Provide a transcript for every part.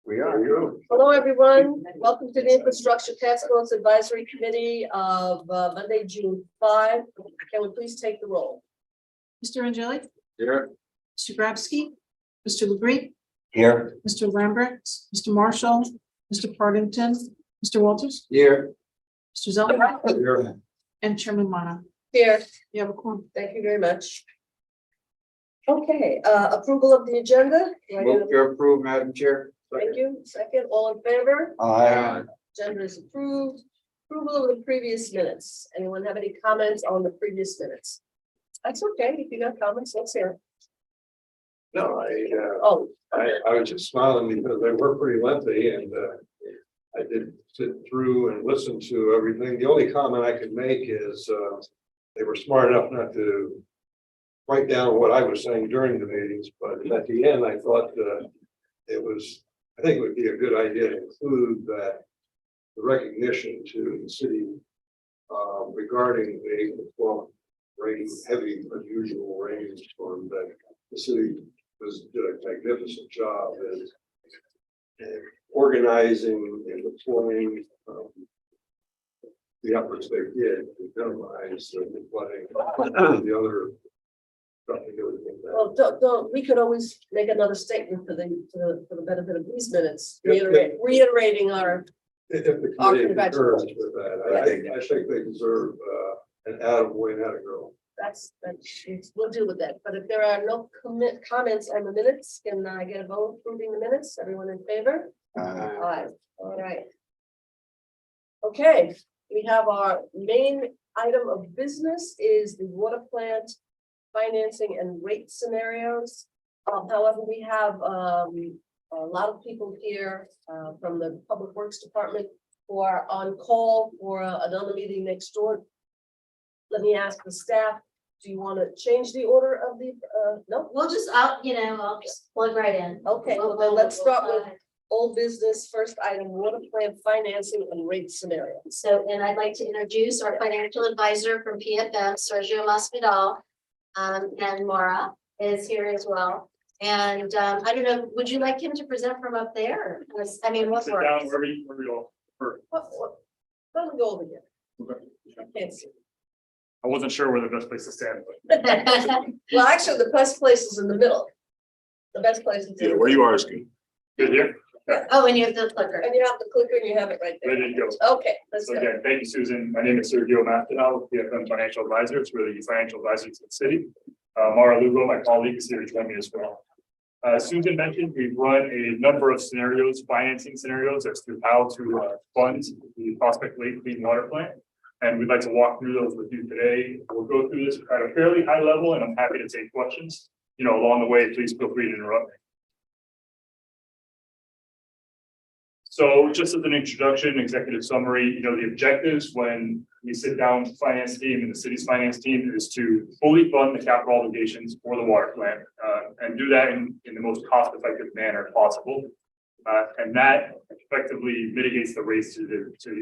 We are. Hello, everyone. Welcome to the Infrastructure Taskforce Advisory Committee of Monday, June 5. Can we please take the roll? Mr. Angeli, Here. Mr. Grabsky, Mr. LeGree, Here. Mr. Lambert, Mr. Marshall, Mr. Partington, Mr. Walters, Here. Mr. Zeller, Here. and Chairman Mara. Here. You have a quorum. Thank you very much. Okay, approval of the agenda. Do I get a- Move to approve, Madam Chair. Thank you. Second, all in favor? Aye. Agenda is approved. Approval of the previous minutes. Anyone have any comments on the previous minutes? That's okay. If you got comments, let's hear. No, Oh, I was just smiling because they were pretty lengthy and I did sit through and listen to everything. The only comment I could make is they were smart enough not to write down what I was saying during the meetings, but at the end, I thought I think it would be a good idea to include that the recognition to the city regarding the 12 rain, heavy, unusual rainstorm that the city did a magnificent job in organizing and deploying the efforts they did to minimize the flooding, the other stuff they do. well, don't, we could always make another statement for the benefit of these minutes, Yep. reiterating our, If the committee concurs with that, I think they deserve an attaboy and attagirl. that's, we'll deal with that. But if there are no comments on the minutes, can I get a vote approving the minutes? Everyone in favor? Aye. All right. Okay, we have our main item of business is the water plant financing and rate scenarios. However, we have a lot of people here from the Public Works Department who are on call for another meeting next door. Let me ask the staff, do you want to change the order of the, no? We'll just, I'll just plug right in. Okay, well then let's start with old business, first item, water plant financing and rate scenario. So, and I'd like to introduce our financial advisor from PFM, Sergio Masvidal. And Mara is here as well. And I don't know, would you like him to present from up there? I mean, what Sit works? down wherever you all prefer. Let me go over here. I can't see. I wasn't sure where the best place to stand, but Well, actually, the best place is in the middle. The best place is. where you are is good. Good here, Oh, and you have the clicker. And you have the clicker and you have it right there. ready to go. Okay, let's So go. again, thank you, Susan. My name is Sergio Masvidal, PFM Financial Advisor. It's really the financial advisor to the city. Mara Lugo, my colleague, is here to join me as well. Susan mentioned we've run a number of scenarios, financing scenarios as to how to fund the Prospect Lake Clean Water Plant. And we'd like to walk through those with you today. We'll go through this at a fairly high level, and I'm happy to take questions. Along the way, please feel free to interrupt me. So just as an introduction, executive summary, the objectives when we sit down with the finance team and the city's finance team is to fully fund the capital obligations for the water plant and do that in the most cost-effective manner possible. And that effectively mitigates the race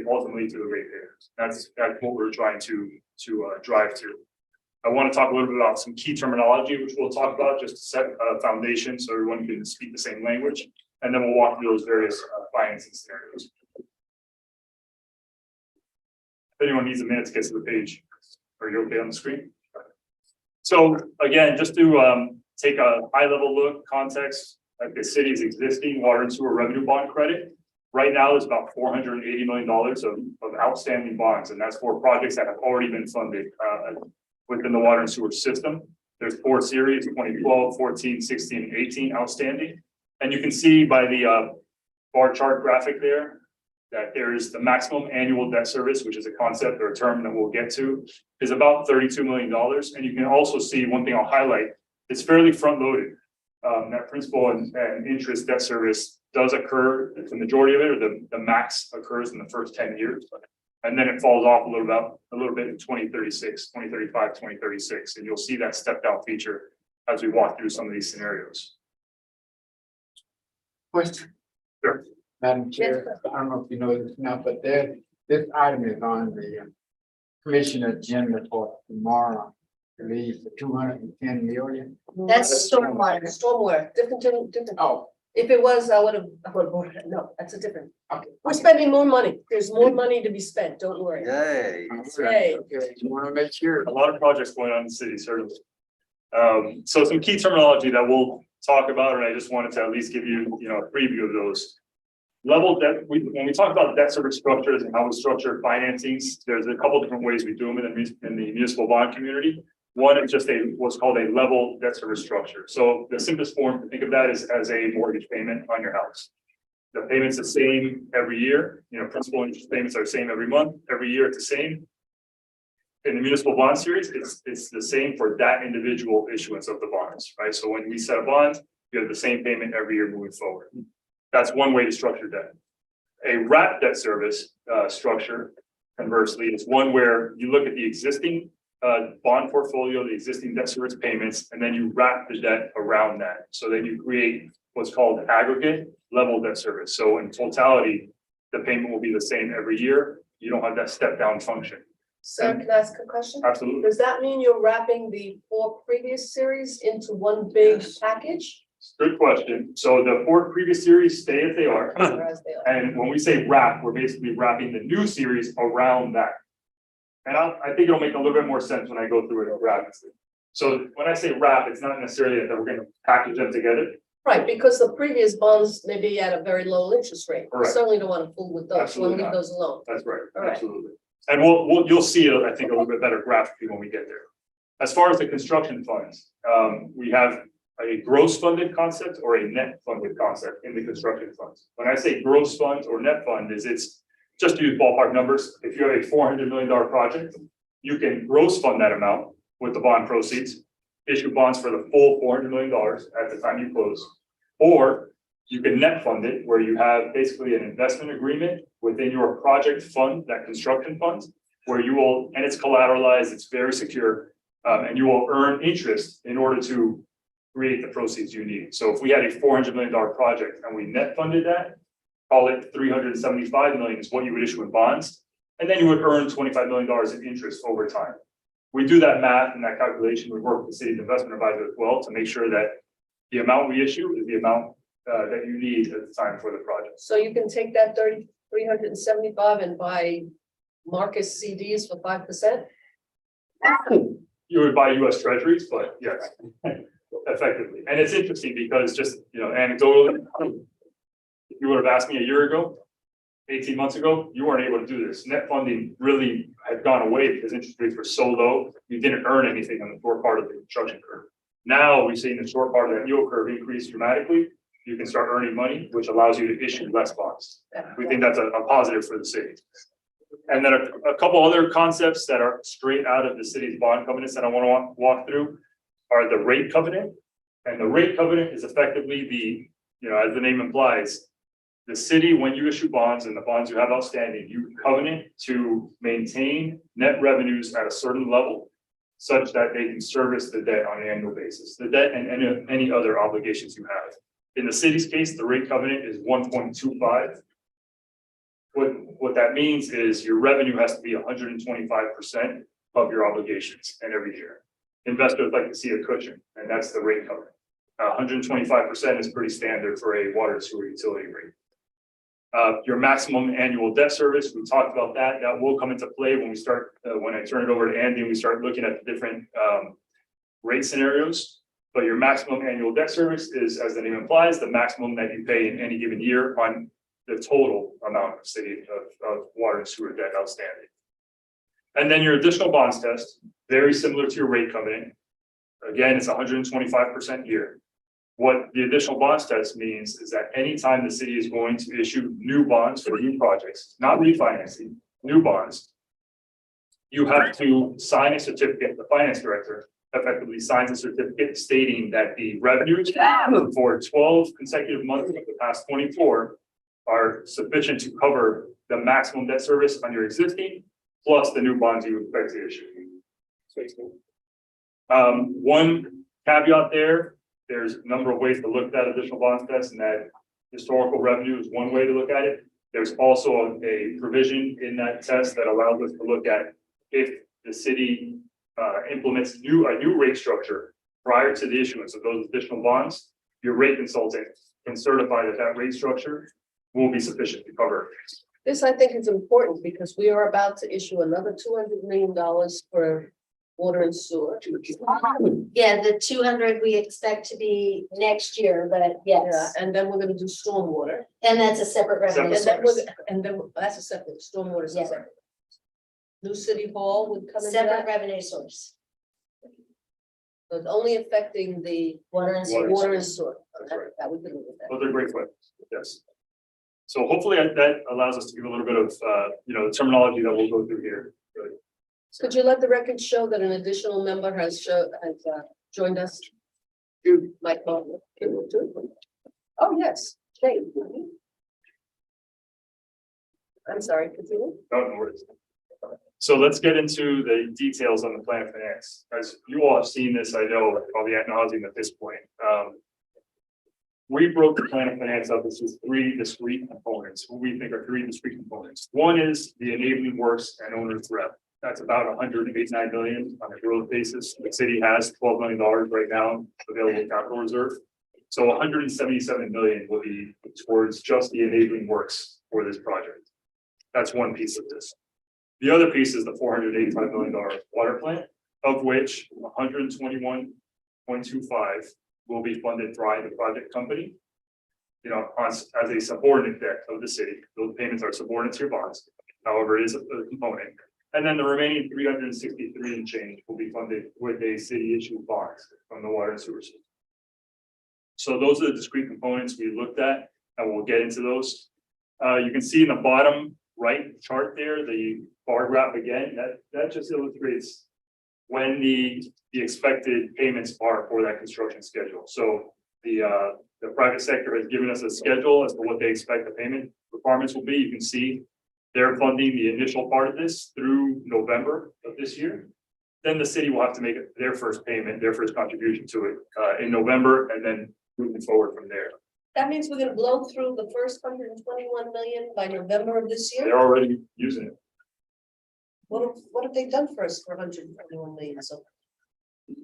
ultimately to the ratepayers. That's what we're trying to drive to. I want to talk a little bit about some key terminology, which we'll talk about just to set a foundation so everyone can speak the same language. And then we'll walk through those various financing scenarios. If anyone needs a minute to get to the page, are you okay on the screen? So again, just to take a high level look, context, like the city's existing water and sewer revenue bond credit. Right now, there's about $480 million of outstanding bonds, and that's for projects that have already been funded within the water and sewer system. There's 4 series, 2012, 14, 16, and 18 outstanding. And you can see by the bar chart graphic there that there is the maximum annual debt service, which is a concept or a term that we'll get to, is about $32 million. And you can also see one thing I'll highlight, it's fairly front loaded. That principal and interest debt service does occur, the majority of it, or the max occurs in the first 10 years. And then it falls off a little bit in 2036, 2035, 2036. And you'll see that stepped out feature as we walk through some of these scenarios. Question. Sure. Madam Chair, I don't know if you know this now, but this item is on the commission agenda for tomorrow. Release 210 million. That's stormwater. Stormwater, different. Oh, If it was, I would have voted it. No, that's a different. Okay. We're spending more money. There's more money to be spent. Don't worry. Yay. Yay. Okay, you wanna make sure. A lot of projects going on in the city, certainly. So some key terminology that we'll talk about, and I just wanted to at least give you, a preview of those. Level debt, when we talk about debt service structures and how we structure financings, there's a couple different ways we do them in the municipal bond community. One is just what's called a level debt service structure. So the simplest form to think of that is as a mortgage payment on your house. The payment's the same every year, principal and interest payments are the same every month, every year it's the same. In the municipal bond series, it's the same for that individual issuance of the bonds, right? So when we set a bond, you have the same payment every year moving forward. That's one way to structure debt. A wrap debt service structure, conversely, is one where you look at the existing bond portfolio, the existing debt service payments, and then you wrap the debt around that. So then you create what's called aggregate level debt service. So in totality, the payment will be the same every year. You don't have that step down function. Sir, can I ask a question? Absolutely. Does that mean you're wrapping the 4 previous series into one big package? Good question. So the 4 previous series stay as they are. Or as they are? And when we say wrap, we're basically wrapping the new series around that. And I think it'll make a little bit more sense when I go through it rapidly. So when I say wrap, it's not necessarily that we're going to package them together. Right, because the previous bonds may be at a very low interest rate. We Correct. certainly don't want to fool with those. We Absolutely want to leave not. those alone. That's right. All right. Absolutely. And you'll see, I think, a little bit better graphically when we get there. As far as the construction funds, we have a gross funded concept or a net funded concept in the construction funds. When I say gross funds or net fund, it's just to use ballpark numbers. If you have a $400 million project, you can gross fund that amount with the bond proceeds, issue bonds for the full $400 million at the time you close, or you can net fund it where you have basically an investment agreement within your project fund, that construction fund, where you will, and it's collateralized, it's very secure, and you will earn interest in order to create the proceeds you need. So if we had a $400 million project and we net funded that, call it $375 million is what you would issue in bonds, and then you would earn $25 million in interest over time. We do that math and that calculation. We work with the city's investment advisor as well to make sure that the amount we issue is the amount that you need at the time for the project. So you can take that 375 and buy Marcus CDs for 5%? You would buy US treasuries, but yes, effectively. And it's interesting because just, anecdotally, if you would have asked me a year ago, 18 months ago, you weren't able to do this. Net funding really had gone away because interest rates were so low, you didn't earn anything on the short part of the construction curve. Now we've seen the short part of that yield curve increase dramatically. You can start earning money, which allows you to issue less bonds. We think that's a positive for the city. And then a couple other concepts that are straight out of the city's bond covenants that I want to walk through are the rate covenant. And the rate covenant is effectively as the name implies, the city, when you issue bonds and the bonds you have outstanding, you covenant to maintain net revenues at a certain level such that they can service the debt on an annual basis, the debt and any other obligations you have. In the city's case, the rate covenant is 1.25. What that means is your revenue has to be 125% of your obligations and every year. Investors like to see a cushion, and that's the rate covenant. 125% is pretty standard for a water and sewer utility rate. Your maximum annual debt service, we talked about that. That will come into play when we start, when I turn it over to Andy and we start looking at the different rate scenarios. But your maximum annual debt service is, as the name implies, the maximum that you pay in any given year on the total amount of city of water and sewer debt outstanding. And then your additional bonds test, very similar to your rate covenant. Again, it's 125% year. What the additional bonds test means is that anytime the city is going to issue new bonds for new projects, not refinancing, new bonds, you have to sign a certificate. The finance director effectively signs a certificate stating that the revenues for 12 consecutive months of the past 24 are sufficient to cover the maximum debt service on your existing, plus the new bonds you expect to issue. One caveat there's a number of ways to look at that additional bonds test, and that historical revenue is one way to look at it. There's also a provision in that test that allows us to look at if the city implements a new rate structure prior to the issuance of those additional bonds. Your rate consultant can certify that that rate structure will be sufficient to cover. This, I think, is important because we are about to issue another $200 million for water and sewer. Yeah, the 200 we expect to be next year, but Yeah, yes, and then we're gonna do stormwater. and that's a separate revenue. Separate. And then that's a separate, stormwater is a Yeah. separate. New city hall would come into Separate that, revenue source, but it's only affecting the water and sewer. water and sewer. That's right. That we can live with that. Those are great questions, yes. So hopefully that allows us to give a little bit of, the terminology that we'll go through here. Really. Could you let the record show that an additional member has joined us? Mike Martin. Oh, yes, Jane. I'm sorry, continue. No worries. So let's get into the details on the plan of finance. As you all have seen this, I know, probably ad nauseam at this point. We broke the plan of finance up into three discrete components, what we think are three discrete components. One is the enabling works and owner's rep. That's about 189 million on a growth basis. The city has $12 million right now available capital reserve. So 177 million will be towards just the enabling works for this project. That's one piece of this. The other piece is the $485 million water plant, of which 121.25 will be funded by the project company. As a subordinate debt of the city. Those payments are subordinate to your bonds. However, it is a component. And then the remaining 363 and change will be funded with a city issued bonds from the water and sewer system. So those are the discrete components we looked at, and we'll get into those. You can see in the bottom right chart there, the bar graph again, that just illustrates when the expected payments are for that construction schedule. So the private sector has given us a schedule as to what they expect the payment requirements will be. You can see they're funding the initial part of this through November of this year. Then the city will have to make their first payment, their first contribution to it in November, and then moving forward from there. That means we're gonna blow through the first 121 million by November of this year? They're already using it. What have they done for us for 121 million? So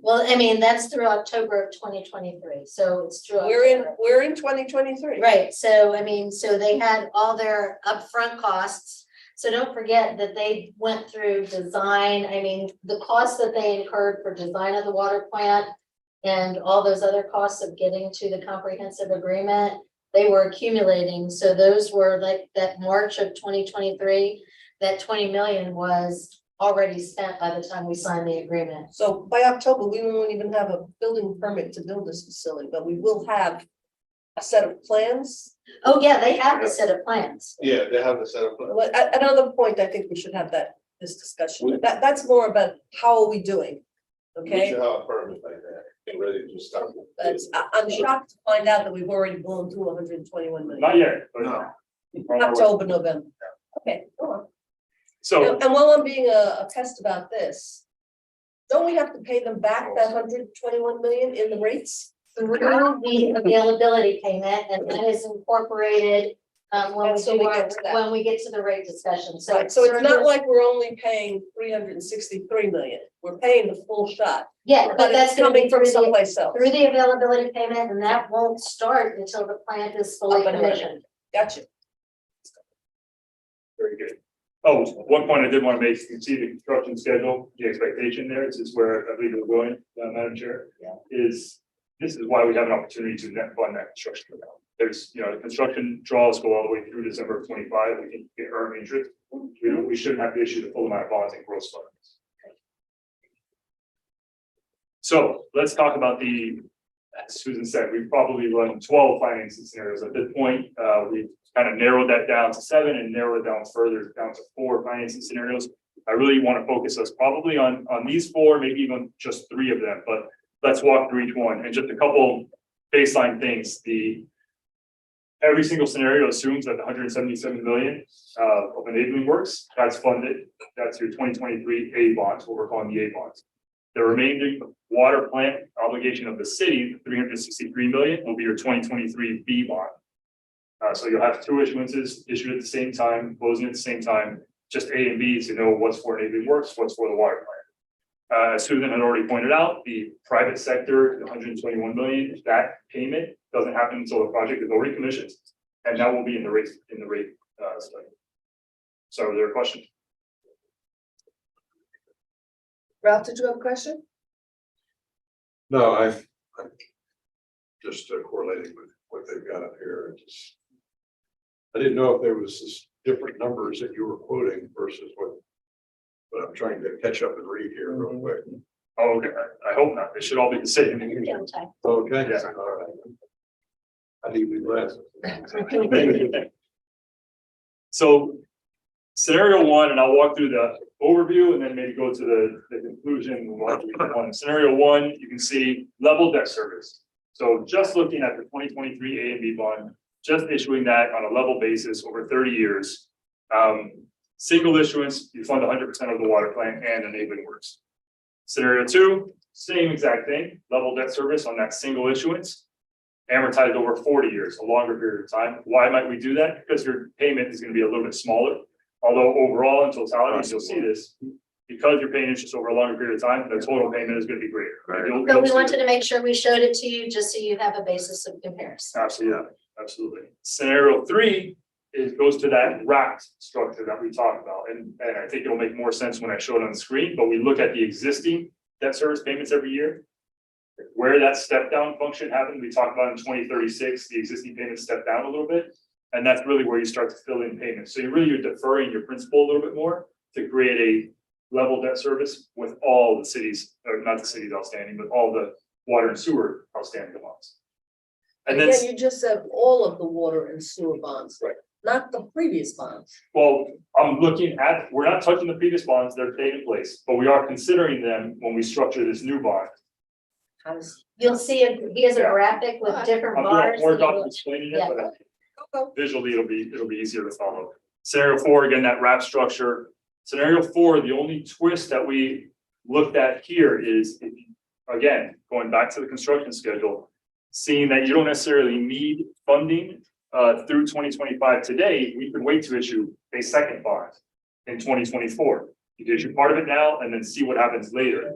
Well, I mean, that's through October of 2023, so it's through. October. we're in 2023. Right, so I mean, so they had all their upfront costs. So don't forget that they went through design, I mean, the costs that they incurred for design of the water plant. And all those other costs of getting to the comprehensive agreement, they were accumulating, so those were like that March of 2023. That 20 million was already spent by the time we signed the agreement. So by October, we won't even have a building permit to build this facility, but we will have a set of plans. Oh, yeah, they have a set of plans. Yeah, they have the setup. Well, at another point, I think we should have this discussion. That's more about how are we doing? We Okay, should have a permit like that, and ready to start. I'm shocked to find out that we've already blown through 121 million. Not yet, but No. October, November. Okay, go on. So And while I'm being a pest about this, don't we have to pay them back that 121 million in the rates? Through the availability payment, and that is incorporated when So we get to that. when we get to the rate discussion, so. Right, so it's not like we're only paying 363 million, we're paying the full shot, Yeah, but but that's it's coming from through the, someplace else. through the availability payment, and that won't start until the plant is fully Up and running. commissioned. Gotcha. very good. Oh, one point I did want to make, you can see the construction schedule, the expectation there, this is where I believe we're going, Madam Chair. Yeah. This is why we have an opportunity to net fund that construction. There's, the construction draws go all the way through December of 25, we can get earned interest. We shouldn't have to issue the full amount of bonds and gross funds. So let's talk about as Susan said, we've probably run 12 financing scenarios at this point. We've kind of narrowed that down to 7 and narrowed it down further down to 4 financing scenarios. I really want to focus us probably on these 4, maybe even just 3 of them, but let's walk through each one and just a couple baseline things. Every single scenario assumes that the 177 million of enabling works, that's funded. That's your 2023 A bonds, what we're calling the A bonds. The remaining water plant obligation of the city, 363 million, will be your 2023 B bond. So you'll have 2 issuances issued at the same time, closing at the same time, just A and B to know what's for enabling works, what's for the water plant. Susan had already pointed out, the private sector, the 121 million, that payment doesn't happen until the project is already commissioned. And that will be in the rate, study. So is there a question? Ralph, did you have a question? No, I'm just correlating with what they've got up here. I didn't know if there was this different numbers that you were quoting versus what, but I'm trying to catch up and read here real quick. Oh, okay, I hope not. It should all be the same. Okay. Yeah. All right. I need to be glad. So scenario one, and I'll walk through the overview and then maybe go to the conclusion. Scenario one, you can see level debt service. So just looking at the 2023 A and B bond, just issuing that on a level basis over 30 years. Single issuance, you fund 100% of the water plant and enabling works. Scenario two, same exact thing, level debt service on that single issuance, amortized over 40 years, a longer period of time. Why might we do that? Because your payment is going to be a little bit smaller. Although overall in totality, you'll see this, because you're paying interest over a longer period of time, the total payment is going to be greater. Right. So we wanted to make sure we showed it to you, just so you have a basis of comparison. Absolutely, absolutely. Scenario three goes to that wrapped structure that we talked about, and I think it'll make more sense when I show it on the screen. But we look at the existing debt service payments every year, where that step down function happened. We talked about in 2036, the existing payments step down a little bit, and that's really where you start to fill in payments. So you're deferring your principal a little bit more to create a level debt service with all the cities, or not the cities outstanding, but all the water and sewer outstanding bonds. And then, Again, you just said all of the water and sewer bonds. Right. Not the previous bonds. well, I'm looking at, we're not touching the previous bonds, they're staying in place, but we are considering them when we structure this new bond. How does? You'll see, he has a graphic with different I'm doing a bars. poor that job will- of explaining Yeah. it, but Go. visually it'll be easier to follow. Scenario four, again, that wrap structure. Scenario four, the only twist that we looked at here is, again, going back to the construction schedule, seeing that you don't necessarily need funding through 2025 today, we can wait to issue a second bond in 2024. You can issue part of it now and then see what happens later.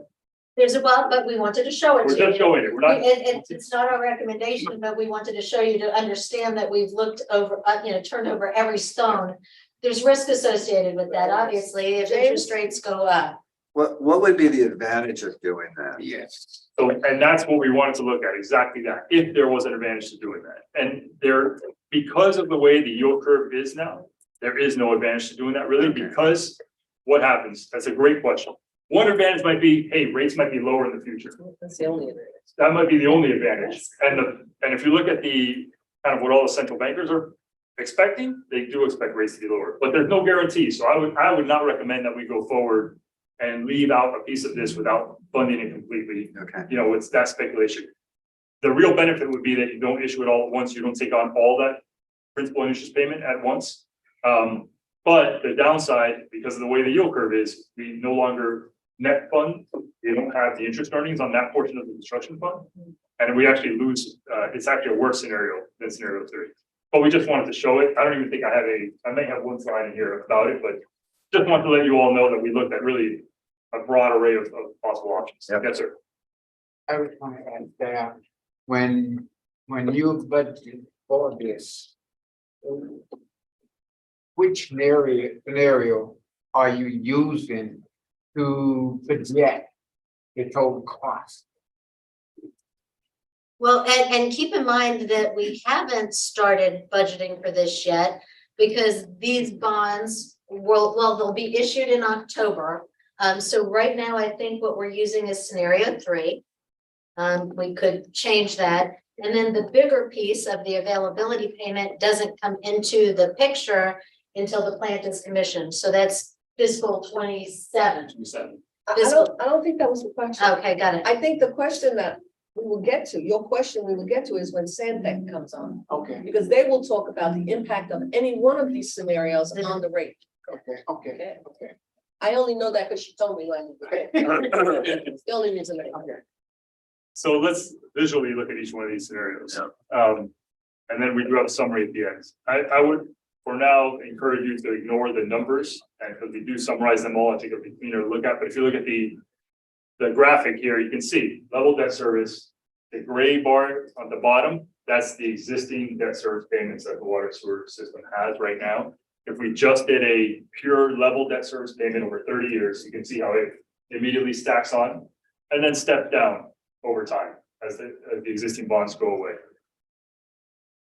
There's but we wanted to show it We're to you. just showing it, we're not. It's not our recommendation, but we wanted to show you to understand that we've looked over, turned over every stone. There's risk associated with that, obviously, if interest rates go up. What would be the advantage of doing that? Yes. So, and that's what we wanted to look at, exactly that, if there was an advantage to doing that. And there, because of the way the yield curve is now, there is no advantage to doing that really, Okay. because what happens? That's a great question. One advantage might be, hey, rates might be lower in the future. That's the only advantage. That might be the only advantage. And if you look at the kind of what all the central bankers are expecting, they do expect rates to be lower, but there's no guarantee. So I would not recommend that we go forward and leave out a piece of this without funding it completely. Okay, It's that speculation. The real benefit would be that you don't issue it all at once. You don't take on all that principal and interest payment at once. But the downside, because of the way the yield curve is, we no longer net fund. You don't have the interest earnings on that portion of the construction fund. And we actually lose, it's actually a worse scenario than scenario three. But we just wanted to show it. I don't even think I may have one slide in here about it, but just want to let you all know that we looked at really a broad array of possible options. Yep. Yes, sir. I was going to ask that, when you budgeted for this, which scenario are you using to project the total cost? Well, and keep in mind that we haven't started budgeting for this yet, because these bonds they'll be issued in October. So right now, I think what we're using is scenario three. We could change that. And then the bigger piece of the availability payment doesn't come into the picture until the plant is commissioned. So that's fiscal 27. I don't think that was the question. Okay, got it. I think the question that we will get to, your question we will get to, is when Sandtech comes on. Okay, Because they will talk about the impact of any one of these scenarios on the rate. okay. I only know that because she told me when. It's the only reason. So let's visually look at each one of these scenarios. And then we do have a summary at the end. I would, for now, encourage you to ignore the numbers, and because we do summarize them all, I think it'll be cleaner to look at. But if you look at the graphic here, you can see level debt service, the gray bar on the bottom That's the existing debt service payments that the water sewer system has right now. If we just did a pure level debt service payment over 30 years, you can see how it immediately stacks on and then step down over time as the existing bonds go away.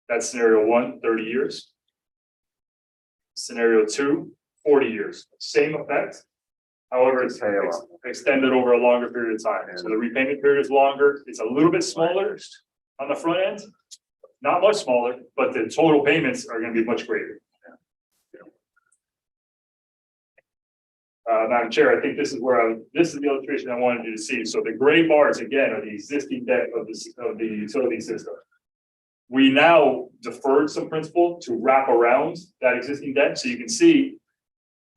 That's scenario 1, 30 years. Scenario 2, 40 years, same effect. However, it's extended over a longer period of time. So the repayment period is longer. It's a little bit smaller on the front end, not much smaller, but the total payments are going to be much greater. Madam Chair, I think this is where this is the illustration I wanted you to see. So the gray bars again are the existing debt of the utility system. We now deferred some principal to wrap around that existing debt. So you can see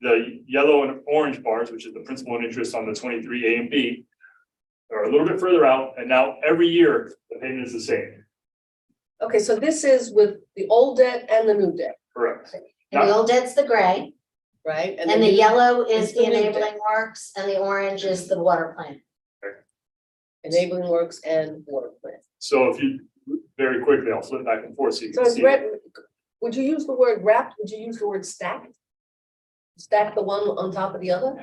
the yellow and orange bars, which is the principal and interest on the 23 A and B, are a little bit further out. And now every year the payment is the same. Okay, so this is with the old debt and the new debt, Correct. And the old debt's the gray, right? and the new- yellow is is the the new debt. enabling works, and the orange is the water plant. Enabling works and water plant. So if you very quickly, I'll flip back and forth so you So can it's see. red, would you use the word wrapped? Would you use the word stacked? Stack the one on top of the other?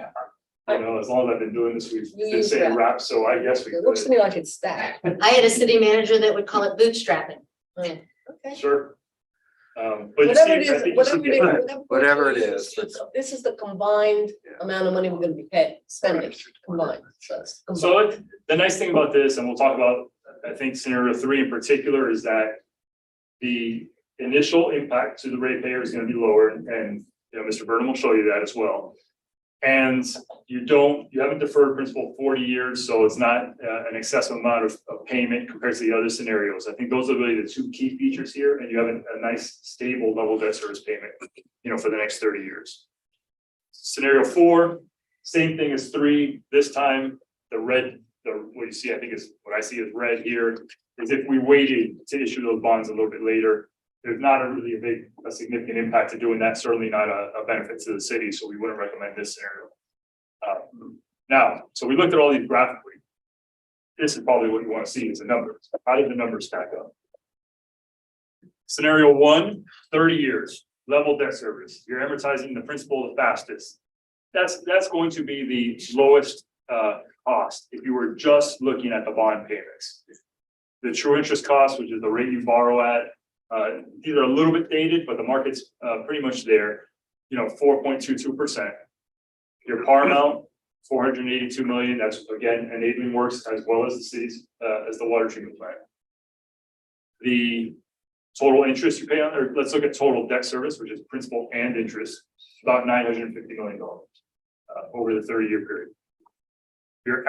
You know, as long as I've been doing this, we've You been use saying wrap. wrap, so I guess we It looks to could. me like it's stacked. I had a city manager that would call it bootstrapping. Okay. Sure. But you Whatever it see, I is, think you whatever see it is. the- Whatever it you is, use, this is the combined amount of money we're gonna be paying, spending combined. So the nice thing about this, and we'll talk about, I think scenario 3 in particular, is that the initial impact to the ratepayer is going to be lower, and you know, Mr. Burnham will show you that as well. And you haven't deferred principal 40 years, so it's not an excessive amount of payment compared to the other scenarios. I think those are really the two key features here, and you have a nice stable level debt service payment, you know, for the next 30 years. Scenario 4, same thing as 3. This time, the red, what you see, I think is what I see as red here, is if we waited to issue those bonds a little bit later. There's not really a significant impact to doing that, certainly not a benefit to the city, so we wouldn't recommend this scenario. Now, so we looked at all these graphically. This is probably what you want to see is the numbers. How did the numbers stack up? Scenario 1, 30 years, level debt service. You're amortizing the principal the fastest. That's going to be the lowest cost if you were just looking at the bond payments. The true interest cost, which is the rate you borrow at, these are a little bit dated, but the market's pretty much there. You know, 4.22%. Your par amount, 482 million. That's again enabling works as well as the city's as the water treatment plant. The total interest you pay on, or let's look at total debt service, which is principal and interest, about $950 million over the 30-year period. Your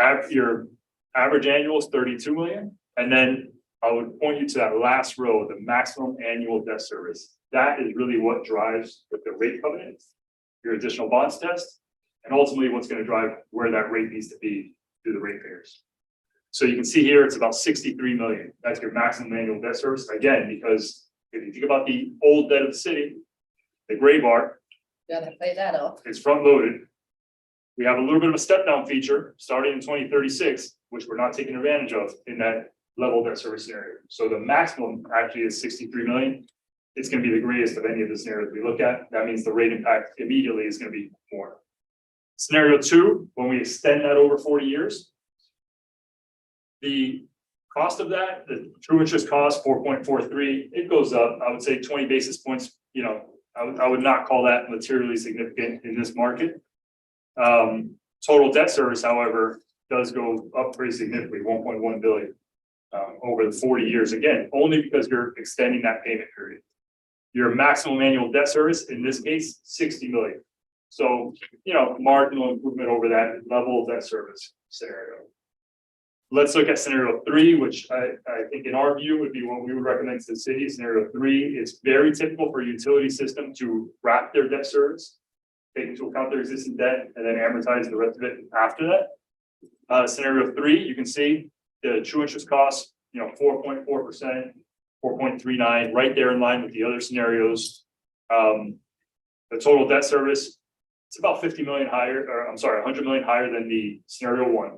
average annual is 32 million, and then I would point you to that last row, the maximum annual debt service. That is really what drives the rate covenant, your additional bonds test, and ultimately what's going to drive where that rate needs to be through the ratepayers. So you can see here, it's about 63 million. That's your maximum annual debt service. Again, because if you think about the old debt of the city, the gray bar, Gotta pay that off. it's front loaded. We have a little bit of a step down feature starting in 2036, which we're not taking advantage of in that level debt service scenario. So the maximum actually is 63 million. It's going to be the greatest of any of the scenarios we look at. That means the rate impact immediately is going to be more. Scenario 2, when we extend that over 40 years, the cost of that, the true interest cost, 4.43, it goes up. I would say 20 basis points, you know, I would not call that materially significant in this market. Total debt service, however, does go up pretty significantly, 1.1 billion over the 40 years. Again, only because you're extending that payment period. Your maximum annual debt service, in this case, 60 million. So, you know, marginal improvement over that level of debt service scenario. Let's look at scenario 3, which I think in our view would be what we would recommend to the city. Scenario 3 is very typical for a utility system to wrap their debt service, take into account their existing debt, and then amortize the rest of it after that. Scenario 3, you can see the true interest cost, you know, 4.4%, 4.39, right there in line with the other scenarios. The total debt service, it's about 50 million higher, or I'm sorry, 100 million higher than the scenario 1.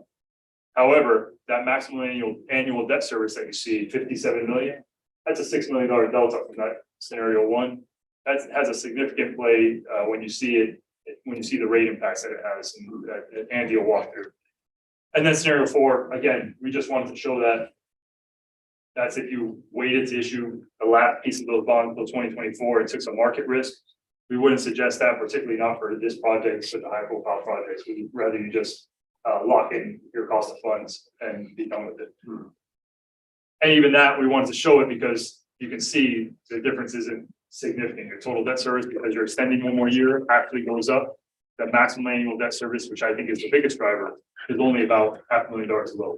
However, that maximum annual debt service that you see, 57 million, That's a $6 million delta from that scenario one. That has a significant play when you see it, when you see the rate impacts that it has, and that Andy will walk through. And then scenario four, again, we just wanted to show that that's if you waited to issue the last piece of those bonds until 2024 and took some market risk. We wouldn't suggest that, particularly not for this project, for the high profile projects. We'd rather you just lock in your cost of funds and be done with it. And even that, we wanted to show it because you can see the difference isn't significant. Your total debt service, because you're extending one more year, actually goes up. The maximum annual debt service, which I think is the biggest driver, is only about $500,000 low.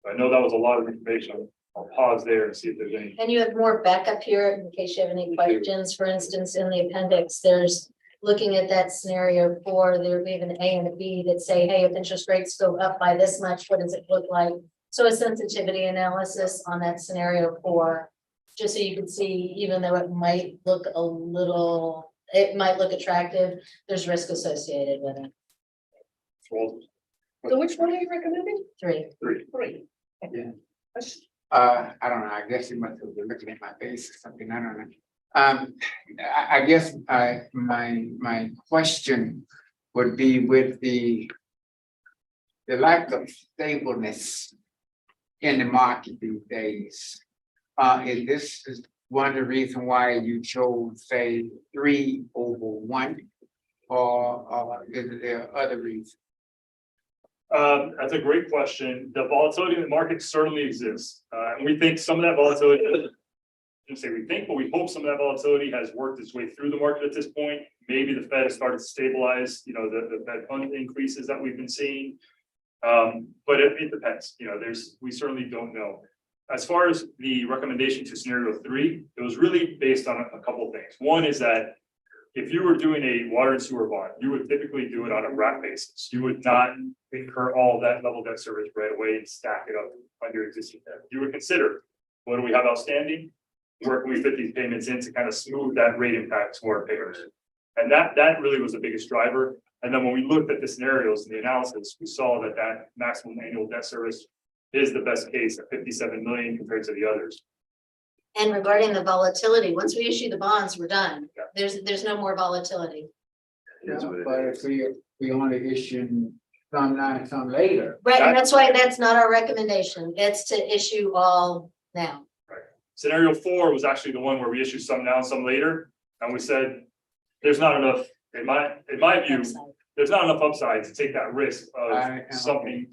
I know that was a lot of information. I'll pause there and see if there's any. And you have more backup here in case you have any questions. For instance, in the appendix, there's looking at that scenario four, there we have an A and a B that say, hey, if interest rates go up by this much, what does it look like? So a sensitivity analysis on that scenario four, just so you can see, even though it might look a little, it might look attractive, there's risk associated with it. So which one are you recommending? Three. Three. Yeah. I don't know, I guess you must have been looking at my face or something, I don't know. I guess my question would be with the lack of stableness in the market these days. Is this one of the reasons why you chose, say, 3 over 1? Or is there other reasons? That's a great question. The volatility in the market certainly exists. And we think some of that volatility, I didn't say we think, but we hope some of that volatility has worked its way through the market at this point. Maybe the Fed has started to stabilize, the Fed fund increases that we've been seeing. But it depends, we certainly don't know. As far as the recommendation to scenario 3, it was really based on a couple of things. One is that if you were doing a water and sewer bond, you would typically do it on a RAP basis. You would not incur all that level debt service right away and stack it up on your existing debt. You would consider, what do we have outstanding? Where can we fit these payments in to kind of smooth that rate impact to our payers? And that really was the biggest driver. And then when we looked at the scenarios and the analysis, we saw that that maximum annual debt service is the best case at 57 million compared to the others. And regarding the volatility, once we issue the bonds, we're done. There's no more volatility. Yeah, but if we only issue some now and some later. Right, and that's why that's not our recommendation. It's to issue all now. Right. Scenario 4 was actually the one where we issued some now and some later. And we said, there's not enough, in my view, there's not enough upside to take that risk of something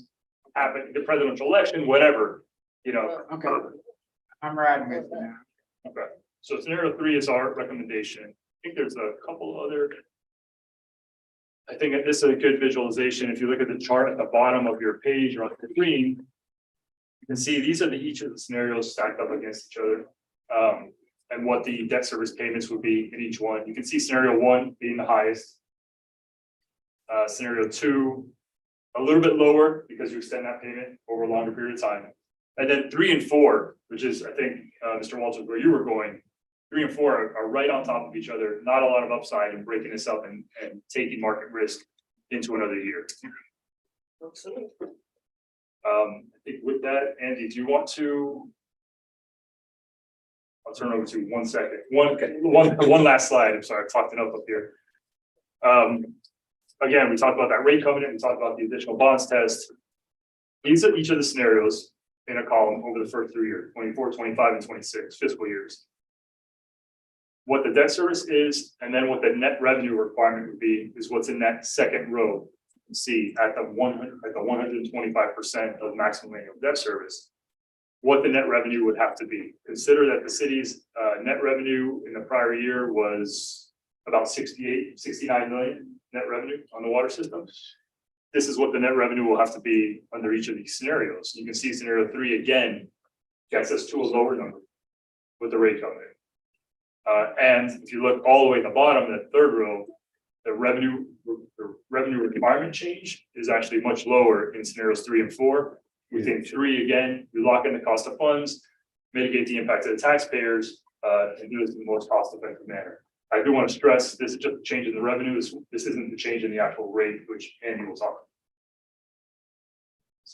happening, the presidential election, whatever, Okay, I'm riding with you now. Okay, so scenario 3 is our recommendation. I think there's a couple other. I think this is a good visualization. If you look at the chart at the bottom of your page or on the screen, you can see these are each of the scenarios stacked up against each other. And what the debt service payments would be in each one. You can see scenario 1 being the highest. Scenario 2, a little bit lower because you extend that payment over a longer period of time. And then 3 and 4, which is, I think, Mr. Walter, where you were going, 3 and 4 are right on top of each other. Not a lot of upside in breaking this up and taking market risk into another year. I think with that, Andy, do you want to? I'll turn over to 1 second. One last slide. I'm sorry, I talked enough up here. Again, we talked about that rate covenant. We talked about the additional bonds test. These are each of the scenarios in a column over the first 3 years, 24, 25, and 26 fiscal years. What the debt service is, and then what the net revenue requirement would be, is what's in that second row. You can see at the 125% of maximum annual debt service, what the net revenue would have to be. Consider that the city's net revenue in the prior year was about 69 million net revenue on the water system. This is what the net revenue will have to be under each of these scenarios. You can see scenario 3 again gets us to a lower number with the rate covenant. And if you look all the way at the bottom, that third row, the revenue requirement change is actually much lower in scenarios 3 and 4. We think 3, again, we lock in the cost of funds, mitigate the impact to the taxpayers, and do this in the most cost-effective manner. I do want to stress this is just a change in the revenue. This isn't the change in the actual rate, which Andy will talk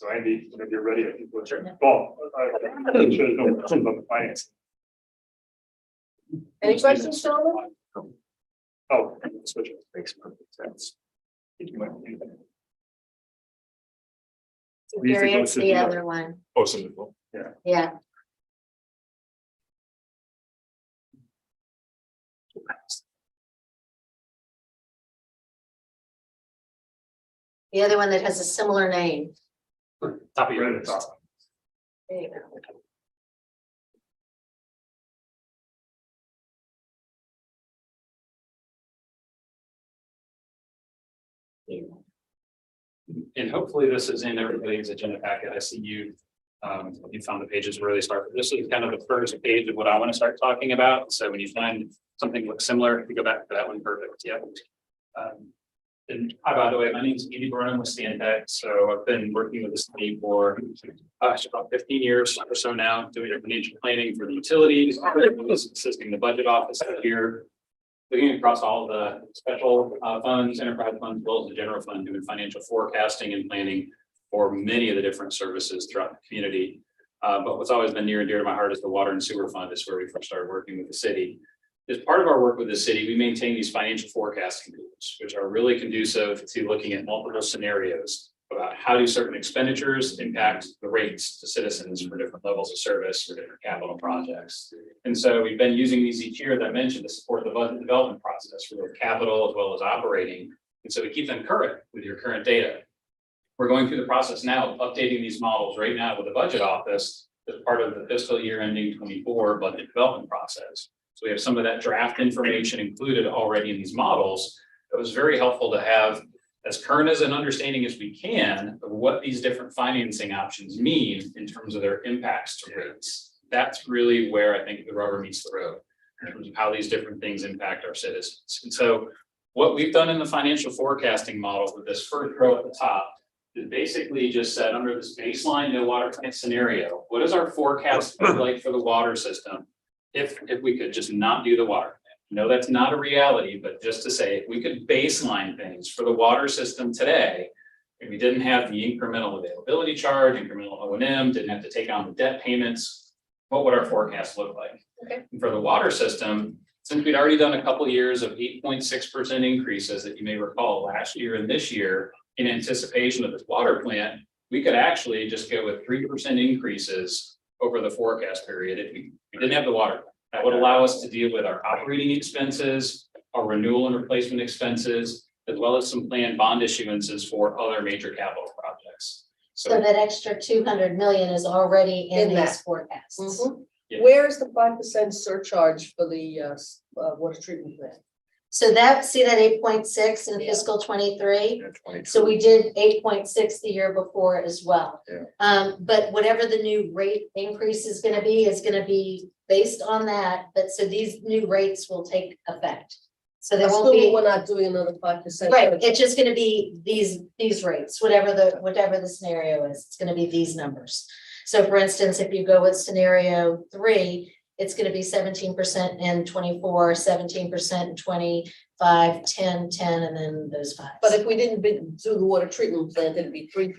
So Andy, whenever you're ready, I think we'll check. Well, I'm sure there's no questions on the finance. Any questions, gentlemen? Oh, switch it. Makes perfect sense. We used to go Experience to the the- other one, Oh, so, yeah. yeah. The other one that has a similar name. Top of your head. There you go. And hopefully this is in everybody's agenda packet. I see you. You found the pages where they start. This is kind of the first page of what I want to start talking about. So when you find something looks similar, if you go back to that one, perfect. Yep. And hi, by the way, my name is Andy Burnham with Stantec. So I've been working with this team for about 15 years or so now, doing financial planning for the utilities, assisting the budget office here. Looking across all the special funds, enterprise funds, as well as the general fund, doing financial forecasting and planning for many of the different services throughout the community. But what's always been near and dear to my heart is the water and sewer fund. Is where we first started working with the city. As part of our work with the city, we maintain these financial forecasting tools, which are really conducive to looking at multiple scenarios about how do certain expenditures impact the rates to citizens for different levels of service for different capital projects. And so we've been using these each year, as I mentioned, to support the budget development process for both capital as well as operating. And so we keep them current with your current data. We're going through the process now of updating these models right now with the budget office as part of the fiscal year ending 24 budget development process. So we have some of that draft information included already in these models. It was very helpful to have as current as an understanding as we can of what these different financing options mean in terms of their impacts to rates. That's really where I think the rubber meets the road in terms of how these different things impact our citizens. And so what we've done in the financial forecasting model with this first row at the top is basically just said under this baseline no water plant scenario, what does our forecast look like for the water system if we could just not do the water? No, that's not a reality, but just to say, if we could baseline things for the water system today, and we didn't have the incremental availability charge, incremental O&M, didn't have to take on the debt payments, what would our forecast look like? Okay. And for the water system, since we'd already done a couple of years of 8.6% increases that you may recall last year and this year in anticipation of this water plant, we could actually just go with 3% increases over the forecast period if we didn't have the water plant. That would allow us to deal with our operating expenses, our renewal and replacement expenses, as well as some planned bond issuances for other major capital projects. So that extra 200 million is already in In that. these forecasts. Mhm. Yeah. Where's the 5% surcharge for the water treatment plant? So that, see that 8.6 in fiscal 23? So we did 8.6 the year before as well. Yeah. But whatever the new rate increase is gonna be based on that, but so these new rates will take effect. So there won't Assuming be, we're not doing another 5%. right, it's just gonna be these rates, whatever the scenario is, it's gonna be these numbers. So for instance, if you go with scenario 3, it's gonna be 17% in 24, 17% in 25, 10, 10, and then those 5. But if we didn't do the water treatment plant, it'd be 3.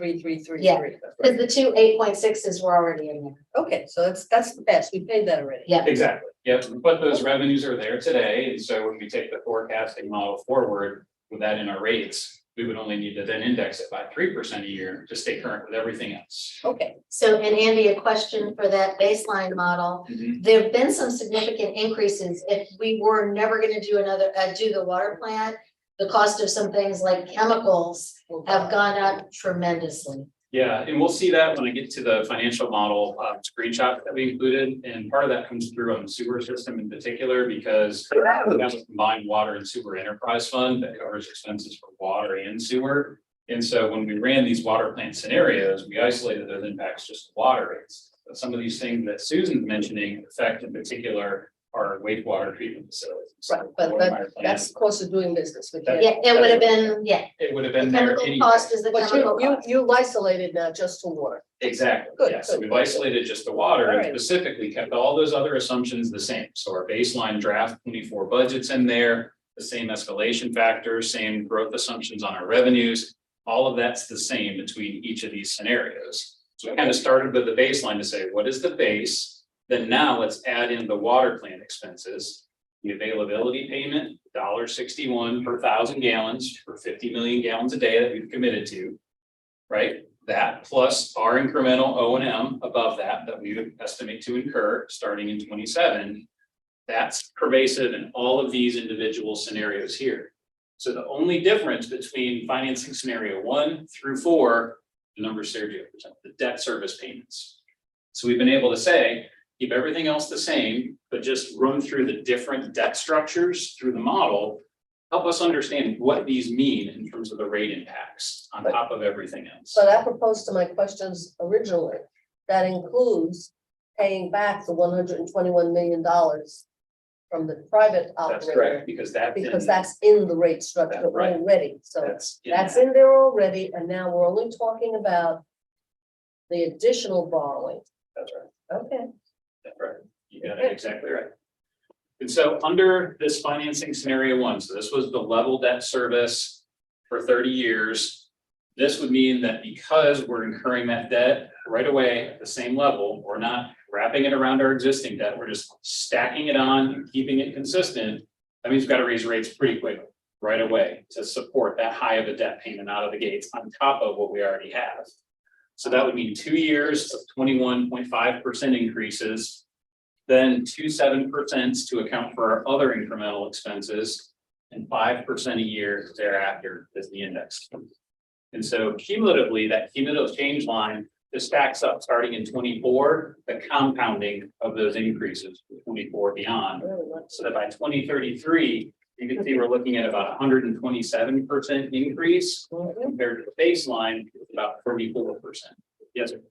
Yeah. Because the two 8.6s were already in there. Okay, so that's the best. We paid that already. Yeah. Exactly, yep, but those revenues are there today, and so when we take the forecasting model forward with that in our rates, we would only need to then index it by 3% a year to stay current with everything else. Okay, So, and Andy, a question for that baseline model. There have been some significant increases. If we were never gonna do do the water plant, the cost of some things like chemicals have gone up tremendously. Yeah, and we'll see that when I get to the financial model screenshot that we included, and part of that comes through on the sewer system in particular, because we have a combined water and sewer enterprise fund that covers expenses for water and sewer. And so when we ran these water plant scenarios, we isolated those impacts just to water rates. But some of these things that Susan's mentioning affect in particular our wastewater treatment facilities. right, but that's the cost of doing business. We can't. Yeah, it would have been, It would have the been there chemical anyway. cost is the But chemical cost. you isolated now just to water. Exactly, Good, yeah, so good, we've good. isolated just the water All and right. specifically kept all those other assumptions the same. So our baseline draft 24 budgets in there, the same escalation factors, same growth assumptions on our revenues. All of that's the same between each of these scenarios. So we kind of started with the baseline to say, what is the base? Then now let's add in the water plant expenses. The availability payment, $1.61 per 1,000 gallons for 50 million gallons a day that we've committed to. Right? That plus our incremental O&M above that we would estimate to incur starting in 27. That's pervasive in all of these individual scenarios here. So the only difference between financing scenario 1 through 4, the numbers Sergio presented, the debt service payments. So we've been able to say, keep everything else the same, but just run through the different debt structures through the model, help us understand what these mean in terms of the rate impacts on top of everything else. But apropos to my questions originally, that includes paying back the $121 million from the private That's operator. correct, because That's in the rate structure That's right. already, so that's that's in there already, and now we're only talking about the additional borrowing. That's right. Okay. That's right. You got it exactly right. And so under this financing scenario 1, so this was the level debt service for 30 years. This would mean that because we're incurring that debt right away at the same level, we're not wrapping it around our existing debt, we're just stacking it on and keeping it consistent. That means we've got to raise rates pretty quickly right away to support that high of a debt payment out of the gates on top of what we already have. So that would mean 2 years of 21.5% increases, then 2.7% to account for our other incremental expenses, and 5% a year thereafter as the index. And so cumulatively, that cumulative change line, this stacks up starting in 24, the compounding of those increases, 24 beyond. So that by 2033, you can see we're looking at about 127% increase compared to the baseline, about 34%. Yes, sir. Of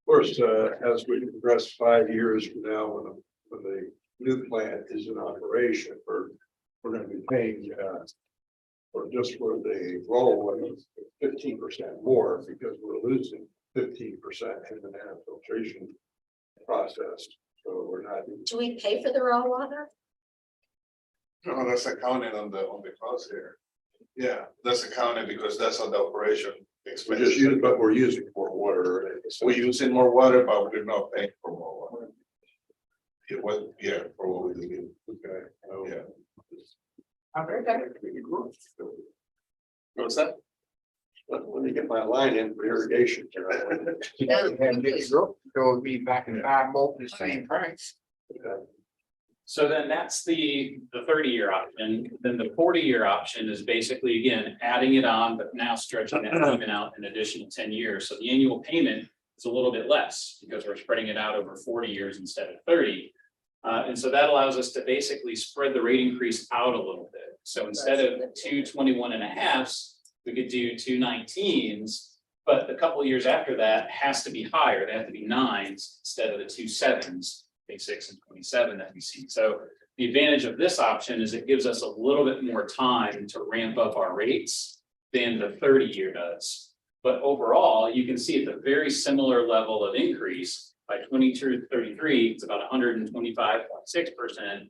course, as we progress 5 years from now, when the new plant is in operation, we're going to be paying or just for the roll 15% more because we're losing 15% in the nanofiltration process. So we're not. Do we pay for the raw water? No, that's accounted on the cost here. Yeah, that's accounted because that's on the operation We just expense. use, but we're using more water. We're using more water, but we're not paying for more water. It was, yeah, for what we do. Okay. Yeah. What's that? Let me get my line in for irrigation. So it'll be back in 5 more the same price. So then that's the 30-year option. Then the 40-year option is basically, again, adding it on, but now stretching that payment out an additional 10 years. So the annual payment is a little bit less because we're spreading it out over 40 years instead of 30. And so that allows us to basically spread the rate increase out a little bit. So instead of 2 21.5s, we could do 2 19s, but a couple of years after that has to be higher. They have to be 9s instead of the 2 7s, 26 and 27 that we see. So the advantage of this option is it gives us a little bit more time to ramp up our rates than the 30-year does. But overall, you can see at a very similar level of increase. By 22-33, it's about 125.6%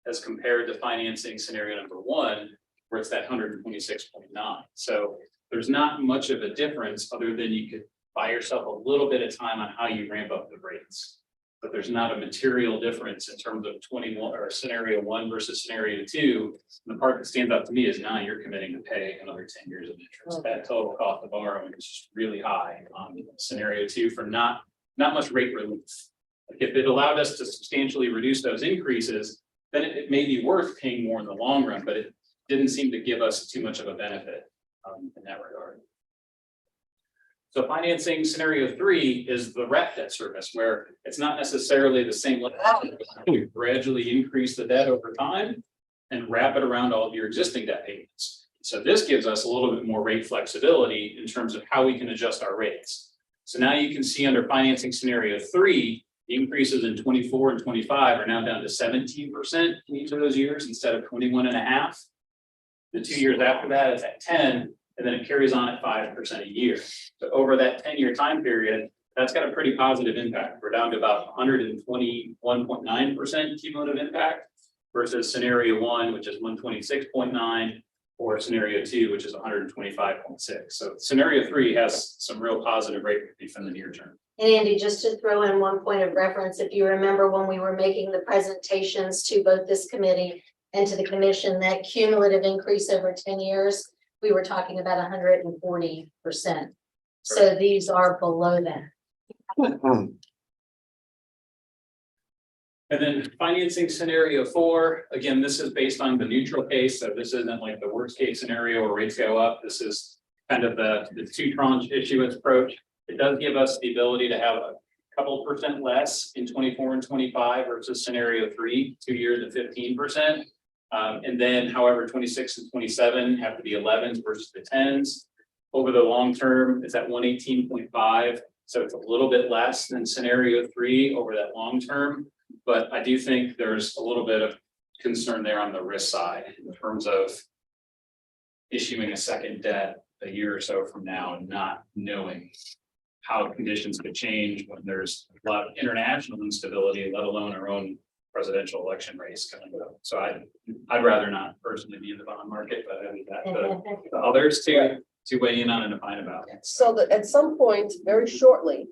as compared to financing scenario number 1, where it's that 126.9. So there's not much of a difference other than you could buy yourself a little bit of time on how you ramp up the rates. But there's not a material difference in terms of 21 or scenario 1 versus scenario 2. And the part that stands out to me is now you're committing to pay another 10 years of interest. That total cost of borrowing is just really high on scenario 2 for not much rate relief. Like if it allowed us to substantially reduce those increases, then it may be worth paying more in the long run, but it didn't seem to give us too much of a benefit in that regard. So financing scenario 3 is the wrap debt service, where it's not necessarily the same level. You gradually increase the debt over time and wrap it around all of your existing debt payments. So this gives us a little bit more rate flexibility in terms of how we can adjust our rates. So now you can see under financing scenario 3, the increases in 24 and 25 are now down to 17% in each of those years instead of 21.5. The 2 years after that is at 10, and then it carries on at 5% a year. So over that 10-year time period, that's got a pretty positive impact. We're down to about 121.9% cumulative impact versus scenario 1, which is 126.9, or scenario 2, which is 125.6. So scenario 3 has some real positive rate relief in the near term. And Andy, just to throw in one point of reference, if you remember when we were making the presentations to both this committee and to the commission, that cumulative increase over 10 years, we were talking about 140%. So these are below that. And then financing scenario 4, again, this is based on the neutral case. So this isn't like the worst case scenario where rates go up. This is kind of the 2 tranche issuance approach. It does give us the ability to have a couple % less in 24 and 25 versus scenario 3, 2 years at 15%. And then however, 26 and 27 have to be 11s versus the 10s. Over the long term, it's at 118.5. So it's a little bit less than scenario 3 over that long term. But I do think there's a little bit of concern there on the risk side in terms of issuing a second debt a year or so from now and not knowing how conditions could change when there's a lot of international instability, let alone our own presidential election race coming up. So I'd rather not personally be in the bond market, but I mean the others to weigh in on and define about. So that at some point, very shortly,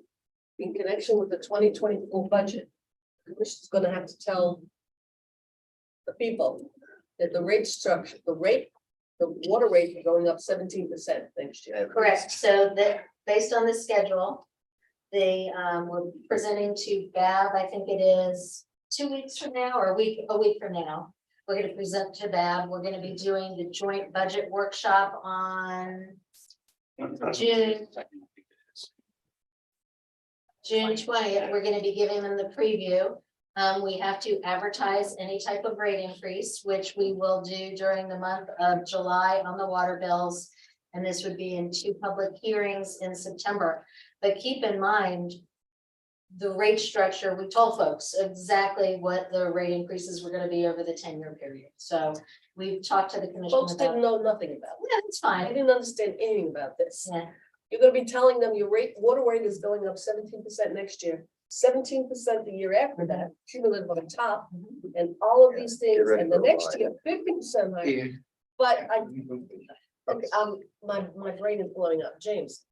in connection with the 2024 budget, the commission is gonna have to tell the people that the rate structure, the water rate is going up 17% next year. Correct. So that based on the schedule, they were presenting to BAB, I think it is 2 weeks from now or a week from now. We're going to present to BAB. We're going to be doing the joint budget workshop on June 20th. We're going to be giving them the preview. We have to advertise any type of rate increase, which we will do during the month of July on the water bills. And this would be in 2 public hearings in September. But keep in mind, the rate structure, we told folks exactly what the rate increases were going to be over the 10-year period. So we've talked to the commission Folks about didn't know nothing about it. yeah, it's I fine. didn't understand anything about this. Yeah. You're gonna be telling them your water rate is going up 17% next year, 17% the year after that, cumulative on top, and all of these things, ready and the for a next ride. year, 50% higher. Yeah. But okay, my brain is blowing up, James.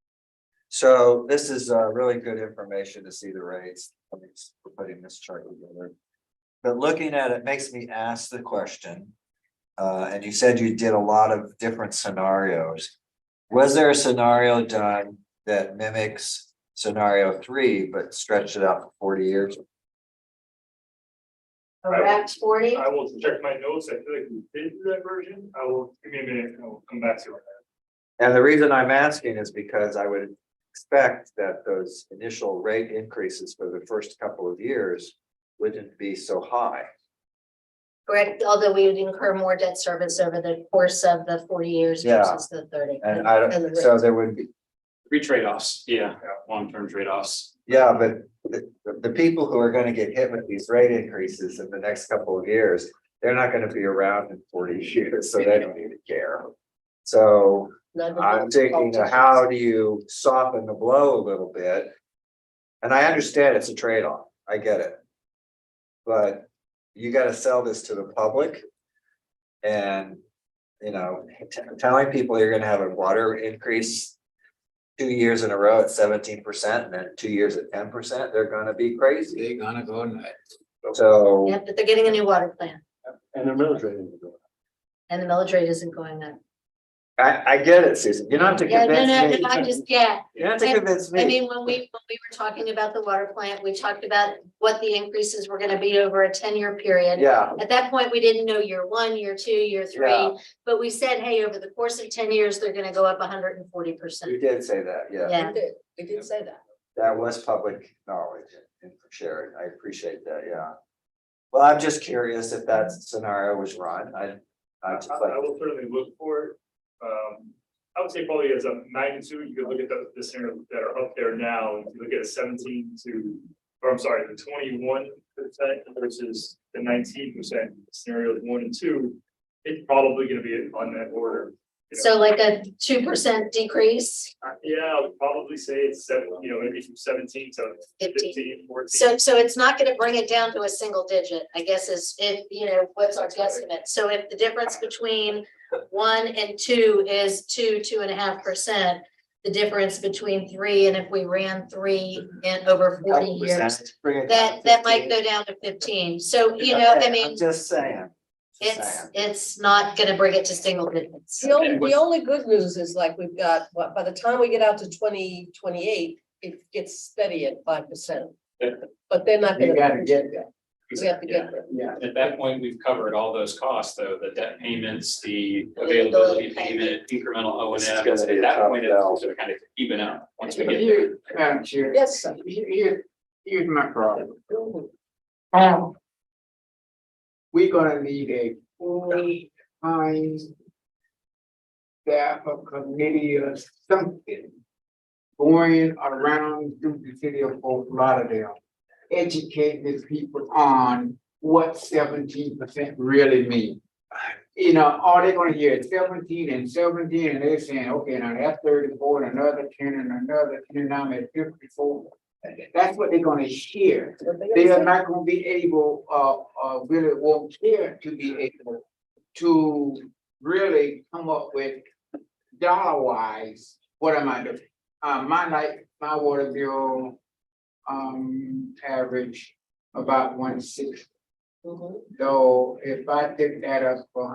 So this is really good information to see the rates. Thanks for putting this chart together. But looking at it makes me ask the question. And you said you did a lot of different scenarios. Was there a scenario done that mimics scenario 3, but stretched it out for 40 years? Around 40. I will check my notes. I feel like we did do that version. Give me a minute and I'll come back to it. And the reason I'm asking is because I would expect that those initial rate increases for the first couple of years wouldn't be so high. Correct, although we would incur more debt service over the course of the 40 years Yeah. versus the 30. And I And don't, the so there would be, 3 trade-offs, long-term trade-offs. yeah, but the people who are gonna get hit with these rate increases in the next couple of years, they're not gonna be around in 40 years, so they don't even care. So I'm thinking, how do you soften the blow a little bit? And I understand it's a trade-off, I get it. But you gotta sell this to the public. And, you know, telling people you're gonna have a water increase 2 years in a row at 17%, and then 2 years at 10%, they're gonna be crazy. They're gonna go nuts. So, Yeah, but they're getting a new water plant And the military. and the millage rate isn't going up. I get it, Susan, you don't have to Yeah, no, convince no, I me. just, yeah. You don't have to convince I me. mean, when we were talking about the water plant, we talked about what the increases were gonna be over a 10-year period. Yeah, At that point, we didn't know year 1, year 2, year 3, Yeah. but we said, hey, over the course of 10 years, they're gonna go up you 140%. did say that, yeah. Yeah. We did say that. That was public knowledge and for sharing. I appreciate that, yeah. Well, I'm just curious if that scenario was run. I just I like, will certainly look for it. I would say probably as a magnitude, you could look at the scenarios that are up there now. If you look at a 17 to, or I'm sorry, the 21% versus the 19% scenarios 1 and 2, it's probably going to be on that order. So like a 2% decrease, Yeah, I would probably say it's maybe from 17 to 15. 15, 14. So it's not gonna bring it down to a single digit, I guess is if, what's our guesstimate? So if the difference between 1 and 2 is 2.5%, the difference between 3, and if we ran 3 in over 40 years, that might go down to 15. So, I mean, I'm just saying. it's not gonna bring it to single digits. The only good news is like we've got, by the time we get out to 2028, it gets steady at 5%. But they're not You gonna. gotta get there. We have to get there. Yeah. At that point, we've covered all those costs, though, the debt payments, the availability payment, incremental O and This is M. gonna At be a that tough point, sell. it's sort of kind of even out once we get there. Here, Madam Chair. Yes, sir. Here's my problem. Mhm. We're gonna need a full-time staff or committee or something going around through the city of Fort Lauderdale, educating the people on what 17% really means. All they're gonna hear is 17 and 17, and they're saying, okay, now that's 34 and another 10 and another 10, now I'm at 54. That's what they're gonna hear. They are not gonna be able, really won't care to be able to really come up with dollar wise, what am I doing? My water bill, average about 160. Mhm. So if I take that up for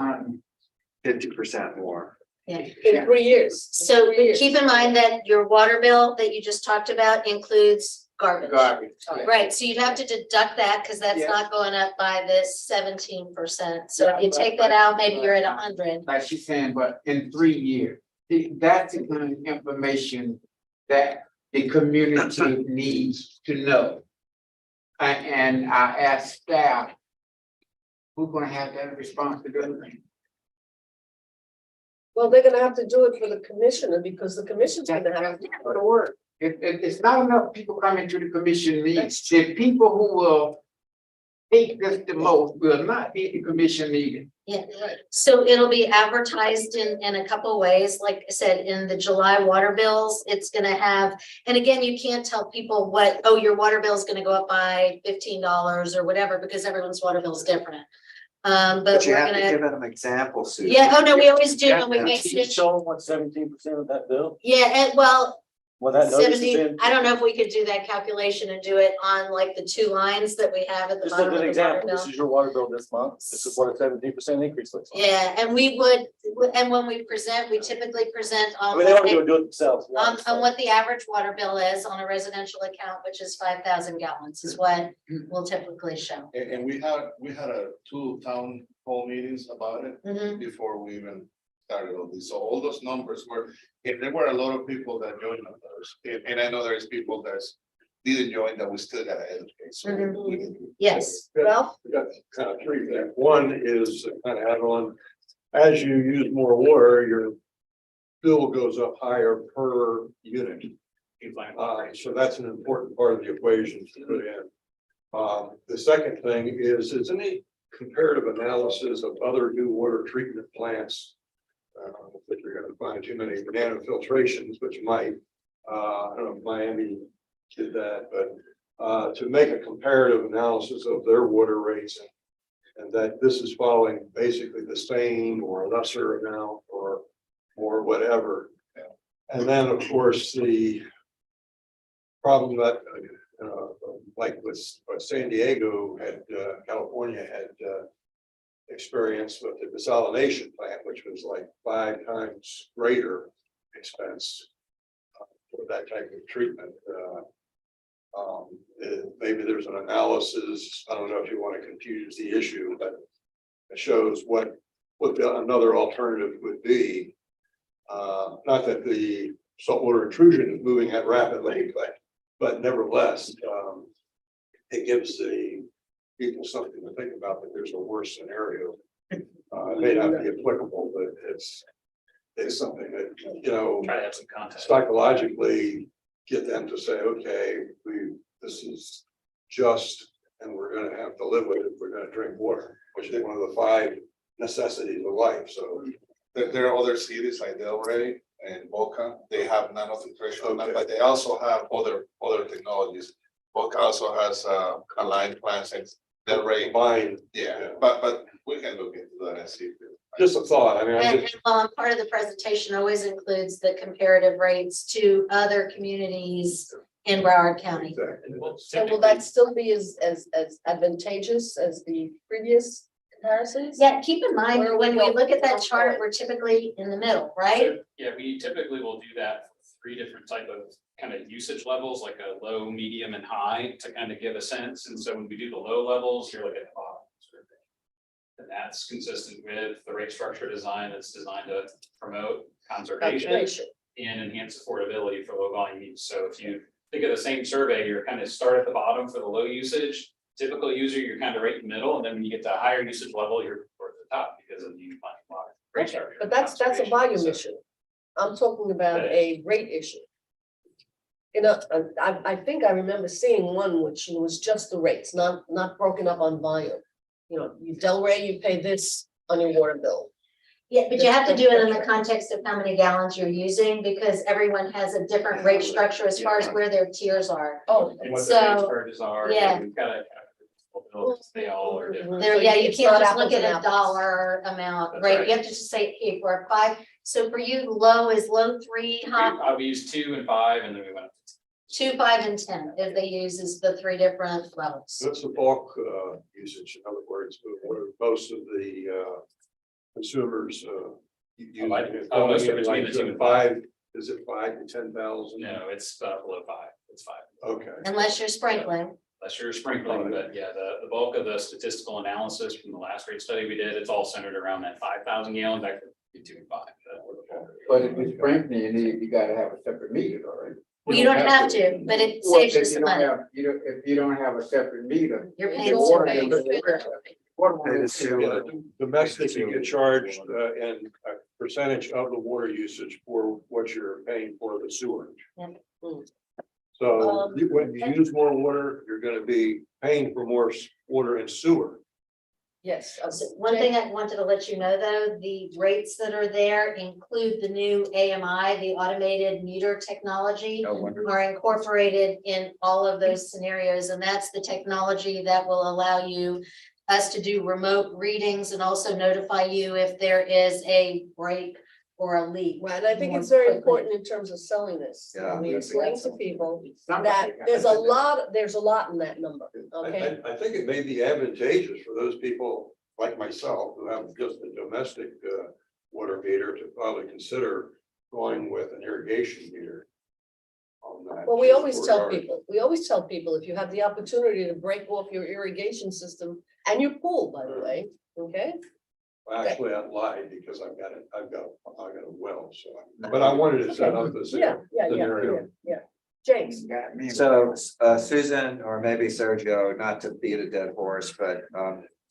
50% more. In 3 years. So 3 years. keep in mind that your water bill that you just talked about includes garbage. garbage. Right, so you'd have to deduct that because that's Yeah. not going up by this 17%. So if you take that out, maybe you're at 100. Like she's saying, but in 3 years, that's the kind of information that the community needs to know. And I asked staff, who's gonna have that responsibility? Well, they're gonna have to do it for the commissioner because the commission's gonna have to go to work. It's not enough people coming to the commission meetings. The people who will hate this the most will not be the commission meeting. Yeah, so it'll be advertised in a couple ways, like I said, in the July water bills, it's gonna have, and again, you can't tell people what, oh, your water bill is gonna go up by $15 or whatever, because everyone's water bill is different. But But you we're have to gonna, give them an example, Susan. yeah, oh no, we always do when we Yeah. make. Show them what 17% of that bill, Yeah, and well, when that notice is 70, in. I don't know if we could do that calculation and do it on like the 2 lines that we have at the Just bottom as of an the water example, this bill. is your water bill this month, this is what a 17% increase looks like. Yeah, and we would, and when we present, we typically present I on mean, they don't what do it themselves. on what the average water bill is on a residential account, which is 5,000 gallons is what we'll typically show. And we had 2 town hall meetings about it Mhm. before we even started all this. So all those numbers were, if there were a lot of people that joined us, and I know there's people that didn't join that we still gotta educate. So Yes, Ralph? We got kind of 3 there. One is kind of add on, as you use more water, your bill goes up higher per unit. So that's an important part of the equation to put in. The second thing is any comparative analysis of other new water treatment plants? I don't think you're gonna find too many nanofiltrations, which might, I don't know if Miami did that, but to make a comparative analysis of their water rates and that this is following basically the same or lesser amount or whatever. And then, of course, the problem that, like with what San Diego had, California had experienced with the desalination plant, which was like 5 times greater expense for that type of treatment. Maybe there's an analysis, I don't know if you want to confuse the issue, but it shows what another alternative would be. Not that the saltwater intrusion is moving that rapidly, but nevertheless, it gives the people something to think about, that there's a worse scenario. It may not be applicable, but it's something that, Try to have some context. psychologically get them to say, okay, this is just, and we're gonna have to live with it, we're gonna drink water, which is one of the 5 necessities of life, so There are other cities like Delray and Boca, they have none of the threshold, but they also have other technologies. Boca also has aligned plans and Delray, Combined, yeah, but we can look into that and see. just a thought, I mean, I And just, part of the presentation always includes the comparative rates to other communities in Broward County. exactly. And will that still be as advantageous as the previous comparisons? Yeah, keep in mind, Where are we when we going? look at that chart, we're typically in the middle, right? So, yeah, we typically will do that for three different type of kind of usage levels, like a low, medium, and high, to kind of give a sense. And so when we do the low levels, you're looking at the bottom. Sort of thing. And that's consistent with the rate structure design that's designed to promote conservation Calculation. and enhance affordability for low volume use. So if you think of the same survey, you're kind of start at the bottom for the low usage. Typical user, you're kind of right in the middle, and then when you get to a higher usage level, you're towards the top because of the unifying water. Rate Okay, structure but that's a conservation. volume So- issue. I'm talking about That a rate issue. You know, I think I remember seeing one which was just the rates, not broken up on volume. You know, you Delray, you pay this on your water bill. Yeah, but you have to do it in the context of how many gallons you're using, because everyone has a different rate structure as far as where their tiers are. Oh, And what the So, rate charges are. yeah. We've got to. They all are different. There, So yeah, you it's can't not just apples look at and a apples. dollar amount, That's right? right. You have to just say, hey, for 5, so for you, low is low 3, high We used 2 and 5, and then we went up to 2, 5, and 10, if they use is the 3 different levels. That's the bulk usage, in other words, what most of the consumers use. like- it. oh, most of Like it's between the 2 and 5, is it 5 to 10,000? No, it's below 5. It's 5. Okay. Unless you're sprinkling. Unless you're sprinkling, but yeah, the bulk of the statistical analysis from the last rate study we did, it's all centered around that 5,000 gallons, that could be 2 and 5. But if you sprinkling, you gotta have a separate meter, all right? Well, you don't have to, but it saves you some money. If you don't have a separate meter. You're the paying water separate. bill- water bill Pay the is- sewer. Domestic, you get charged and a percentage of the water usage for what you're paying for the sewer. Yeah. So when you use more water, you're gonna be paying for more water and sewer. yes. So one thing I wanted to let you know, though, the rates that are there include the new AMI, the automated meter technology, No wonder. are incorporated in all of those scenarios, and that's the technology that will allow us to do remote readings and also notify you if there is a break or a leak. Right, and I think more it's very quickly. important in terms of selling this. Yeah. We explain to people that Somebody- there's a lot in that number, okay? I think it may be advantageous for those people like myself who have just a domestic water meter to probably consider going with an irrigation meter. On that. Well, we always tell regard. people, if you have the opportunity to break off your irrigation system and your pool, by the way, okay? Actually, I lied because I've got a well, so, but I wanted to set up this. Yeah. scenario. James, Got me. So Susan, or maybe Sergio, not to beat a dead horse, but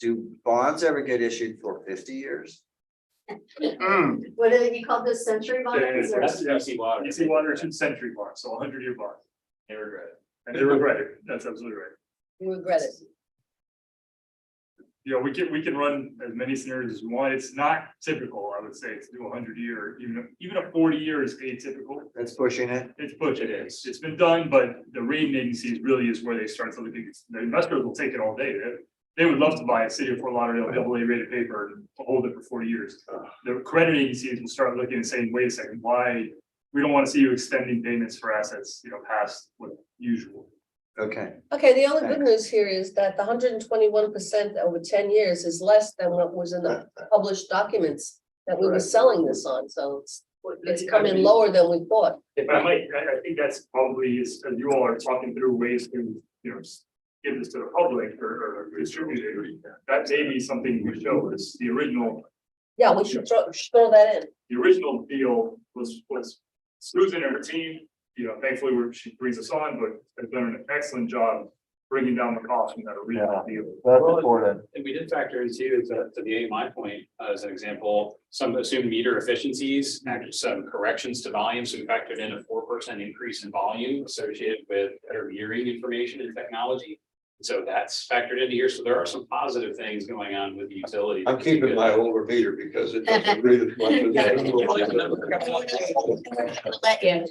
do bonds ever get issued for 50 years? What did you call this, century bonds? or- That's easy water. Easy water to century bar, so 100-year bar, Never regret it. and they regret it, that's absolutely right. you regret it. You know, we can run as many scenarios as we want, it's not typical, I would say, to do 100-year, even a 40-year is atypical. That's pushing it. It's pushing it, it's been done, but the rating agencies really is where they start to look at, the investors will take it all day. They would love to buy a city of Fort Lauderdale AA rated paper and hold it for 40 years. The credit agencies will start looking and saying, wait a second, why, we don't want to see you extending payments for assets, past what usual. Okay, Okay, the only good news here is that the 121% over 10 years is less than what was in the published documents that we were selling this on, so it's coming lower than we thought. If I might, I think that's probably, as you all are talking through ways to, give this to the public or distribute it, that may be something we show, is the original, Yeah, we should throw that in. the original deal was Susan and her team, thankfully, she brings us on, but has done an excellent job bringing down the cost from that original deal. That's important. And we did factor in too, to the AMI point, as an example, some assumed meter efficiencies, actually some corrections to volume. So we factored in a 4% increase in volume associated with better metering information and technology. So that's factored into here. So there are some positive things going on with the utility. I'm keeping my older meter because it doesn't read as much as. Let you.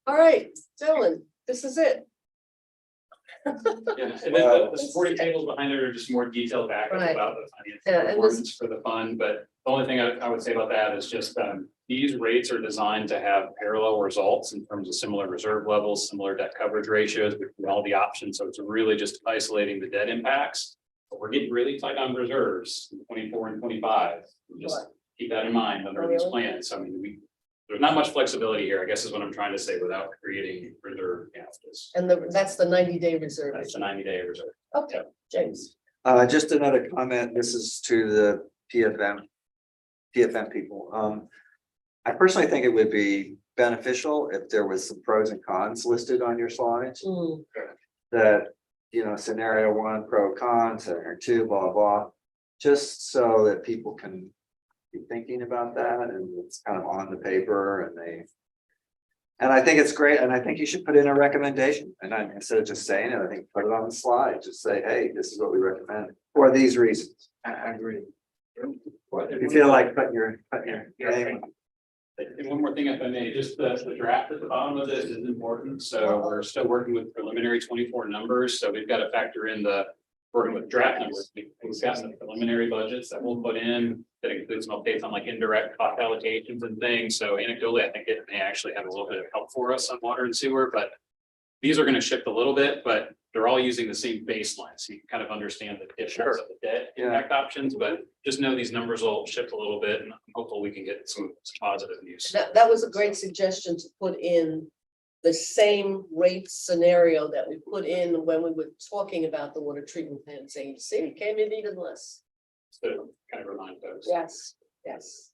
All right, Dylan, this is it. Yeah, and then the supporting tables behind it are just more detailed backup Right. about the Yeah, financial and this- performance for the fund, but the only thing I would say about that is just, these rates are designed to have parallel results in terms of similar reserve levels, similar debt coverage ratios between all the options, so it's really just isolating the debt impacts. But we're getting really tight on reserves in 24 and 25, just keep that in mind under these plans, so I mean, there's not much flexibility here, I guess is what I'm trying to say, without creating reserve gaps. And that's the 90-day reserve. That's a 90-day reserve. Okay, James. Just another comment, this is to the PFM people. I personally think it would be beneficial if there was some pros and cons listed on your slides. Hmm. That, scenario 1, pro, con, scenario 2, blah, blah. Just so that people can be thinking about that and it's kind of on the paper and I think it's great, and I think you should put in a recommendation, and instead of just saying it, I think put it on the slide, just say, hey, this is what we recommend for these reasons. I agree. If you feel like putting your name. And one more thing, if I may, just the draft at the bottom of this is important. So we're still working with preliminary 24 numbers. So we've got to factor in working with draft numbers. We've got some preliminary budgets that we'll put in that includes some updates on like indirect cost allocations and things. So anecdotally, I think it may actually have a little bit of help for us on water and sewer, but these are going to shift a little bit, but they're all using the same baseline. So you can kind of understand the difference of the debt impact options, but just know these numbers will shift a little bit and hopefully we can get some positive news. That was a great suggestion to put in the same rate scenario that we put in when we were talking about the water treatment plant, saying, see, it came in even less. So kind of remind folks. Yes, yes,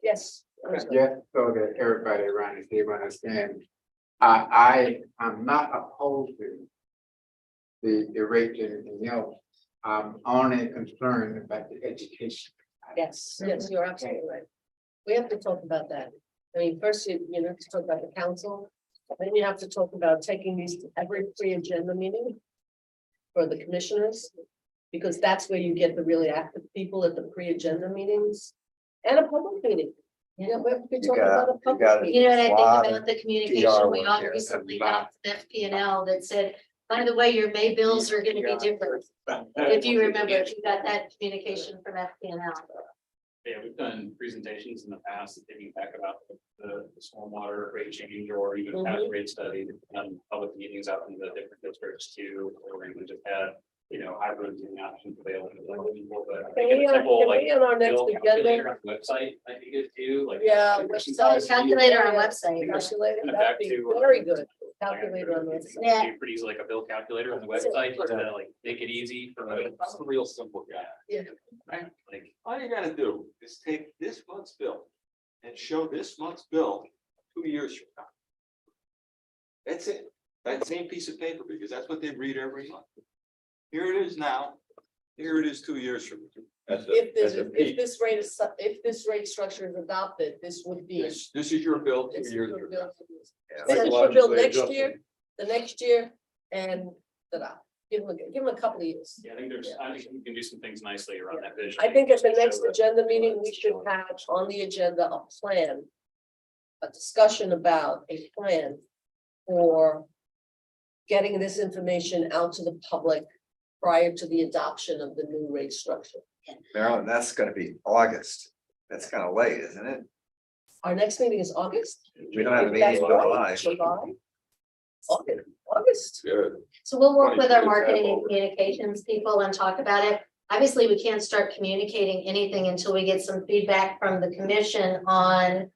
yes. Just so that everybody around the table understand, I am not opposed to the rate and anything else. I'm only concerned about the education. Yes, yes, you're absolutely right. We have to talk about that. I mean, first you have to talk about the council, then you have to talk about taking these to every pre-agenda meeting for the commissioners, because that's where you get the really active people at the pre-agenda meetings and a public meeting. You know, we have to be talking about a public meeting. You know what I Lot think of about the communication, we work all here. recently got FP&L that said, by the way, your May bills are gonna be different. If you remember, if you got that communication from FP&L. Yeah, we've done presentations in the past, thinking back about the stormwater rate change or even past rate study, done public meetings out in the different districts too, or we just had, hybrid options available. But I think it's simple, like, On our next bill agenda, calculator on the website, I think it too, like. Yeah, So calculator on website. calculator, Kind of that'd back be to, very good. Calculator on the website. Yeah. Pretty easy, like a bill calculator on the website, just to like make it easy for It's a real simple guy. Yeah. right? Like, All you gotta do is take this month's bill and show this month's bill 2 years from now. That's it. That same piece of paper, because that's what they read every month. Here it is now, here it is 2 years from now. If this rate structure is adopted, this would be. This is your bill 2 This is years your from now. bill. This is your bill next year, the next year, and ta-da. Give them a couple of years. yeah, I think we can do some things nicely around that vision. I think at the next agenda meeting, we should have on the agenda a plan. A discussion about a plan for getting this information out to the public prior to the adoption of the new rate structure. Marilyn, that's gonna be August. That's kind of late, isn't it? Our next meeting is August. We don't have a That's meeting in right, July. July. August. Good. So we'll work with our 22 marketing and example. communications people and talk about it. Obviously, we can't start communicating anything until we get some feedback from the commission on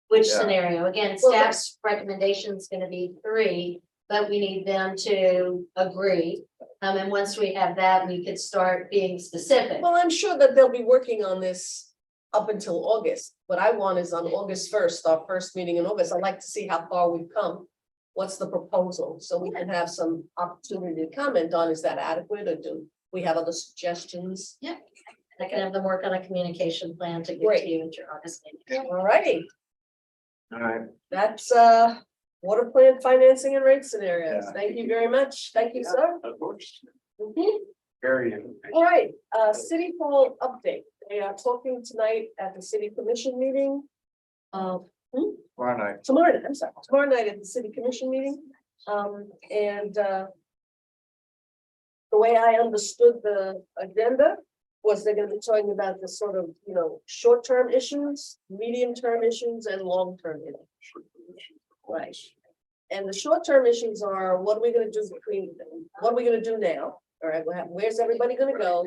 which Yeah. scenario. Again, Well, staff's recommendation is gonna be 3, but we need them to agree. And once we have that, we could start being specific. Well, I'm sure that they'll be working on this up until August. What I want is on August 1st, our first meeting in August, I'd like to see how far we've come. What's the proposal? So we can have some opportunity to comment on, is that adequate, or do we have other suggestions? I can have them work on a communication plan to get Great. to you at your August meeting. All righty, All right, that's Water plant financing and rate scenarios. Yeah. Thank you very much. Thank you, sir. Of course. Mhm. Very. All right, city hall update. They are talking tonight at the city commission meeting. Why not? Tomorrow night, I'm sorry, tomorrow night at the city commission meeting. And the way I understood the agenda was they're gonna be talking about the sort of, short-term issues, medium-term issues, and long-term issues. Right. And the short-term issues are, what are we gonna do what are we gonna do now? All right, where's everybody gonna go?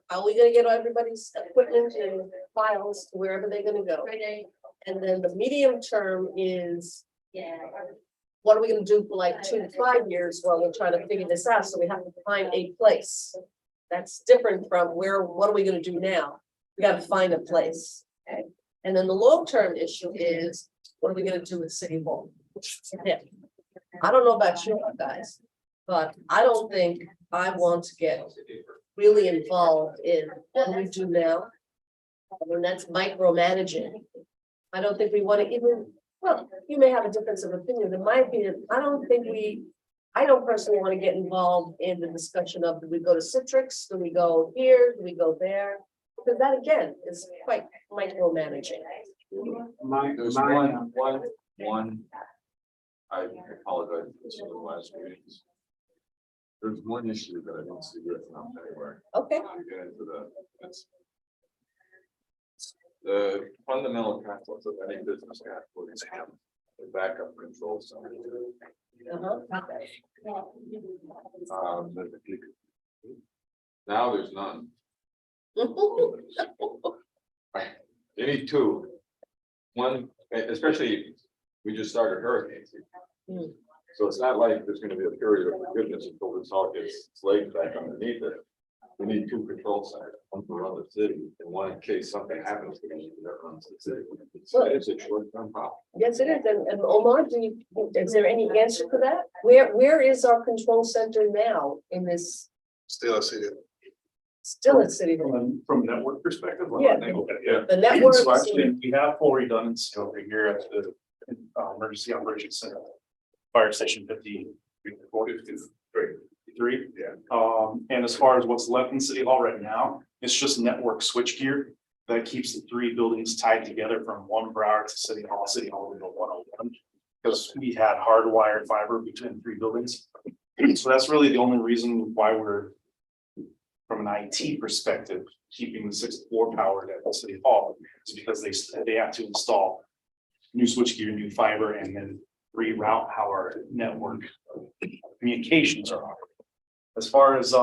How are we gonna get everybody's equipment and files to wherever they're gonna go? And then the medium term is, what are we gonna do for like 2 to 5 years while we're trying to figure this out? So we have to find a place. That's different from what are we gonna do now? We gotta find a place. Okay? And then the long-term issue is, what are we gonna do with City Hall? Yeah. I don't know about you guys, but I don't think I want to get really involved in what do we do now. And that's micromanaging. I don't think we want to even, well, you may have a difference of opinion. In my opinion, I don't personally want to get involved in the discussion of, do we go to Citrix? Do we go here? Do we go there? Because that again is quite micromanaging. There's one. I apologize for this in the last meetings. There's one issue that I don't see written up anywhere. Okay, To get into it's the fundamental concepts of any business categories have a backup control center. But if you- Now there's none. You need two. One, especially, we just started hurricane season. Mm. So it's not like there's gonna be a period of forgiveness until this all gets its legs back underneath it. We need two control centers, one to run the city, and one in case something happens to me that runs the city. It's a short-term problem. yes, it is. And Omar, is there any answer to that? Where is our control center now in this, Still a city. still at City Hall? From a network perspective? Yeah. Yeah. The network. So actually, we have full redundancy over here at the emergency operations center. Fire station 53. Yeah. And as far as what's left in City Hall right now, it's just network switchgear that keeps the three buildings tied together from one Broward to City Hall to 101. Because we had hardwired fiber between the three buildings. So that's really the only reason why we're, from an IT perspective, keeping the 6th floor powered at the City Hall, is because they have to install new switchgear, new fiber, and then reroute how our network communications are. As far as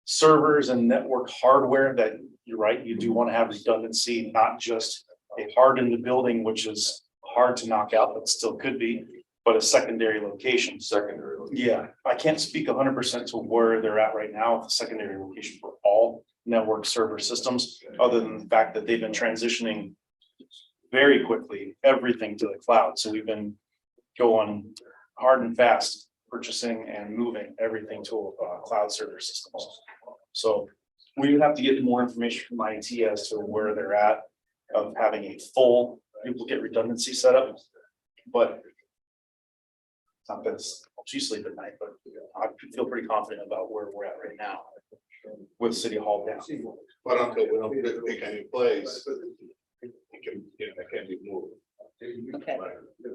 servers and network hardware, that you're right, you do want to have redundancy, not just a harden the building, which is hard to knock out, but still could be, but a secondary location. Yeah, I can't speak 100% to where they're at right now with the secondary location for all network server systems, other than the fact that they've been transitioning very quickly everything to the cloud. So we've been going hard and fast, purchasing and moving everything to cloud server systems. So we have to get more information from IT as to where they're at of having a full duplicate redundancy setup. But it's not that she sleep at night, but I feel pretty confident about where we're at right now with City Hall down. But until we don't pick any place, it can be moved. Okay.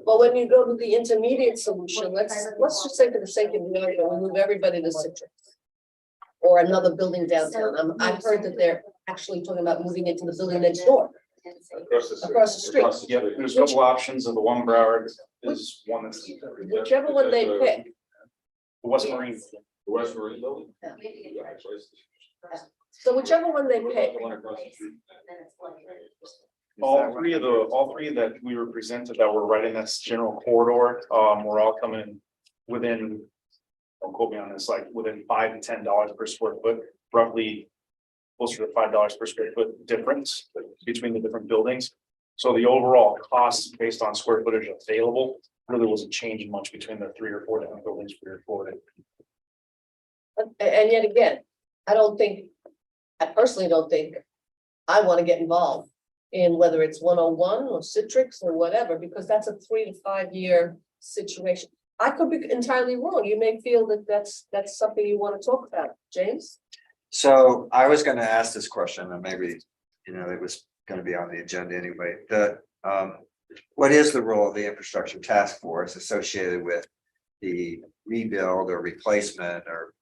Well, when you go to the intermediate solution, let's just say for the sake of the argument, we move everybody to Citrix. Or another building downtown. I've heard that they're actually talking about moving into the building next door, across the street. Yeah, there's a couple options, and the one Broward is one that's. Whichever one they pick. West Marine. The West Marine building? Yeah. Yeah, actually, So whichever one they pick, the one across the street. All three that we were presented that were right in this general corridor, were all coming within, don't quote me on this, like within $5 to $10 per square foot, roughly closer to $5 per square foot difference between the different buildings. So the overall cost based on square footage available really wasn't changing much between the 3 or 4 different buildings we reported. and yet again, I personally don't think I want to get involved in whether it's 101 or Citrix or whatever, because that's a 3 to 5 year situation. I could be entirely wrong. You may feel that that's something you want to talk about, James. So I was gonna ask this question, and maybe, it was gonna be on the agenda anyway, what is the role of the infrastructure task force associated with the rebuild or replacement or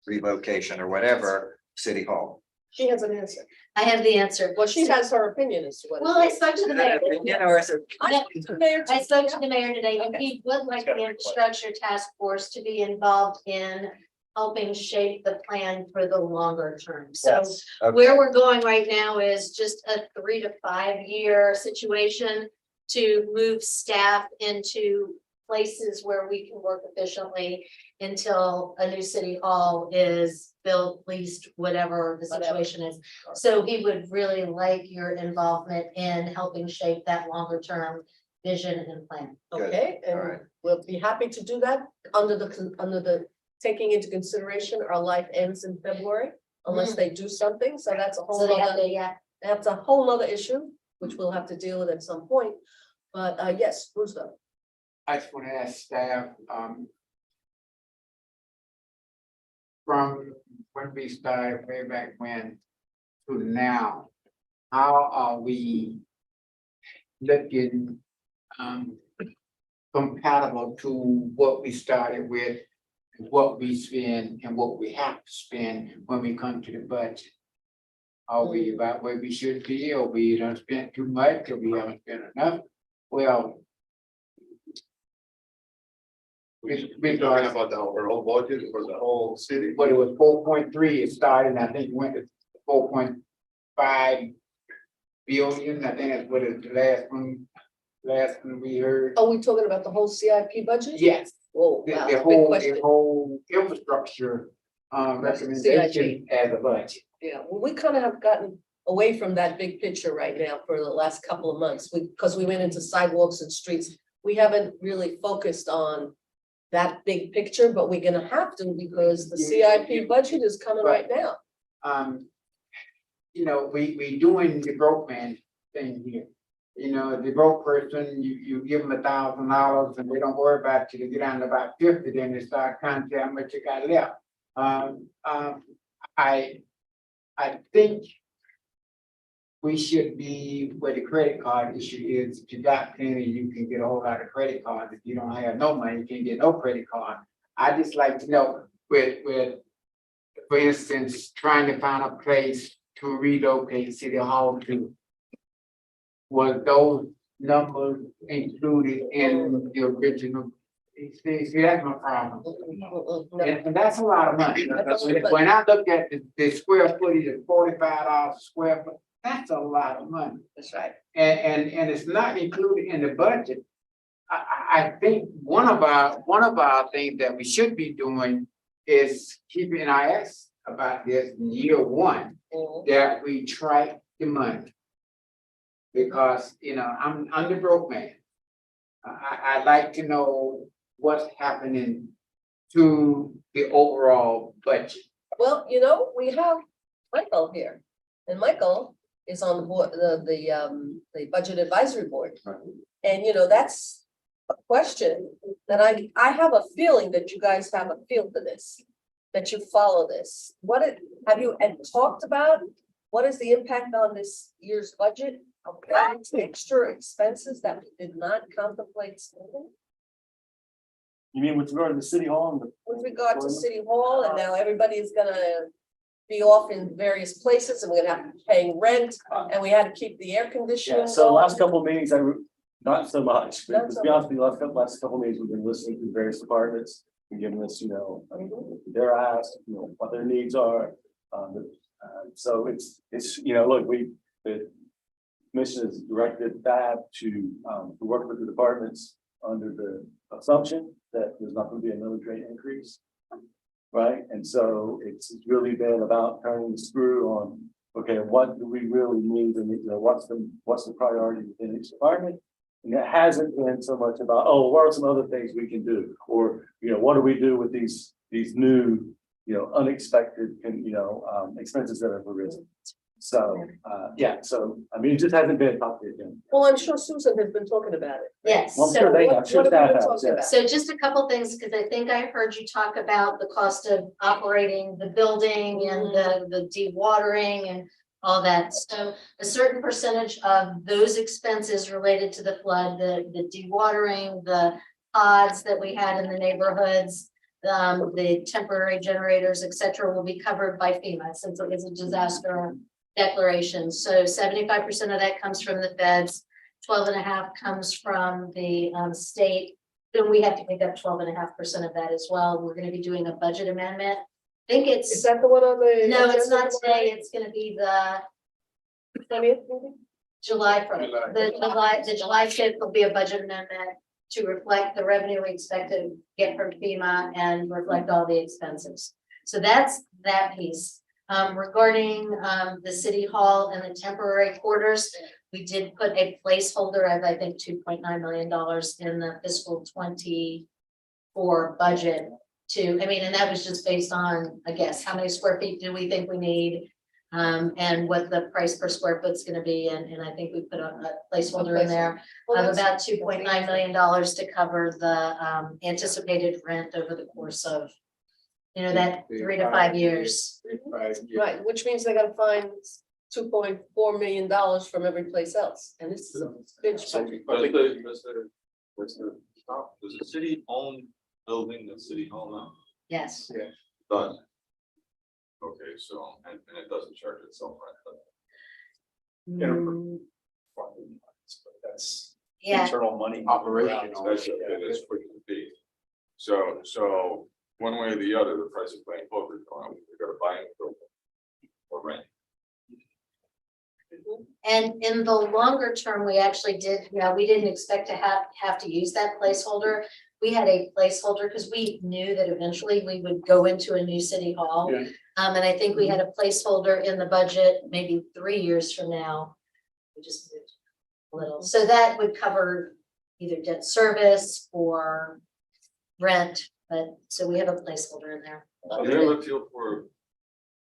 relocation or whatever, City Hall? She has an answer. I have the answer. Well, she has her opinion as to what. Well, I spoke to the mayor. Or is it? I spoke to the mayor too. I spoke to the mayor today, and Okay. he would like the infrastructure task force to be involved in helping shape the plan for the longer term. So Yes, okay. where we're going right now is just a 3 to 5 year situation to move staff into places where we can work efficiently until a new city hall is built, leased, whatever the situation is. So he would really like your involvement in helping shape that longer term vision and plan. Okay, All and right. we'll be happy to do that under the taking into consideration our life ends in February. Unless they do something, so that's a So whole they have other, to, yeah. that's a whole other issue, which we'll have to deal with at some point. But yes, Bruce, though. I just want to ask staff, from when we started way back when to now, how are we looking, compatible to what we started with, what we spend and what we have to spend when we come to the budget? Are we about where we should be, or we don't spend too much, or we haven't spent enough? Well, We're talking about the overall budget for the whole city. but it was 4.3, it started, and I think it went to 4.5 billion, I think that's what it, the last one we heard. Are we talking about the whole CIP budget? Yes, Oh, the wow, the big whole, question. the whole infrastructure, recommendation as a budget. Yeah, well, we kind of have gotten away from that big picture right now for the last couple of months, because we went into sidewalks and streets. We haven't really focused on that big picture, but we're gonna have to, because the CIP budget is coming right now. We doing the broke man thing here. The broke person, you give them $1,000 and they don't worry about you, they get down to about 50, then they start counting how much you got left. I think we should be where the credit card issue is. If you got plenty, you can get a whole lot of credit cards. If you don't have no money, you can't get no credit card. I just like to know with, for instance, trying to find a place to relocate City Hall to. Was those numbers included in the original? See, that's my problem. No. And that's a lot of money. When I look at the square footage of $45 a square foot, that's a lot of money. That's right. And it's not included in the budget. I think one of our things that we should be doing is keeping an eye about this in year one, that we track the money. Because, I'm the broke man. I'd like to know what's happening to the overall budget. Well, we have Michael here, and Michael is on the board, the budget advisory board. And that's a question that I have a feeling that you guys have a feel for this, that you follow this. Have you talked about, what is the impact on this year's budget of extra expenses that we did not contemplate spending? You mean with regard to the city hall and the? With regard to City Hall, and now everybody is gonna be off in various places, and we're gonna have to be paying rent, and we had to keep the air conditioning. Yeah, so the going. last couple of meetings, not so much, Not but so to be honest with you, last couple of meetings, we've been listening to various departments and giving us, their ask, what their needs are. So it's, look, the commission has directed Fab to work with the departments under the assumption that there's not going to be a millage rate increase. Right, and so it's really been about turning the screw on, okay, what do we really need, and what's the priority within each department? And it hasn't been so much about, what are some other things we can do, or what do we do with these new, unexpected, expenses that have arisen. So, yeah, so, I mean, it just hasn't been top of the agenda. Well, I'm sure Susan has been talking about it. Yes. Well, I'm So sure they what- have, sure what have we staff been has, talking yeah. about? So just a couple things, because I think I heard you talk about the cost of operating the building and the dewatering and all that. So a certain percentage of those expenses related to the flood, the dewatering, the pods that we had in the neighborhoods, the temporary generators, et cetera, will be covered by FEMA since it was a disaster declaration. So 75% of that comes from the feds, 12.5 comes from the state. Then we have to pick up 12.5% of that as well. We're gonna be doing a budget amendment. I think Is it's, that the one on the? no, it's agenda not today. It's gonna be the 20th, maybe? July, July. the July 5th will be a budget amendment to reflect the revenue we expect to get from FEMA and reflect all the expenses. So that's that piece. Regarding the city hall and the temporary quarters, we did put a placeholder of, I think, $2.9 million in the fiscal 24 budget to, I mean, and that was just based on, I guess, how many square feet do we think we need? And what the price per square foot is gonna be, and I think we put a placeholder in there Well, of that's- about $2.9 million to cover the anticipated rent over the course of, you know, that 3 to 5 years. 5 years. Right, which means they're gonna find $2.4 million from every place else, and this is a binge budget. Does the city own building that city hall now? Yes, Does. Okay, so, and it doesn't charge itself, right? That's yeah, internal money. Operational. That's what it be. So one way or the other, the price of playing poker is going up. We gotta buy it or rent. and in the longer term, we actually did, you know, we didn't expect to have to use that placeholder. We had a placeholder because we knew that eventually we would go into a new city hall. Yeah. And I think we had a placeholder in the budget, maybe 3 years from now. We just moved a little, so that would cover either debt service or rent, but, so we have a placeholder in there. So they have a feel for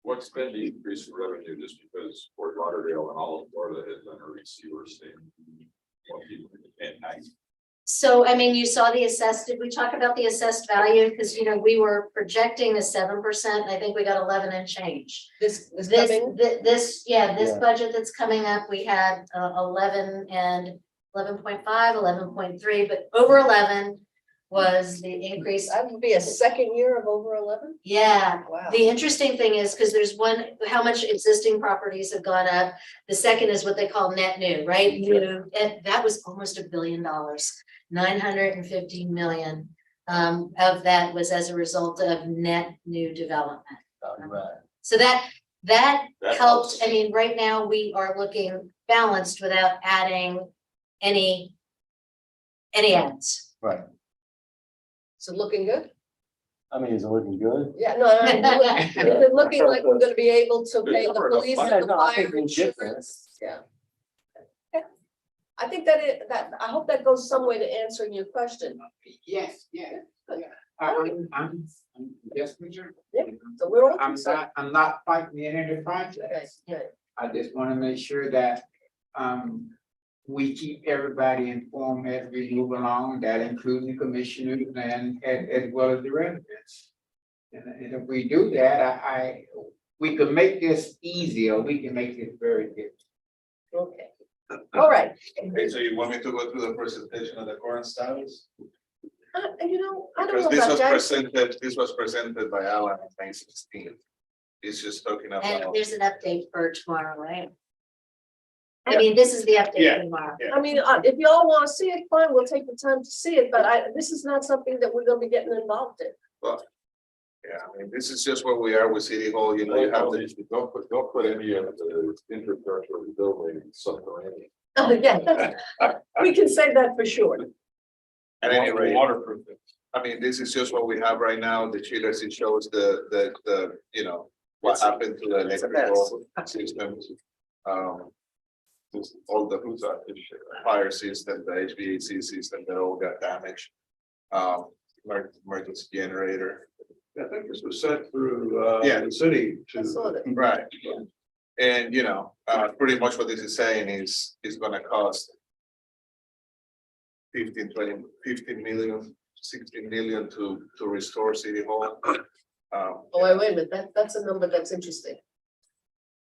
what's been the increase in revenue just because Fort Lauderdale and all of Florida has been a receiver state. More people at night. So, I mean, you saw the assessed, did we talk about the assessed value? Because, you know, we were projecting a 7%, I think we got 11 and change. This This, this Yeah. budget that's coming up, we had 11 and 11.5, 11.3, but over 11 was the increase. That would be a second year of over 11? Yeah, Wow. the interesting thing is, because there's one, how much existing properties have gone up. The second is what they call net new, right? New, and that was almost $1 billion, 950 million. Of that was as a result of net new development. So that That helped. helps. I mean, right now we are looking balanced without adding any ads. Right. So looking good? I mean, is it looking good? Yeah, no, is it looking like we're gonna be able to pay the police Yeah, and the no, I fire think we get there. insurance? Yeah. Okay. I think I hope that goes some way to answering your question. Yes, yeah. I'm just with you. Yeah, so we're all I'm concerned. not fighting any of the Okay, projects. good. I just want to make sure that we keep everybody informed as we move along, that includes the commissioners and as well as the residents. And if we do that, we can make this easier, we can make this very good. Okay. All right. Okay, so you want me to go through the presentation of the current status? You know, I don't Because know this about was that. this was presented by Alan in 2016. He's just talking And about. there's an update for tomorrow, right? I mean, this is the update Yeah. for tomorrow. I mean, if y'all wanna see it, fine, we'll take the time to see it, but this is not something that we're gonna be getting involved in. Yeah, I mean, this is just where we are with City Hall, you know, you have the. Don't put any of the infrastructure of the building subterranean. Oh, yeah, we can say that for sure. At any rate, Waterproof it. I mean, this is just what we have right now. The chillers, it shows the, you know, what happened to the It's a electrical systems. Just all the fire system, the HVAC system, that all got damaged. Emergency generator. I think this was sent through Yeah. the city I saw to. that. Right. And, you know, pretty much what this is saying is gonna cost 15, 20, 15 million, 16 million to restore City Hall. Oh, wait a minute, that's a number that's interesting.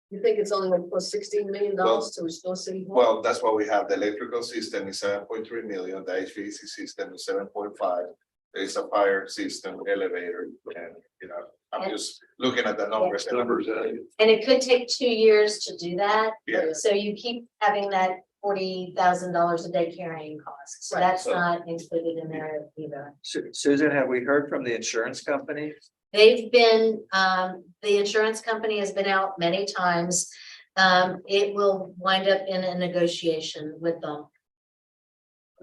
You think it's only gonna cost $16 million to restore City Hall? Well, that's why we have the electrical system is 7.3 million, the HVAC system is 7.5. There is a fire system, elevator, and, you know, I'm just looking at the numbers. And it could take 2 years to do that. Yeah. So you keep having that $40,000 a day carrying cost. So Right. that's not included in there either. Susan, have we heard from the insurance company? They've been, the insurance company has been out many times. It will wind up in a negotiation with them.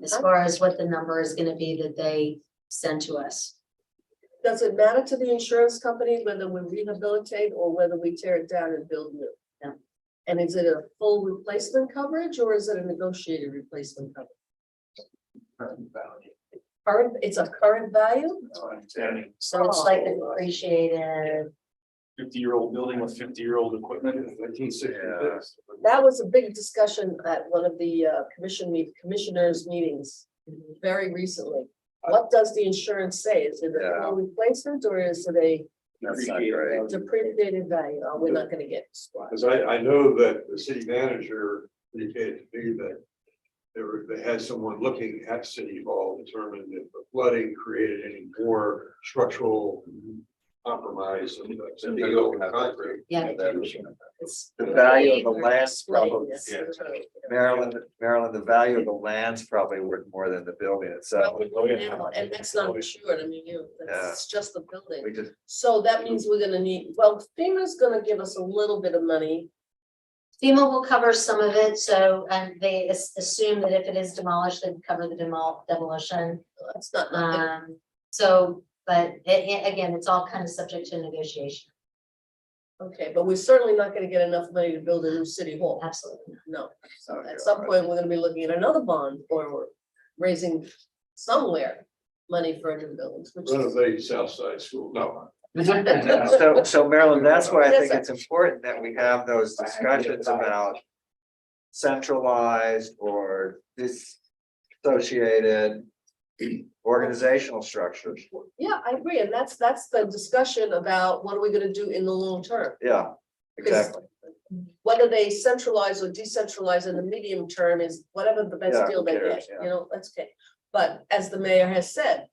As far as what the number is gonna be that they send to us. Does it matter to the insurance company whether we rehabilitate or whether we tear it down and build new? No. And is it a full replacement coverage or is it a negotiated replacement coverage? Current, it's a current value? So it's like the depreciated. 50-year-old building with 50-year-old equipment. 1966. That was a big discussion at one of the commissioners meetings very recently. What does the insurance say? Is it a full replacement or is it a That's not great. depreciated value? Oh, we're not gonna get. Because I know that the city manager indicated to me that they had someone looking at City Hall, determined if the flooding created any more structural compromise. of the concrete. Yeah. It's- The value of the land's Explain probably, this. Maryland, the value of the land's probably worth more than the building itself. And that's not insured, I mean, it's just the building. We just, So that means we're gonna need, well, FEMA's gonna give us a little bit of money. FEMA will cover some of it, so, and they assume that if it is demolished, they cover the demolition. That's not nothing. So, but again, it's all kind of subject to negotiation. Okay, but we're certainly not gonna get enough money to build a new city hall. Absolutely. No. So Okay, at some all point, we're gonna be looking at another bond or we're raising somewhere money for new buildings, which is. Renovate Southside School. No. so Marilyn, that's why I Yes, think sir. it's important that we have those discussions about centralized or dissociated organizational structures. Yeah, I agree, and that's the discussion about what are we gonna do in the long term. Yeah, exactly. Whether they centralize or decentralize in the medium term is whatever the Yeah, best deal who they cares, get, yeah. you know, that's okay. But as the mayor has said,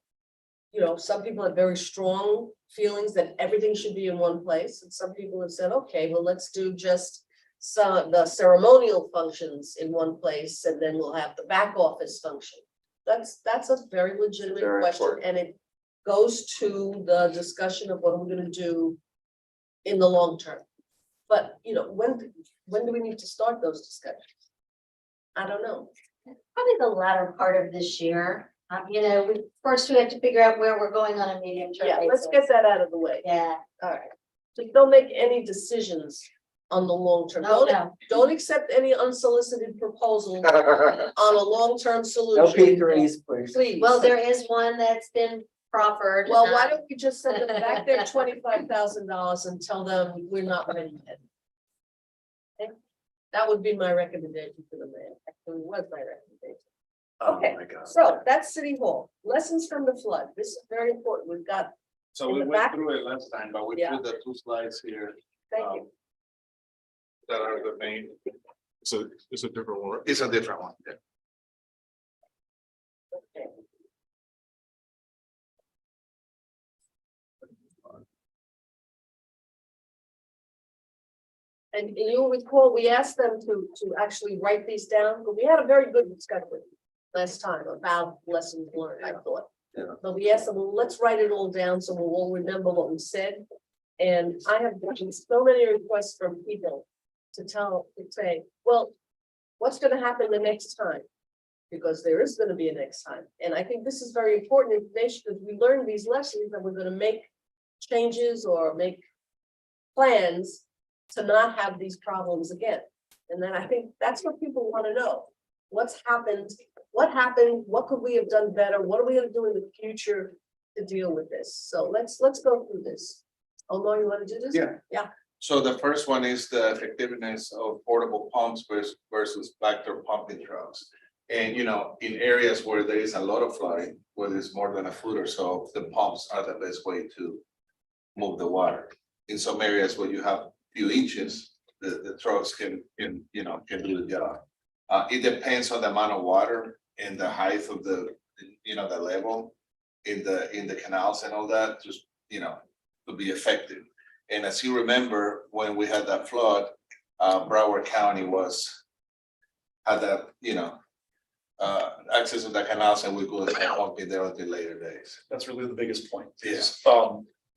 you know, some people have very strong feelings that everything should be in one place, and some people have said, okay, well, let's do just some, the ceremonial functions in one place, and then we'll have the back office function. That's a very legitimate Very question, important. and it goes to the discussion of what we're gonna do in the long term. But, you know, when do we need to start those discussions? I don't know. Probably the latter part of this year. You know, first we have to figure out where we're going on a medium term. Yeah, let's get that out of the way. Yeah. All right. Just don't make any decisions on the long term. No, Don't, no. don't accept any unsolicited proposals No on a long-term solution. P3s, please. Please. Well, there is one that's been proffered. Well, why don't we just send them back their $25,000 and tell them we're not ready yet? Okay? That would be my recommendation to the mayor. Actually, was my recommendation. Oh Okay, my God. So that's City Hall. Lessons from the flood. This is very important. We've got, So In we the went back? through it last time, but we Yeah. put the two slides here thank you. that are the main. So it's a different one. It's a different one. Yeah. Okay. And you'll recall, we asked them to actually write these down, but we had a very good discussion last time about lessons learned, I thought. Yeah. But we asked them, well, let's write it all down so we'll all remember what we said. And I have gotten so many requests from people to say, well, what's gonna happen the next time? Because there is gonna be a next time. And I think this is very important information because we learn these lessons and we're gonna make changes or make plans to not have these problems again. And then I think that's what people want to know. What's happened? What happened? What could we have done better? What are we gonna do in the future to deal with this? So let's go through this. Omar, you want to do this? Yeah. Yeah, So the first one is the effectiveness of portable pumps versus backdoor pumping trucks. And, you know, in areas where there is a lot of flooding, where there's more than a foot or so, the pumps are the best way to move the water. In some areas where you have few inches, the trucks can do the job. It depends on the amount of water and the height of the level in the canals and all that, just, to be effective. And as you remember, when we had that flood, Broward County had that, access to the canals, and we couldn't start pumping there until later days. That's really the biggest point. Yes.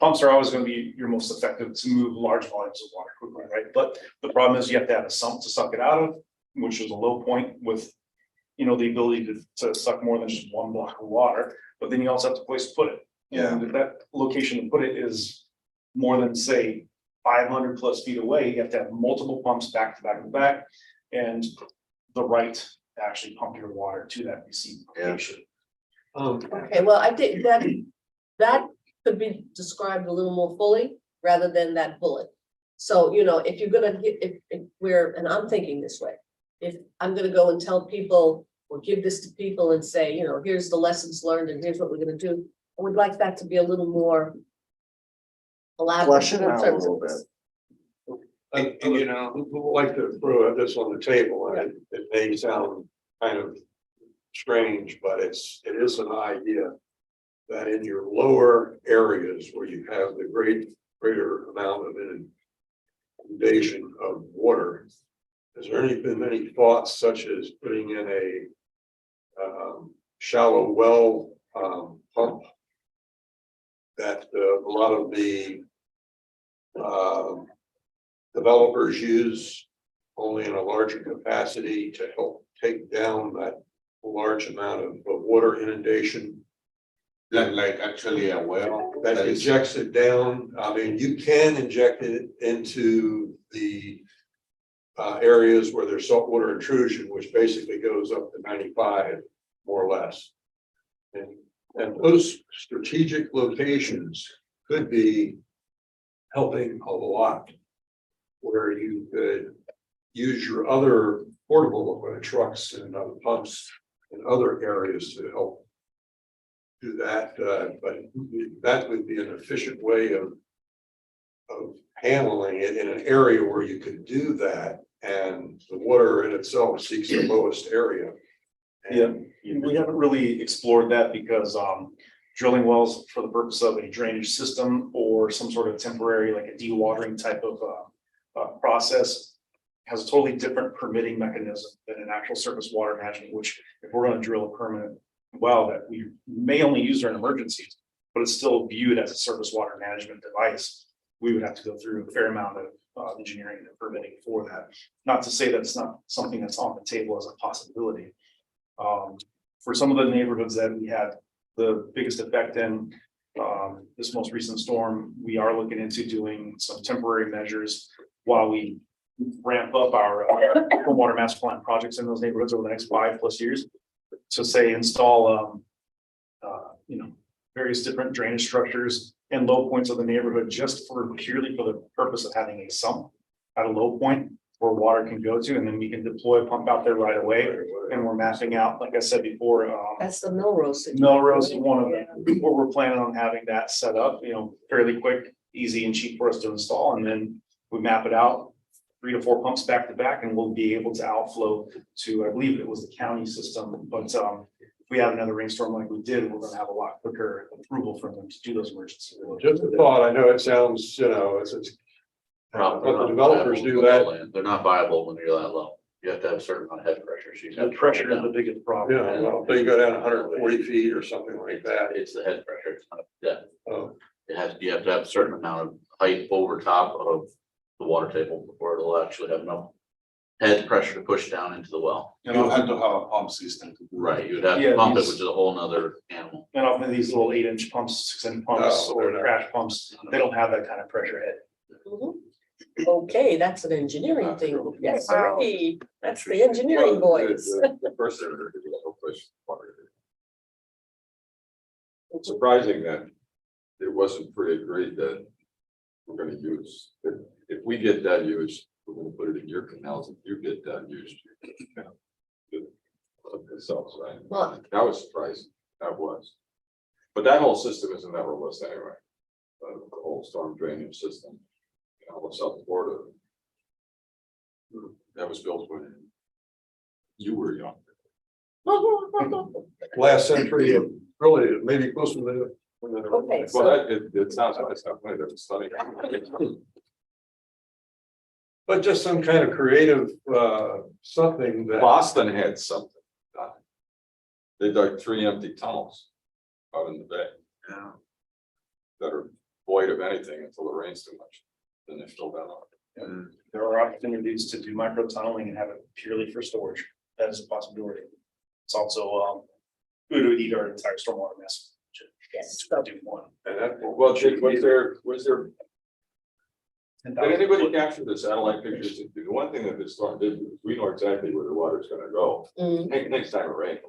Pumps are always going to be your most effective to move large volumes of water quickly, right? But the problem is you have to have a sump to suck it out of, which is a low point with, the ability to suck more than just one block of water. But then you also have to place to put it. And if that location to put it is more than, say, 500 plus feet away, you have to have multiple pumps back to back to back, and the right to actually pump your water to that receiving location. Okay, well, I think that could be described a little more fully rather than that bullet. So, if you're gonna get, if we're, and I'm thinking this way, if I'm gonna go and tell people or give this to people and say, here's the lessons learned and here's what we're gonna do, I would like that to be a little more elaborate. Flesh it in out a terms little of- bit. And who would like to throw this on the table, and it may sound kind of strange, but it is an idea that in your lower areas where you have the greater amount of inundation of water, has there been any thoughts such as putting in a shallow well pump that a lot of the developers use only in a larger capacity to help take down that large amount of water inundation? Like actually a well That injects it down. I mean, you can inject it into the areas where there's saltwater intrusion, which basically goes up to 95, more or less. And those strategic locations could be helping a lot, where you could use your other portable trucks and other pumps in other areas to help do that. But that would be an efficient way of handling it in an area where you could do that, and the water in itself seeks the lowest area. And We haven't really explored that because drilling wells for the purpose of a drainage system or some sort of temporary, like a dewatering type of process has a totally different permitting mechanism than an actual surface water management, which if we're going to drill a permanent well that we may only use during emergencies, but it's still viewed as a surface water management device, we would have to go through a fair amount of engineering and permitting for that. Not to say that it's not something that's on the table as a possibility. For some of the neighborhoods that we had the biggest effect in this most recent storm, we are looking into doing some temporary measures while we ramp up our water master plan projects in those neighborhoods over the next 5+ years. So say install, various different drainage structures and low points of the neighborhood just purely for the purpose of having a sump at a low point where water can go to, and then we can deploy a pump out there right away. And we're mapping out, like I said before, That's the Melrose. Melrose is one of them, where we're planning on having that set up, fairly quick, easy and cheap for us to install. And then we map it out, 3 to 4 pumps back to back, and we'll be able to outflow to, I believe it was the county system. But if we have another rainstorm like we did, we're gonna have a lot quicker approval from them to do those emergency. just a thought, I know it sounds, it's but the developers do that. They're not viable when you're that low. You have to have a certain amount of head pressure. So you have The to pressure bring is it the biggest Yeah, problem. well, so you go down 140 feet or something like down. that. It's the head pressure. It's not depth. Oh, You have to have a certain amount of height over top of the water table before it'll actually have enough head pressure to push down into the well. You don't have to have a pump system to do that. Right, you would have Yeah, to pump it, these- which is a whole nother animal. And often these little 8-inch pumps, 6-inch pumps, No, or they're not. crash pumps, they don't have that kind of pressure head. Mhm. Okay, that's an engineering thing. Yes, Wow. sir. That's the engineering voice. The first senator did a whole push part of it. It's surprising that it wasn't pre-agreed that we're gonna use. If we get that used, we're gonna put it in your canals. If you get that used. Themselves, right? Well- That was surprising. That was. But that whole system isn't that robust anyway. The whole storm drainage system. South Florida. That was built when you were young. Last century, really, maybe closer to the. Okay, Well, so, that, it sounds like it's not funny, that was stunning. But just some kind of creative, something that. Boston had something. done. They dug 3 empty tunnels out in the bay. Yeah. That are void of anything until it rains too much. Then they fill that up. There are opportunities to do micro tunneling and have it purely for storage. That is a possibility. It's also, it would eat our entire stormwater mess. yes, To so, do one. And that, well, Jake, was there, did anybody capture the satellite pictures? The one thing that this storm did, was we know exactly where the water's gonna go. mm, Next time it rains,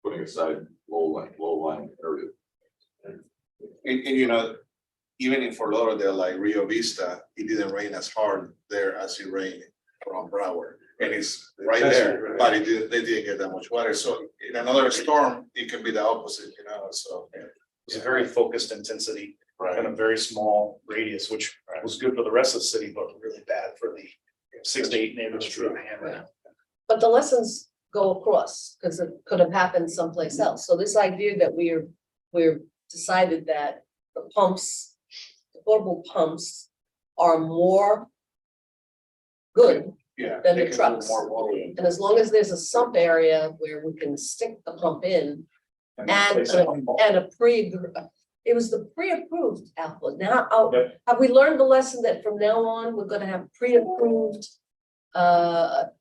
putting aside low line area. And you know, even in Fort Lauderdale, like Rio Vista, it didn't rain as hard there as it rained around Broward. And it's right there, but they didn't get that much water. So in another storm, it can be the opposite, you know, so. It's a very focused intensity Right. and a very small radius, which was good for the rest of the city, but really bad for the 6 to 8 neighborhoods. but the lessons go across, because it could have happened someplace else. So this idea that we're decided that the pumps, the portable pumps are more good Yeah. than they the can do trucks. more volume. And as long as there's a sump area where we can stick the pump in and a it was the pre-approved output. Now, Yep. have we learned the lesson that from now on, we're gonna have pre-approved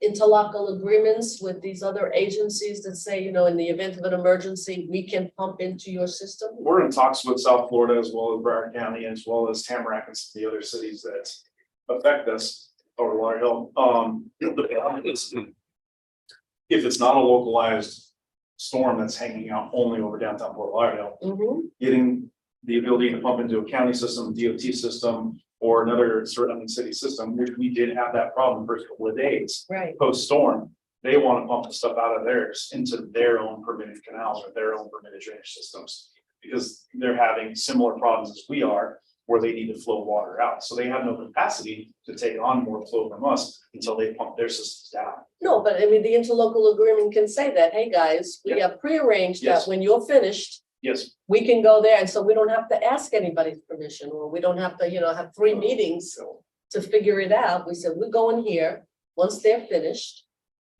interlocal agreements with these other agencies that say, you know, in the event of an emergency, we can pump into your system? We're in talks with South Florida as well as Broward County, as well as Tamarack and some of the other cities that affect us over Lauderdale. The problem is, if it's not a localized storm that's hanging out only over downtown Fort Lauderdale, Mhm. getting the ability to pump into a county system, DOT system, or another certain city system, which we did have that problem first couple of days. Right, Post-storm, they want to pump the stuff out of theirs into their own permitted canals or their own permitted drainage systems. Because they're having similar problems as we are, where they need to flow water out. So they have no capacity to take on more flow from us until they pump their systems down. no, but I mean, the interlocal agreement can say that, hey, guys, we have prearranged that Yes. when you're finished, Yes, we can go there, and so we don't have to ask anybody's permission, or we don't have to, you know, have 3 meetings to figure it out. We said, we're going here, once they're finished.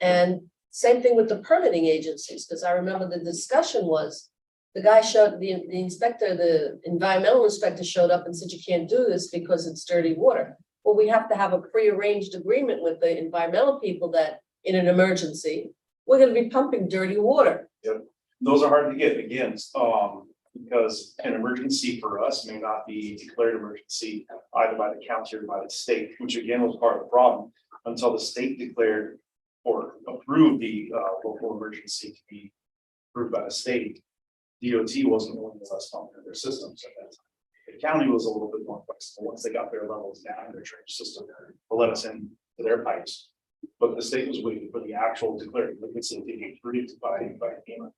And same thing with the permitting agencies, because I remember the discussion was, the guy showed, the inspector, the environmental inspector showed up and said, you can't do this because it's dirty water. Well, we have to have a prearranged agreement with the environmental people that in an emergency, we're gonna be pumping dirty water. those are hard to get again, because an emergency for us may not be declared emergency either by the county or by the state, which again was part of the problem. Until the state declared or approved the local emergency to be approved by the state, DOT wasn't willing to let us pump into their systems at that time. The county was a little bit more flexible once they got their levels down in their drainage system to let us in to their pipes. But the state was waiting for the actual declared emergency to be approved by FEMA.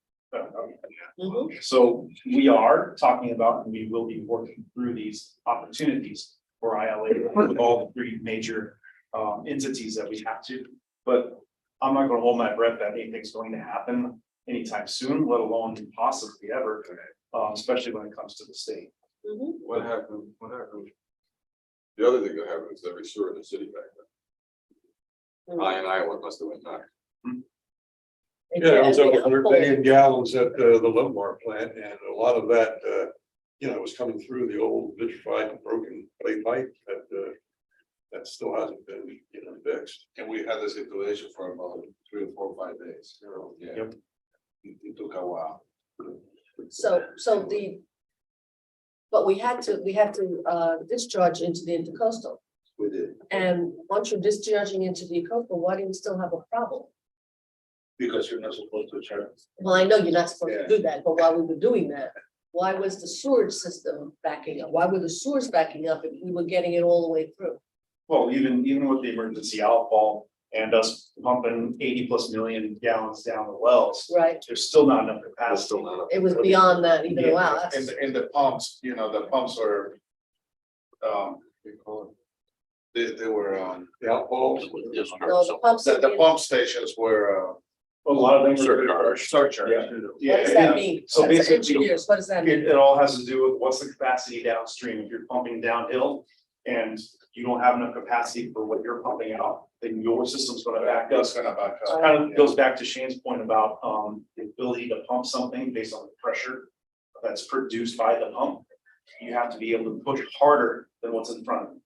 Mhm. So we are talking about, and we will be working through these opportunities for ILA with all the 3 major entities that we have to. But I'm not gonna hold my breath that anything's going to happen anytime soon, let alone possibly ever, especially when it comes to the state. Mhm. What happened? The other thing that happened is every sewer in the city back then. I and Iowa must have went back. Yeah, it was over And 100 million gallons at the Livermore plant, and a lot of that, was coming through the old vitrified and broken clay pipe that still hasn't been, fixed. And we had the situation for about 3 or 4 or 5 days. Yeah. Yep. It took a while. but we had to discharge into the intercoastal. We did, And once you're discharging into the coastal, why do you still have a problem? because you're not supposed to charge. Well, I know you're not supposed to do that, but while we were doing that, why was the sewage system backing up? Why were the sewers backing up if we were getting it all the way through? Well, even with the emergency outfall and us pumping 80+ million gallons down the wells, Right, there's still not enough That's capacity. still not. it was beyond that, even Yeah, wow, And, that's, and the pumps, the pumps were, we call it, they were, The outfalls. no, the pumps. the pump stations were, A lot of things. surcharge. Yeah. What does that mean? So As basically, engineers, what does that mean? it all has to do with what's the capacity downstream. If you're pumping downhill and you don't have enough capacity for what you're pumping out, then your system's gonna back up. That's gonna back up. Kind of goes back to Shane's point about the ability to pump something based on the pressure that's produced by the pump. You have to be able to push harder than what's in front of you.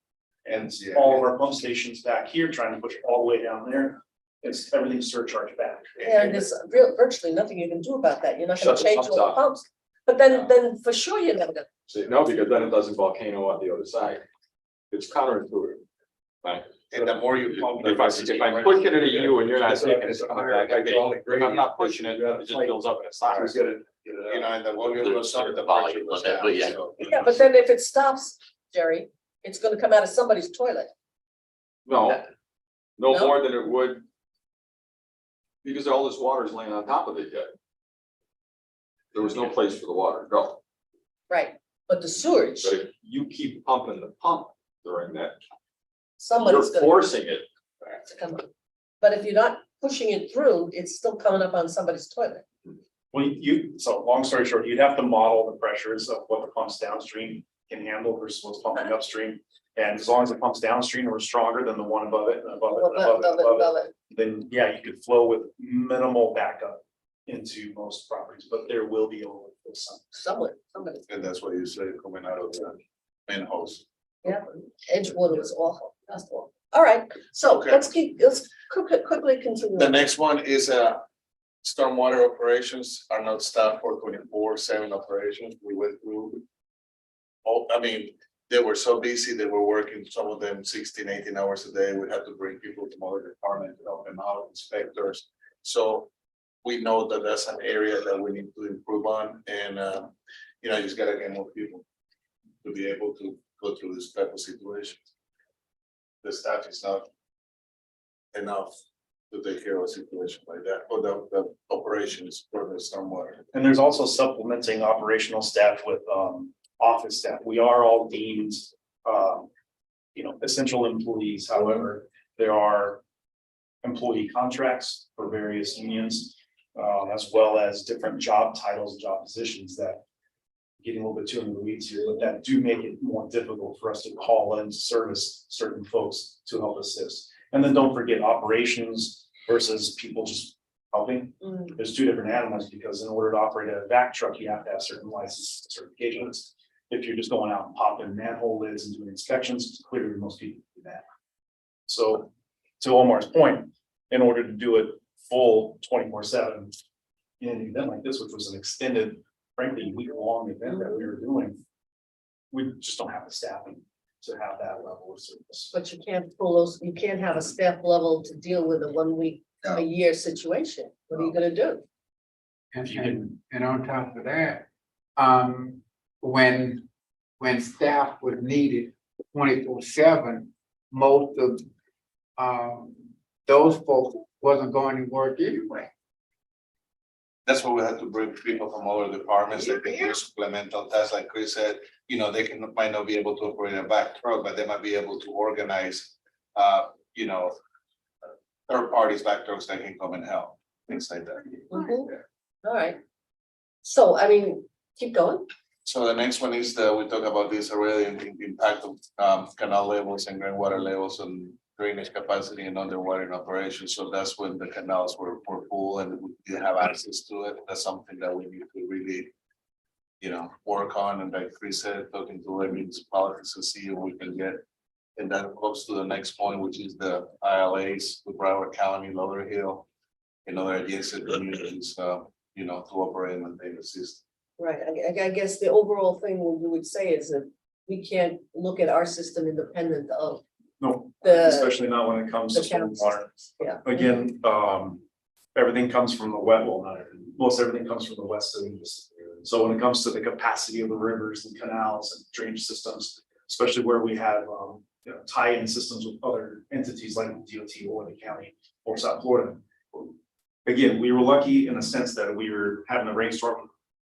And Yeah. all of our pump stations back here trying to push all the way down there, it's everything's surcharged back. And there's virtually nothing you can do about that. You're not gonna Shut the change pumps all the off. pumps. But then for sure you're never gonna, See, no, because then it doesn't volcano on the other side. It's counterintuitive. Right? And the more you pump. If I'm pushing it at you and you're not taking it, if I'm not pushing it, it just builds up and it stops. And the volume There's goes up, certain the pressure volume goes limit, down. but yeah. So- yeah, but then if it stops, Jerry, it's gonna come out of somebody's toilet. No, no No? more than it would. Because all this water is laying on top of it yet. There was no place for the water to go. Right, but the sewage, But if you keep pumping the pump during that, somebody's you're gonna. forcing it. To come up. But if you're not pushing it through, it's still coming up on somebody's toilet. Well, so long story short, you'd have to model the pressures of what the pumps downstream can handle versus what's pumping upstream. And as long as the pumps downstream are stronger than the one above it, and above it, and above it, and above it, then yeah, you could flow with minimal backup into most properties, but there will be overflow some. Somebody, And that's what you say coming out of the manholes. yeah, Edgewater was awful, that's awful. All right, so Okay. let's quickly continue. The next one is stormwater operations are not staffed for 24/7 operations. We went through. They were so busy, they were working, some of them 16, 18 hours a day. We had to bring people from other departments to help them out, inspectors. So we know that that's an area that we need to improve on, and you just gotta get more people to be able to go through this type of situation. The staff is not enough to take care of a situation like that, or the operations for the stormwater. And there's also supplementing operational staff with office staff. We are all deemed essential employees. However, there are employee contracts for various unions, as well as different job titles, job positions that getting a little bit too into the weeds here, but that do make it more difficult for us to call in to service certain folks to help assist. And then don't forget operations versus people just helping. Mm, There's two different animals, because in order to operate a vac truck, you have to have certain license certifications. If you're just going out and popping manhole lids and doing inspections, clearly most people do that. So to Omar's point, in order to do it full 24/7 in an event like this, which was an extended, frankly, week-long event that we were doing, we just don't have the staffing to have that level of service. but you can't pull those, you can't have a staff level to deal with a 1 week, a year situation. What are you gonna do? And on top of that, when staff was needed 24/7, most of those folks wasn't going to work anyway. That's why we had to bring people from other departments that can do supplemental tasks, like Chris said, they might not be able to operate a back truck, but they might be able to organize, third parties back trucks that can come and help, things like that. Mhm. All right. So, keep going. So the next one is we talked about this already, and the impact of canal levels and groundwater levels and drainage capacity and underwater operations. So that's when the canals were full and we didn't have access to it. That's something that we need to really, work on. And like Chris said, talking to the municipalities to see if we can get. And that goes to the next point, which is the ILAs with Broward County, Lauderhill, and other adjacent communities, to operate and maintain the system. Right, I guess the overall thing we would say is that we can't look at our system independent of No, the. especially not when it comes to the county stormwater. systems. Yeah. Again, everything comes from the wet, well, not everything, most everything comes from the west of the So when it comes to the capacity of the rivers and canals and drainage systems, especially where we have, tie-in systems with other entities like the DOT or the county or South Florida. Again, we were lucky in the sense that we were having a rainstorm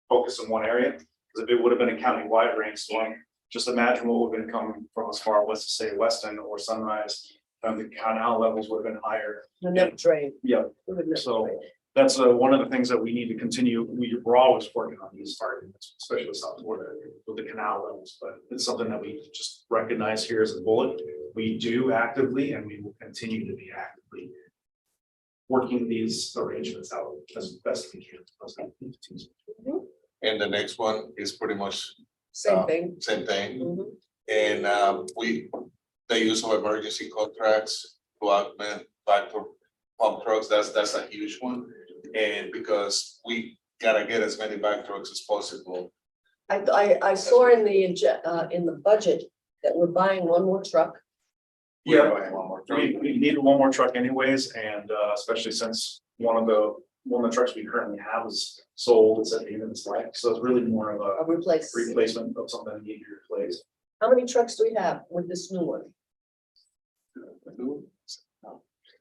focus in one area, because if it would have been a county-wide rainstorm, just imagine what would have been coming from as far west as say Weston or Sunrise, the canal levels would have been higher. The never drain. Yeah, We would never so drain. that's one of the things that we need to continue. We're always working on these targets, especially with South Florida with the canal levels, but it's something that we just recognize here as a bullet. We do actively, and we will continue to be actively working these arrangements out as best we can. And the next one is pretty much Same thing. same thing. Mhm. And the use of emergency contracts to augment factor pump trucks, that's a huge one. And because we gotta get as many back trucks as possible. I saw in the budget that we're buying one more truck. We're Yeah. buying one more truck. We needed one more truck anyways, and especially since one of the trucks we currently have is sold, it's at the end of its life, so it's really more of A a replace. replacement of something that needs to be replaced. How many trucks do we have with this new one?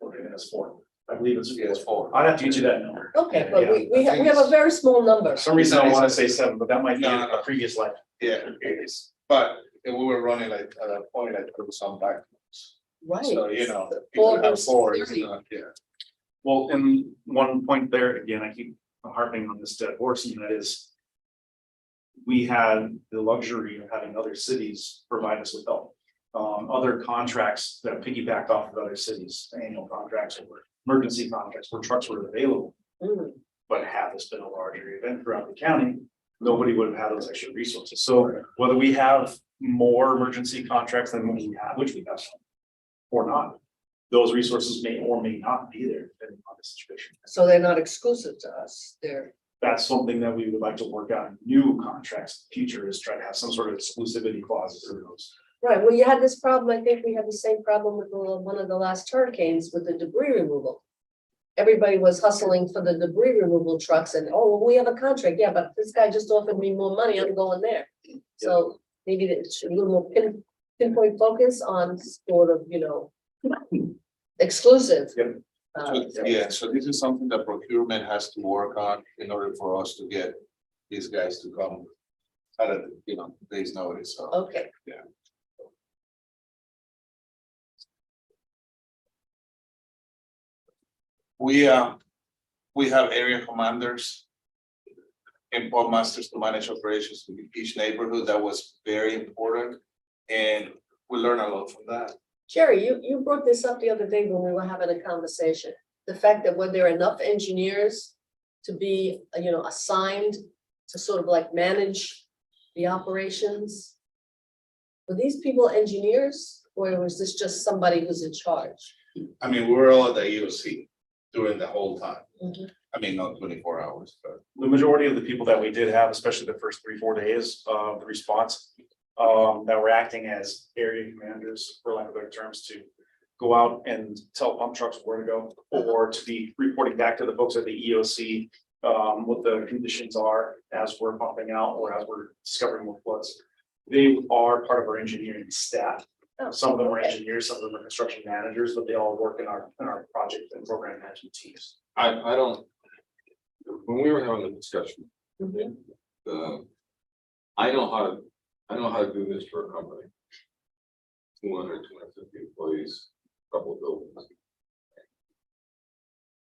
Okay, that's four. I believe it's Yeah, it's four. four. I'd have to get you that number. Okay, but Yeah. we have a very small number. For some reason I want to say seven, but that might be No, no. a previous life. Yeah, it is. But we were running like at a point like there was some back trucks. Right. So, you know, if Four you have versus four, it's 30. not, yeah. Well, and one point there, again, I keep harping on this dead horse, and that is. We had the luxury of having other cities provide us with help. Other contracts that piggybacked off of other cities, annual contracts or emergency contracts where trucks were available. Mm. But had this been a larger event throughout the county, nobody would have had those extra resources. So whether we have more emergency contracts than we have, which we have some, or not, those resources may or may not be there depending on the situation. So they're not exclusive to us. That's something that we would like to work out in new contracts. In the future is try to have some sort of exclusivity clauses for those. Right, well, you had this problem, I think we had the same problem with one of the last hurricanes with the debris removal. Everybody was hustling for the debris removal trucks and, oh, well, we have a contract, yeah, but this guy just offered me more money, I'm going there. So maybe it's a little more pinpoint focus on sort of, exclusive. Yep. Yeah, so this is something that procurement has to work on in order for us to get these guys to come out of, days notice, so. Okay. Yeah. We have area commanders and pub masters to manage operations in each neighborhood. That was very important. And we learned a lot from that. Jerry, you brought this up the other day when we were having a conversation. The fact that when there are enough engineers to be, assigned to sort of like manage the operations. Were these people engineers or was this just somebody who's in charge? I mean, we were all at the EOC during the whole time. Mhm. I mean, not 24 hours, but. The majority of the people that we did have, especially the first 3-4 days of the response, that were acting as area commanders, for lack of better terms, to go out and tell pump trucks where to go, or to be reporting back to the folks at the EOC, what the conditions are as we're pumping out or as we're discovering more floods. They are part of our engineering staff. Oh, Some of them are okay. engineers, some of them are construction managers, but they all work in our project and program management teams. I don't, when we were having the discussion, Mhm. I know how to do this for a company. 250 employees, couple of buildings.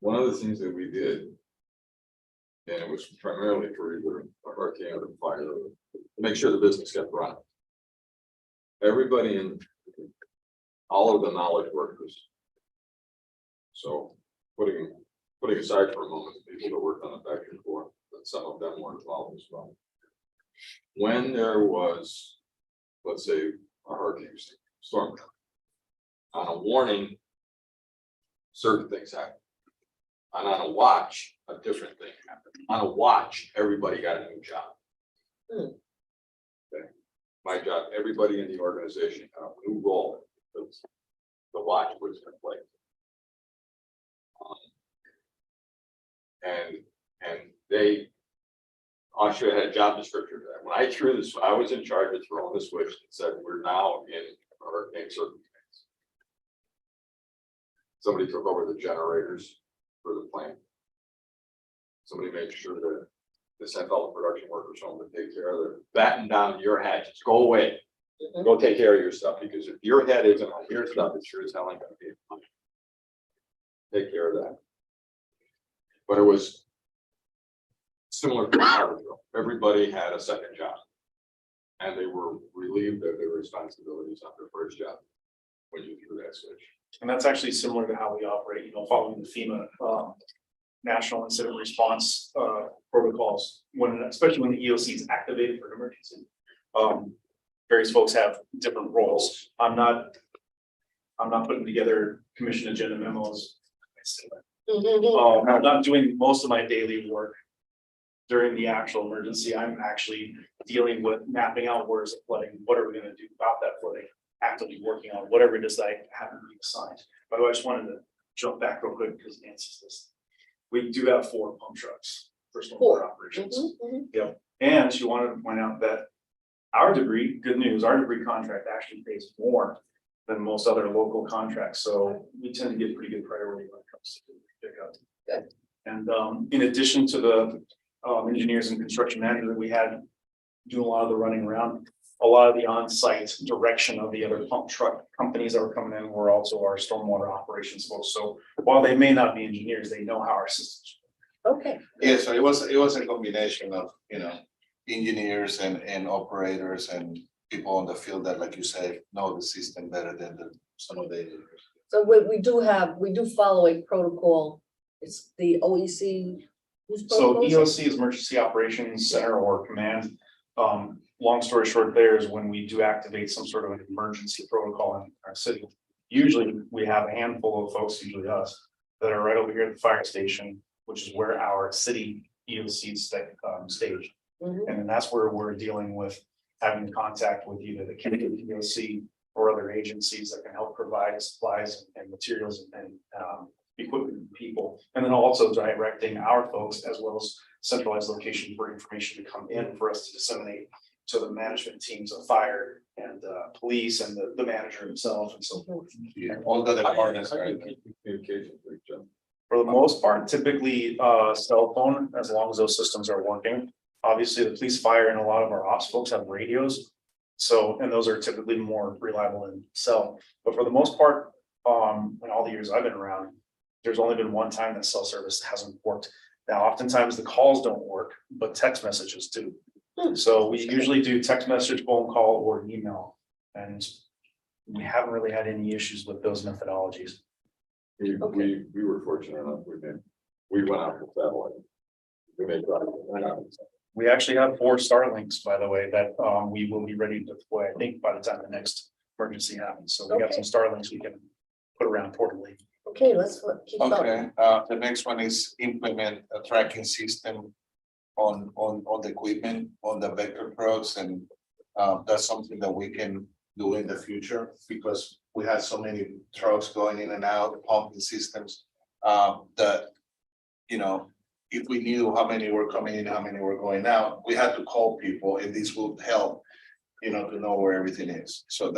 One of the things that we did, and it was primarily for either a hurricane or fire, to make sure the business kept running. Everybody in all of the knowledge workers. So putting aside for a moment the people that worked on the factory floor, but some of them were involved as well. When there was, let's say, a hurricane storm, on a warning, certain things happen. And on a watch, a different thing happened. On a watch, everybody got a new job. Hmm. Okay, my job, everybody in the organization got a new role because the watch was in place. And they Austria had job description. When I threw this, I was in charge of throwing the switch and said, we're now in hurricane circumstance. Somebody took over the generators for the plant. Somebody made sure that they sent all the production workers home to take care of it. Batten down your hatches, go away. Go take care of your stuff, because if your head isn't on your stuff, it sure as hell ain't gonna be. Take care of that. But it was similar to Harvardville. Everybody had a second job. And they were relieved of their responsibilities on their first job when you threw that switch. And that's actually similar to how we operate, you know, following the FEMA National Incident Response protocols, when, especially when the EOC is activated for an emergency. Various folks have different roles. I'm not putting together commission agenda memos. I'm not doing most of my daily work during the actual emergency. I'm actually dealing with mapping out where's the flooding, what are we gonna do about that flooding, actively working on whatever it is that I haven't been assigned. By the way, I just wanted to jump back real quick because Nancy's this. We do have 4 pump trucks for stormwater operations. Yep. And she wanted to point out that our degree, good news, our degree contract actually pays more than most other local contracts. So we tend to get pretty good priority when it comes to pickup. Good. And in addition to the engineers and construction manager that we had doing a lot of the running around, a lot of the on-site direction of the other pump truck companies that were coming in were also our stormwater operations folks. So while they may not be engineers, they know how our systems work. Okay. Yeah, so it was a combination of, you know, engineers and operators and people on the field that, like you say, know the system better than some of the. So we do follow a protocol. It's the OEC. whose So protocol is EOC is Emergency Operations Center or Command. Long story short, there is when we do activate some sort of an emergency protocol in our city. Usually we have a handful of folks, usually us, that are right over here at the fire station, which is where our city EOC stage. Mhm. And then that's where we're dealing with having contact with either the county EOC or other agencies that can help provide supplies and materials and equipment and people. And then also directing our folks as well as centralized location for information to come in for us to disseminate to the management teams of fire and police and the manager himself and so forth. Yeah, all the departments, How do you right? keep communication with each other? For the most part, typically cell phone, as long as those systems are working. Obviously, the police, fire, and a lot of our ops folks have radios. So, and those are typically more reliable than cell. But for the most part, in all the years I've been around, there's only been one time that cell service hasn't worked. Now, oftentimes the calls don't work, but text messages do. So we usually do text message, phone call, or email. And we haven't really had any issues with those methodologies. We were fortunate enough, we went out with satellite. We made progress. We actually have 4 Starlinks, by the way, that we will be ready to deploy, I think, by the time the next emergency happens. So we got some Starlinks we can put around portably. Okay, let's keep going. Okay, the next one is implement a tracking system on the equipment, on the vector probes, and that's something that we can do in the future because we had so many trucks going in and out, pumping systems, that, you know, if we knew how many were coming in, how many were going out, we had to call people, and this would help, you know, to know where everything is. So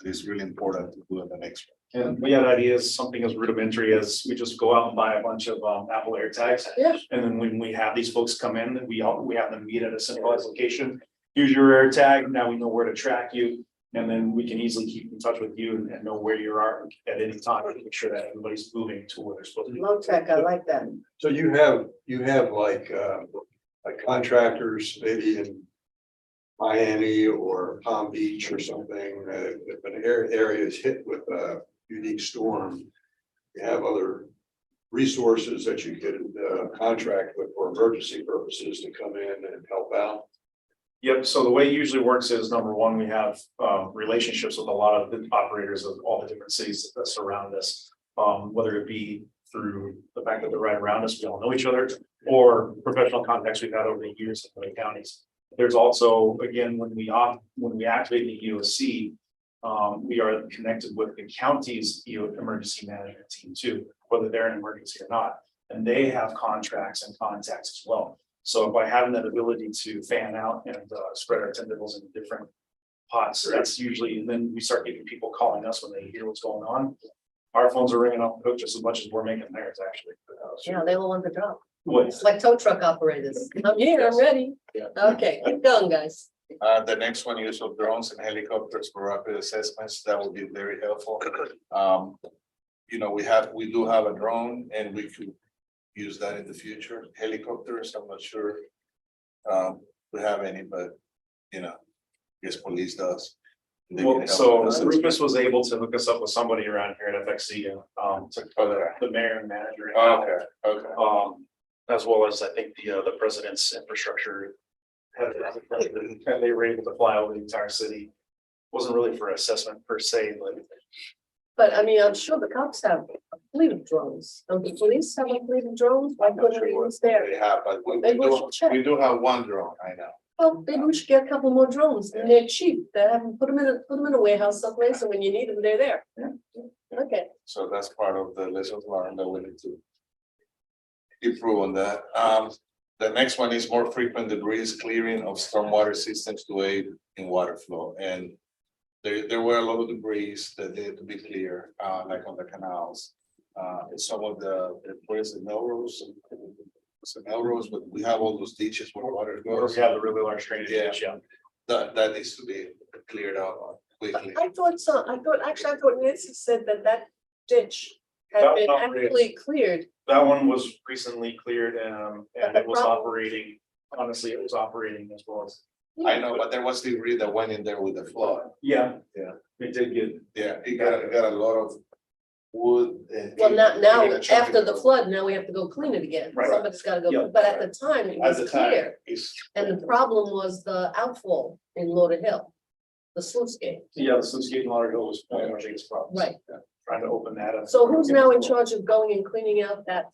it's really important to do in the next one. And we had ideas, something as rudimentary as we just go out and buy a bunch of Apple AirTags. Yeah. And then when we have these folks come in, we have them meet at a centralized location. Here's your AirTag, now we know where to track you. And then we can easily keep in touch with you and know where you are at any time to make sure that everybody's moving to where they're supposed to be. Low tech, I like that. So you have like contractors maybe in Miami or Palm Beach or something, if an area is hit with a unique storm, you have other resources that you could contract with for emergency purposes to come in and help out. Yep, so the way it usually works is, number one, we have relationships with a lot of the operators of all the different cities that surround us. Whether it be through the fact that they're right around us, we all know each other, or professional contacts we've had over the years in the counties. There's also, again, when we activate the EOC, we are connected with the county's emergency management team too, whether they're an emergency or not. And they have contracts and contacts as well. So by having that ability to fan out and spread our tentacles in different pots, that's usually, and then we start getting people calling us when they hear what's going on. Our phones are ringing off the hook just as much as we're making theirs, actually. Yeah, they all want the job. What? It's like tow truck operators. I'm here, I'm ready. Yeah. Okay, keep going, guys. The next one, use of drones and helicopters for rapid assessments, that would be very helpful. You know, we do have a drone and we could use that in the future. Helicopters, I'm not sure. We have any, but you know, I guess police does. They can Well, help so us. Rufus was able to hook us up with somebody around here at FXC, the mayor and manager. Okay. As well as I think the president's infrastructure. Head, and they were able to fly over the entire city. Wasn't really for assessment per se, But I mean, I'm sure the cops have a fleet of drones. Don't the police have a fleet of drones? Why couldn't we use there? They have, but Maybe we should check. we do have one drone, I know. Well, maybe we should get a couple more drones and they're cheap. They have them, put them in a warehouse someplace and when you need them, they're there. Okay, So that's part of the lessons learned that we need to improve on that. The next one is more frequent debris clearing of stormwater systems to aid in water flow. And there were a lot of debris that needed to be clear, like on the canals. Some of where is it, Melrose? Some Melrose, but we have all those ditches where water where goes. we have the really large drainage. Yeah. Yeah. That needs to be cleared out quickly. I thought Nancy said that ditch had That been was not actually cleared. That one was recently cleared and the it was problem- operating, honestly, it was operating as well as. I know, but there was debris that went in there with the flood. Yeah. Yeah. It did get. Yeah, it got a lot of wood and. Well, now, even a chunk after of the road. flood, now we have to go clean it again. Right. Somebody's gotta Yeah. go, but at the time, it At was the time, clear. it's. And the problem was the outfall in Lauder Hill, the sluice gate. Yeah, the sluice gate in Lauderhill was one of our biggest problems. Right. Trying to open that up. So who's now in charge of going and cleaning out that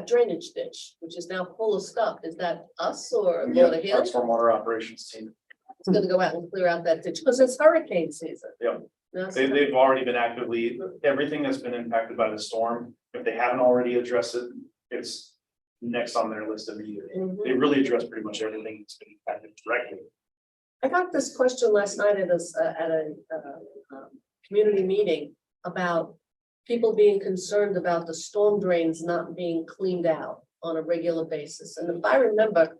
drainage ditch, which is now full of stuff? Is that us or Yeah, Lauder Hill? our stormwater operations team. It's gonna go out and clear out that ditch, because it's hurricane season. Yeah. Now, They've already been actively, everything that's been impacted by the storm, if they haven't already addressed it, it's next on their list immediately. Mhm. They really addressed pretty much everything that's been impacted directly. I got this question last night at a community meeting about people being concerned about the storm drains not being cleaned out on a regular basis. And if I remember,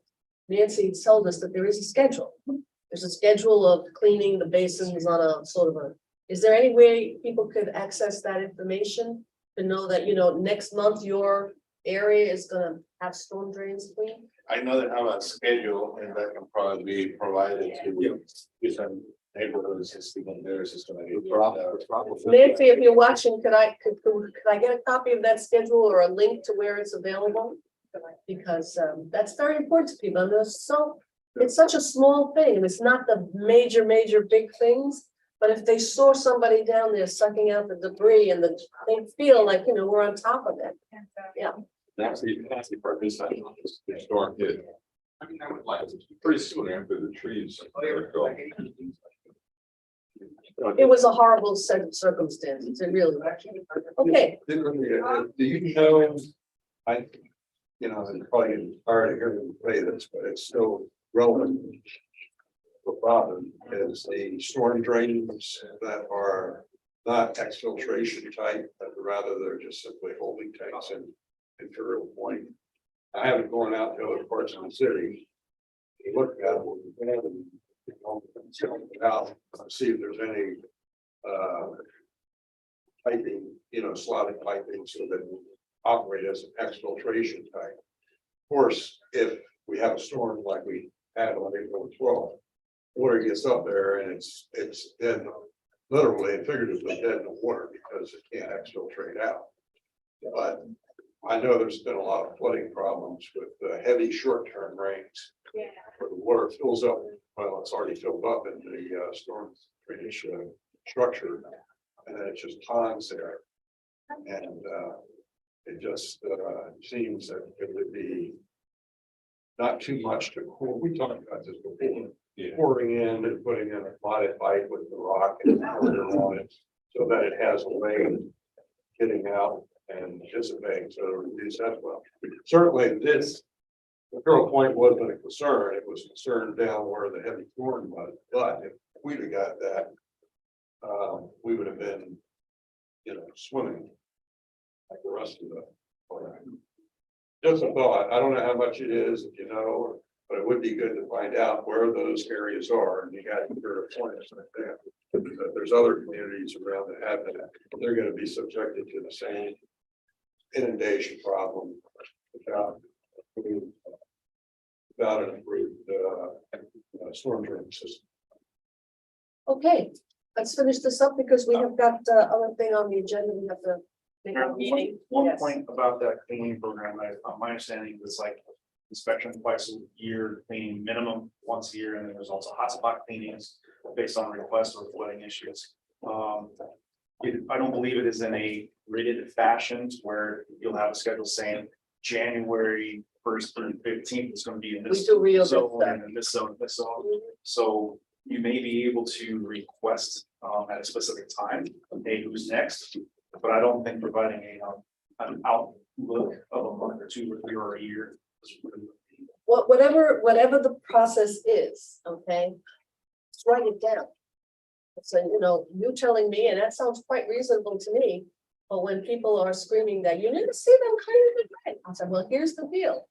Nancy told us that there is a schedule. There's a schedule of cleaning the basins on a sort of a, is there any way people could access that information? To know that, next month your area is gonna have storm drains cleaned? I know they have a schedule and that can probably be provided to different neighborhoods, it's even theirs is gonna be. Nancy, if you're watching, could I get a copy of that schedule or a link to where it's available? Because that's very important to people, and it's such a small thing, and it's not the major big things. But if they saw somebody down there sucking out the debris and they feel like, we're on top of it. Yeah, That's the purpose of the storm hit. I mean, I would like to, pretty soon after the trees. it was a horrible set of circumstances, it really was. Okay, Do you know, it's probably hard to hear me say this, but it's still relevant. The problem is the storm drains that are not exfiltration type, but rather they're just simply holding tanks in Imperial Point. I haven't gone out to other parts of the city. You look at them and check it out, see if there's any piping, slotted piping so that we operate as an exfiltration type. Of course, if we have a storm like we had on April 12th, water gets up there and it's dead, literally and figuratively dead in the water because it can't exfiltrate out. But I know there's been a lot of flooding problems with heavy short-term rains. Where the water fills up, well, it's already filled up in the storm drainage structure, and then it just ponds there. And it just seems that it would be not too much to pour. We talked about this before. Pouring in and putting in a potted pipe with the rock and water on it, so that it has a way of getting out and dissipating, so to reduce that well. Certainly this the Carroll Point wasn't a concern, it was concerned down where the heavy corn was, but if we'd have got that. We would have been, swimming. Like the rest of the. Just a thought, I don't know how much it is, if you know, but it would be good to find out where those areas are, and you got your points like that. But there's other communities around that have that, they're gonna be subjected to the same inundation problem without an improved, storm drain system. Okay, let's finish this up because we have got other thing on the agenda. We have to make a meeting. One Yes. point about that cleaning program, my understanding was like inspection twice a year, cleaning minimum once a year, and then there's also hotspot cleanings based on requests or flooding issues. I don't believe it is in a rated fashion where you'll have a schedule saying January 1st through 15th is going to be in We this do real good zone stuff. and in this zone, this zone. So you may be able to request at a specific time, hey, who's next? But I don't think providing an outlook of a month or 2 or 3 or a year. Whatever the process is, okay? Let's write it down. So, you telling me, and that sounds quite reasonable to me, but when people are screaming that you need to see them cleaning it right, I said, well, here's the deal.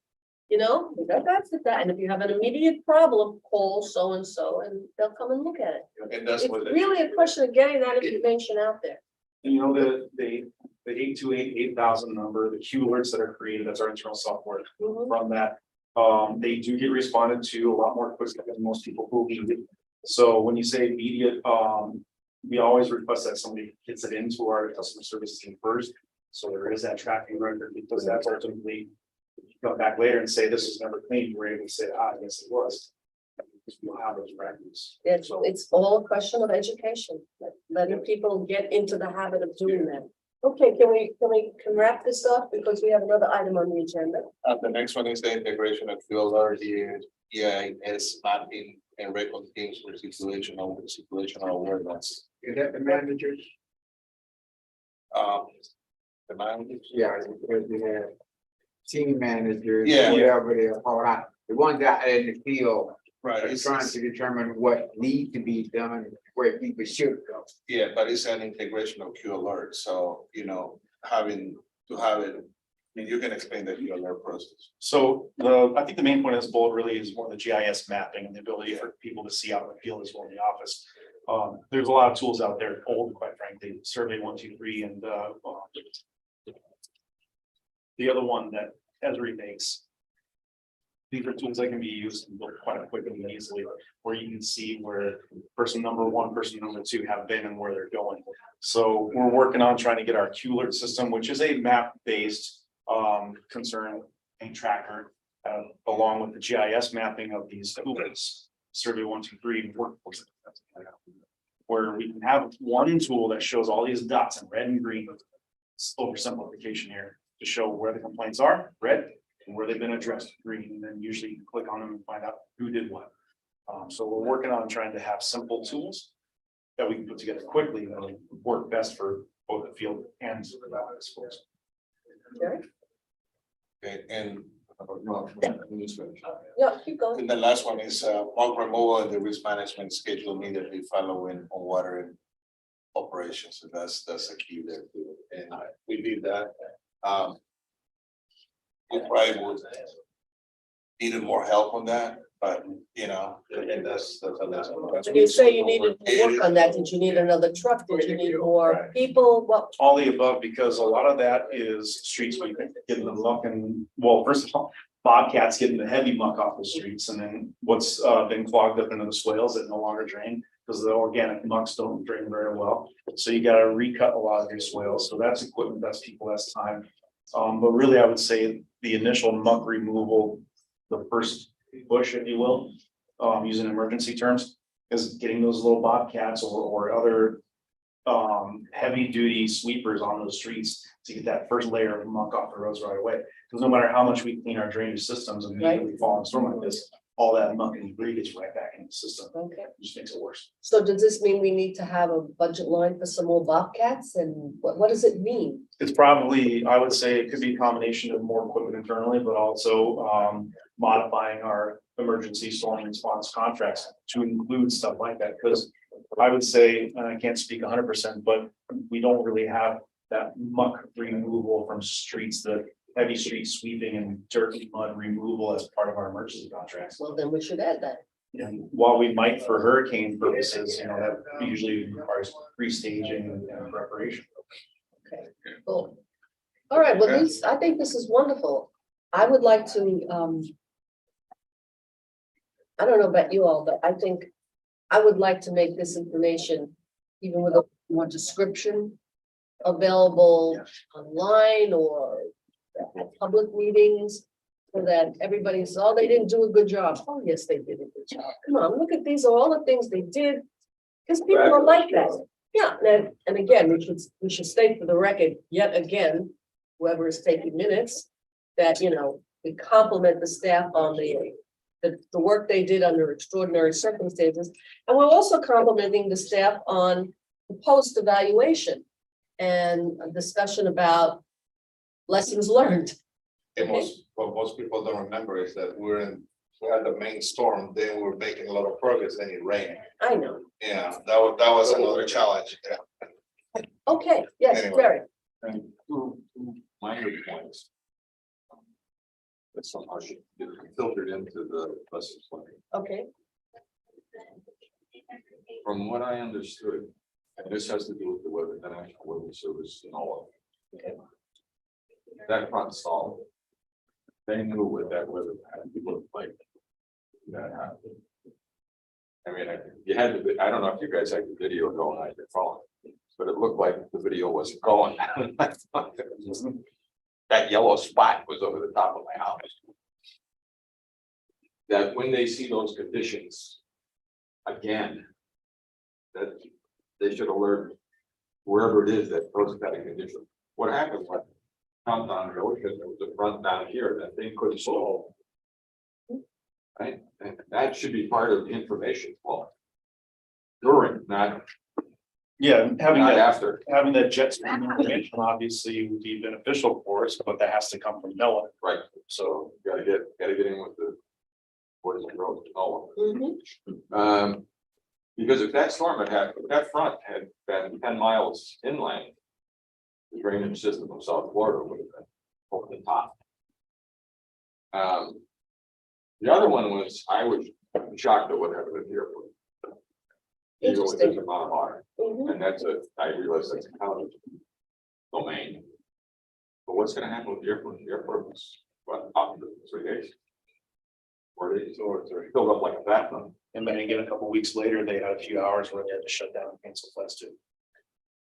That's that, and if you have an immediate problem, call so-and-so, and they'll come and look at it. And that's It's what. really a question of getting that information out there. And the 828-8000 number, the Q alerts that are created, that's our internal software. Mhm. From that, they do get responded to a lot more quickly than most people who need it. So when you say immediate, we always request that somebody gets it into our customer service team first. So there is that tracking record, because that's ultimately, if you come back later and say this is never clean, we're able to say, yes, it was. Because we'll have those records. It's all a question of education, letting people get into the habit of doing that. Okay, can we wrap this up because we have another item on the agenda? The next one is the integration of fuel already, EIS mapping and record teams for situational awareness. Is that the managers? The managers. Yeah, because they have team managers. Yeah. Whatever they are called out, the ones out in the field. Right, Are trying to determine what needs to be done, where people should go. yeah, but it's an integration of Q alert, so, having to have it, you can explain the Q alert process. So I think the main point of this bullet really is more the GIS mapping and the ability for people to see out in the field as well in the office. There's a lot of tools out there, old, quite frankly, Survey 123, and the other one that Esri makes. These are tools that can be used quite quickly and easily, where you can see where person number 1, person number 2 have been and where they're going. So we're working on trying to get our Q alert system, which is a map-based concern and tracker, along with the GIS mapping of these tools, Survey 123 and workforce. Where we can have one tool that shows all these dots in red and green, oversimplification here, to show where the complaints are, red, and where they've been addressed, green, and then usually you can click on them and find out who did what. So we're working on trying to have simple tools that we can put together quickly that will work best for both the field and the schools. Jerry? Okay, and Yeah, keep going. the last one is bulk removal and the risk management schedule immediately following on water operations, so that's the key there too, and we did that. We probably would needed more help on that, but and that's the last one. When you say you needed to work on that, did you need another truck? Did you need more people? What? All the above, because a lot of that is street sweeping, getting the muck and, well, first of all, bobcats getting the heavy muck off the streets, and then what's been clogged up into the swales that no longer drain, because the organic mucks don't drain very well. So you gotta recut a lot of your swales, so that's equipment, that's people, that's time. But really, I would say the initial muck removal, the first push, if you will, using emergency terms, is getting those little bobcats or other heavy duty sweepers on those streets to get that first layer of muck off the roads right away. Because no matter how much we clean our drainage systems immediately following a storm like this, all that muck and debris gets right back in the system, Okay, just makes it worse. so does this mean we need to have a budget line for some more bobcats, and what does it mean? It's probably, I would say it could be a combination of more equipment internally, but also modifying our emergency storm response contracts to include stuff like that, because I would say, and I can't speak 100%, but we don't really have that muck removal from streets, the heavy street sweeping and dirt and mud removal as part of our emergency contracts. Well, then we should add that. And while we might for hurricane purposes, that usually requires pre-staging and preparation. Okay, cool. All right, well, this, I think this is wonderful. I would like to, I don't know about you all, but I think I would like to make this information, even with a more description, available online or at public meetings, so that everybody says, oh, they didn't do a good job. Oh, yes, they did a good job. Come on, look at these are all the things they did. Because people are like that. Yeah, and again, we should state for the record, yet again, whoever is taking minutes, that, we compliment the staff on the work they did under extraordinary circumstances. And we're also complimenting the staff on the post-evaluation and a discussion about lessons learned. And what most people don't remember is that we had the main storm, then we were making a lot of progress, then it rained. I know. Yeah, that was another challenge. Yeah. Okay, yes, Anyway. Jerry. And two minor points. That somehow should get filtered into the lesson plan. Okay, From what I understood, and this has to do with the weather, the National Weather Service and all of it. That front stall. They knew what that weather pattern looked like. That happened. I mean, you had to, I don't know if you guys had the video going on your phone, but it looked like the video wasn't going. That yellow spot was over the top of my house. That when they see those conditions again, that they should alert wherever it is that those kind of conditions. What happened was, come down the ocean, there was a front down here that they couldn't solve. Right, and that should be part of the information flow. During, not Having after. having that jet stream information obviously would be beneficial for us, but that has to come from NOAA. Right, So gotta get in with the boys and girls to know. mhm, Because if that storm had happened, if that front had been 10 miles inland, the drainage system of South Florida would have been over the top. The other one was, I was shocked at what happened at the airport. Even with this Interesting. amount of water, mhm. and I realize that's a county domain. But what's gonna happen with the airport? The airport was, what, up to 3 days? 4 days, or it's filled up like a bathtub. and then again, a couple weeks later, they had a few hours where they had to shut down and cancel flights too.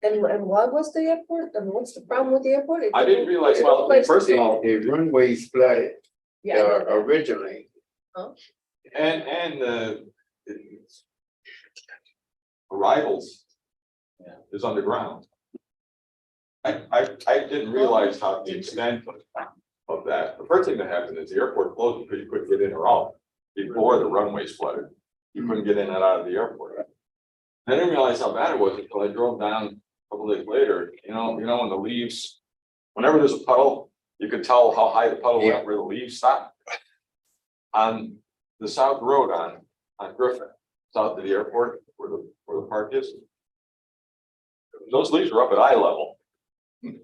And why was the airport, I mean, what's the problem with the airport? I didn't realize, well, first of all, The runways flooded Yeah, originally. and arrivals is underground. I didn't realize how the extent of that. The first thing that happened is the airport closed because you couldn't get in or out before the runways flooded. You couldn't get in and out of the airport. I didn't realize how bad it was until I drove down a couple days later. You know, when the leaves, whenever there's a puddle, you could tell how high the puddle went where the leaves stopped. On the South Road on Griffin, south of the airport, where the park is. Those leaves were up at eye level. And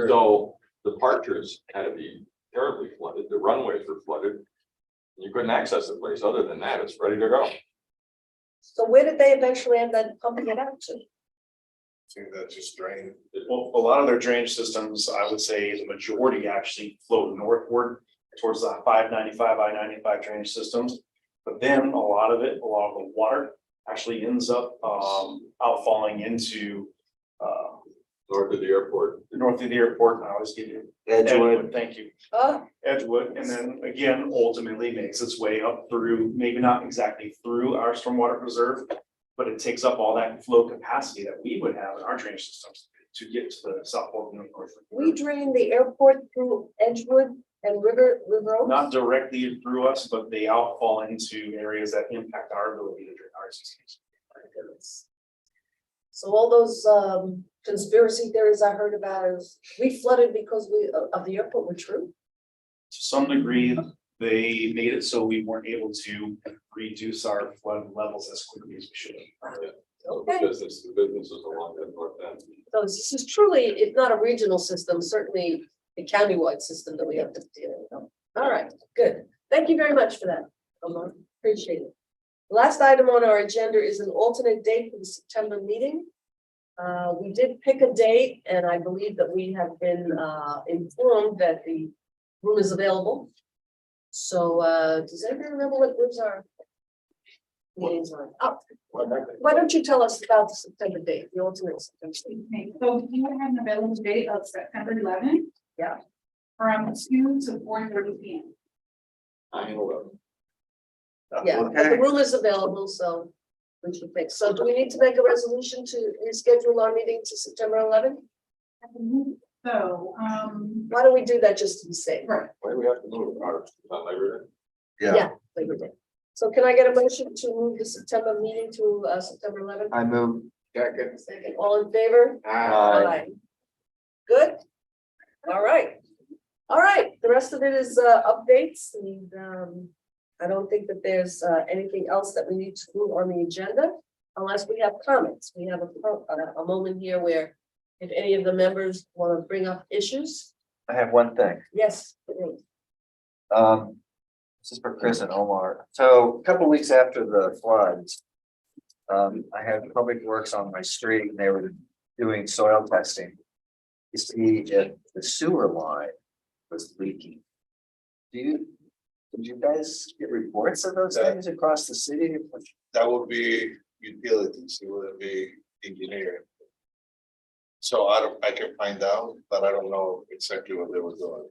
so the departures had to be terribly flooded, the runways were flooded. You couldn't access the place, other than that, it's ready to go. so where did they eventually end up pumping it out to? I think that just drained. Well, a lot of their drainage systems, I would say the majority actually flow northward towards the 595, I-95 drainage systems. But then a lot of the water actually ends up outfalling into North of the airport. north of the airport. I always give you Edgewood. Thank you. Oh, Edgewood, and then again, ultimately makes its way up through, maybe not exactly through our stormwater reserve, but it takes up all that flow capacity that we would have in our drainage systems to get to the South Fork and North Fork. we drained the airport through Edgewood And River Road? Not directly through us, but they outfall into areas that impact our ability to drain our systems. So all those conspiracy theories I heard about is we flooded because of the airport were true? To some degree, they made it so we weren't able to reduce our flood levels as quickly as we should have. Okay, The businesses along that north end. so this is truly, if not a regional system, certainly a countywide system that we have to deal with. All right, good. Thank you very much for that. Omar. Appreciate it. Last item on our agenda is an alternate date for the September meeting. We did pick a date, and I believe that we have been informed that the room is available. So does anybody remember what rooms are? Meetings are. Oh, why don't you tell us about the September date, the alternate September date? Okay, so you have an available date of September 11th. Yeah. From 2 to 4:30 p.m. Yeah, but the room is available, so we should pick. So do we need to make a resolution to reschedule our meeting to September 11th? So, Why don't we do that just to be safe? right, Why do we have to move our, not Labor Day? Yeah, Labor Day. So can I get a motion to move the September meeting to September 11th? I move. Second. Second, all in favor? Aye. Good? All right. All right, the rest of it is updates and I don't think that there's anything else that we need to move on the agenda unless we have comments. We have a moment here where if any of the members want to bring up issues, I have one thing. yes. please. This is for Chris and Omar. So a couple weeks after the floods, I had Public Works on my street and they were doing soil testing to see if the sewer line was leaking. Did you guys get reports of those things across the city? That would be utilities, it wouldn't be engineering. So I can find out, but I don't know exactly what they were doing.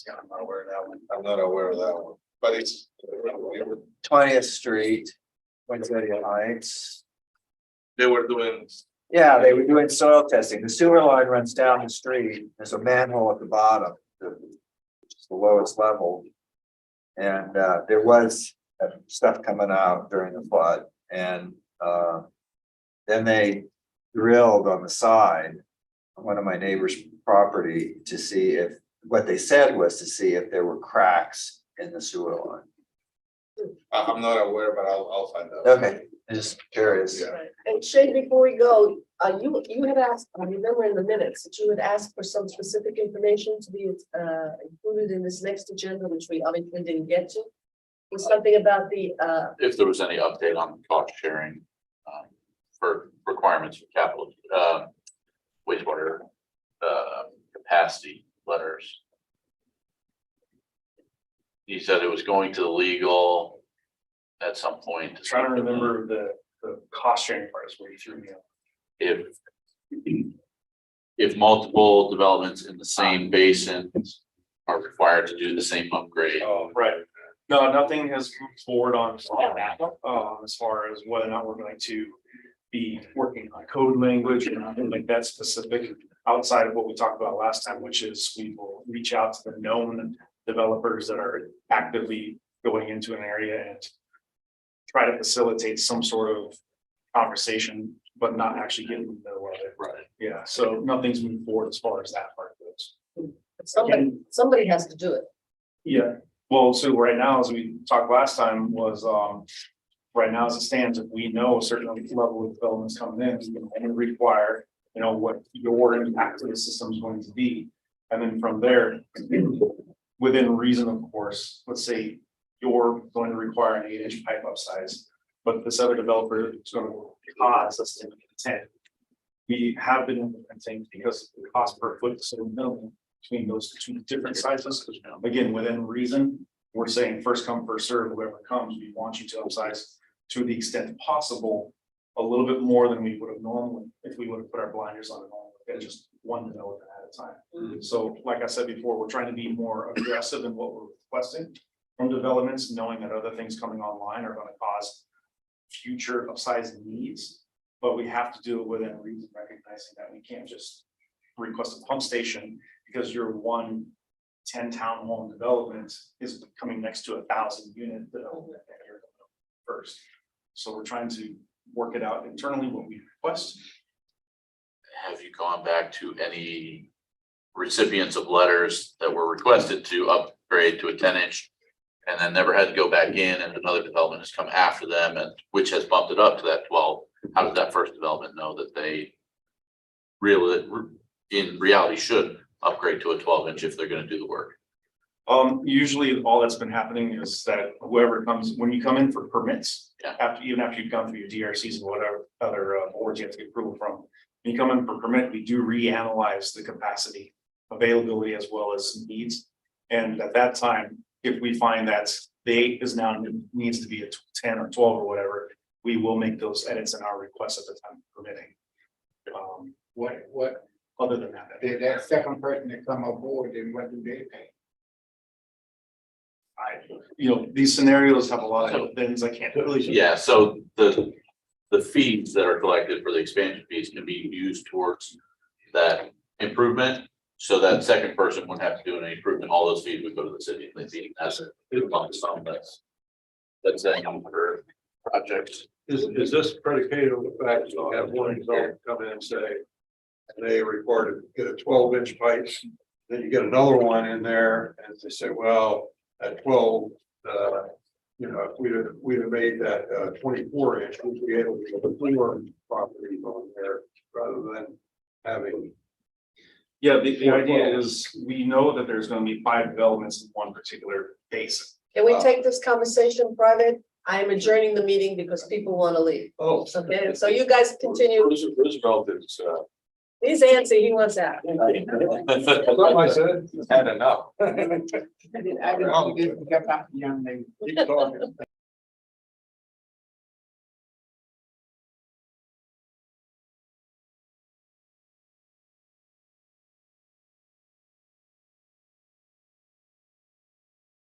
I'm not aware of that one. I'm not aware of that one, but it's. 20th Street, Winslow Heights. They were doing. Yeah, they were doing soil testing. The sewer line runs down the street. There's a manhole at the bottom, which is the lowest level. And there was stuff coming out during the flood. And then they drilled on the side on one of my neighbor's property to see if, what they said was to see if there were cracks in the sewer line. I'm not aware, but I'll find out. Okay, I'm just curious. Yeah. Right. And Shay, before we go, you had asked, I remember in the minutes that you had asked for some specific information to be included in this next agenda, which we obviously didn't get to. Was something about the If there was any update on cost sharing, for requirements for capital, wastewater, capacity letters. He said it was going to the legal at some point. Trying to remember the cost sharing part is where you threw me up. If multiple developments in the same basin are required to do the same upgrade. Right. No, nothing has moved forward on that, as far as whether or not we're going to be working on code language and anything like that specific outside of what we talked about last time, which is we will reach out to the known developers that are actively going into an area and try to facilitate some sort of conversation, but not actually get in the middle of it. Right. Yeah, so nothing's moved forward as far as that part goes. somebody has to do it. Yeah, well, so right now, as we talked last time, was right now as it stands, if we know a certain level of developments coming in, we can only require, you know, what your impact to the system is going to be. And then from there, within reason, of course, let's say you're going to require an 8-inch pipe upsize, but this other developer is going to cost us 10. We have been implementing because the cost per foot is so minimal between those two different sizes. Again, within reason, we're saying first come, first serve, whoever comes, we want you to upsize to the extent possible, a little bit more than we would have normally, if we would have put our blinders on and all, at just one development at a time. So like I said before, we're trying to be more aggressive in what we're requesting from developments, knowing that other things coming online are going to cause future upsize needs, but we have to do it within reason, recognizing that we can't just request a pump station because you're one 10 townhome developments is coming next to 1,000 unit development first. So we're trying to work it out internally, what we request. Have you gone back to any recipients of letters that were requested to upgrade to a 10-inch? And then never had to go back in, and another development has come after them, and which has bumped it up to that 12. How does that first development know that they really, in reality, should upgrade to a 12-inch if they're gonna do the work? Usually all that's been happening is that whoever comes, when you come in for permits, Yeah. even after you've gone through your DRCs and whatever other boards you have to get approval from, when you come in for permit, we do reanalyze the capacity, availability as well as needs. And at that time, if we find that the 8 is now needs to be a 10 or 12 or whatever, we will make those edits in our request at the time of permitting. What, Other than that, did that second person that come aboard, and what do they pay? these scenarios have a lot of things I can't really. Yeah, so the fees that are collected for the expansion fees can be used towards that improvement. So that second person wouldn't have to do any improvement, all those fees would go to the city. That's a number projects. Is this predicated on the fact that you have one developer come in and say, and they required to get a 12-inch pipes, then you get another one in there, and they say, well, at 12, if we'd have made that 24-inch, we'd be able to put 4 properties on there rather than having. Yeah, the idea is, we know that there's gonna be 5 developments in one particular basin. Can we take this conversation private? I am adjourning the meeting because people want to leave. Oh. Okay, so you guys continue. Roosevelt is, He's antsy, he wants out. Something I said, had enough. I didn't get back to young lady. keep talking.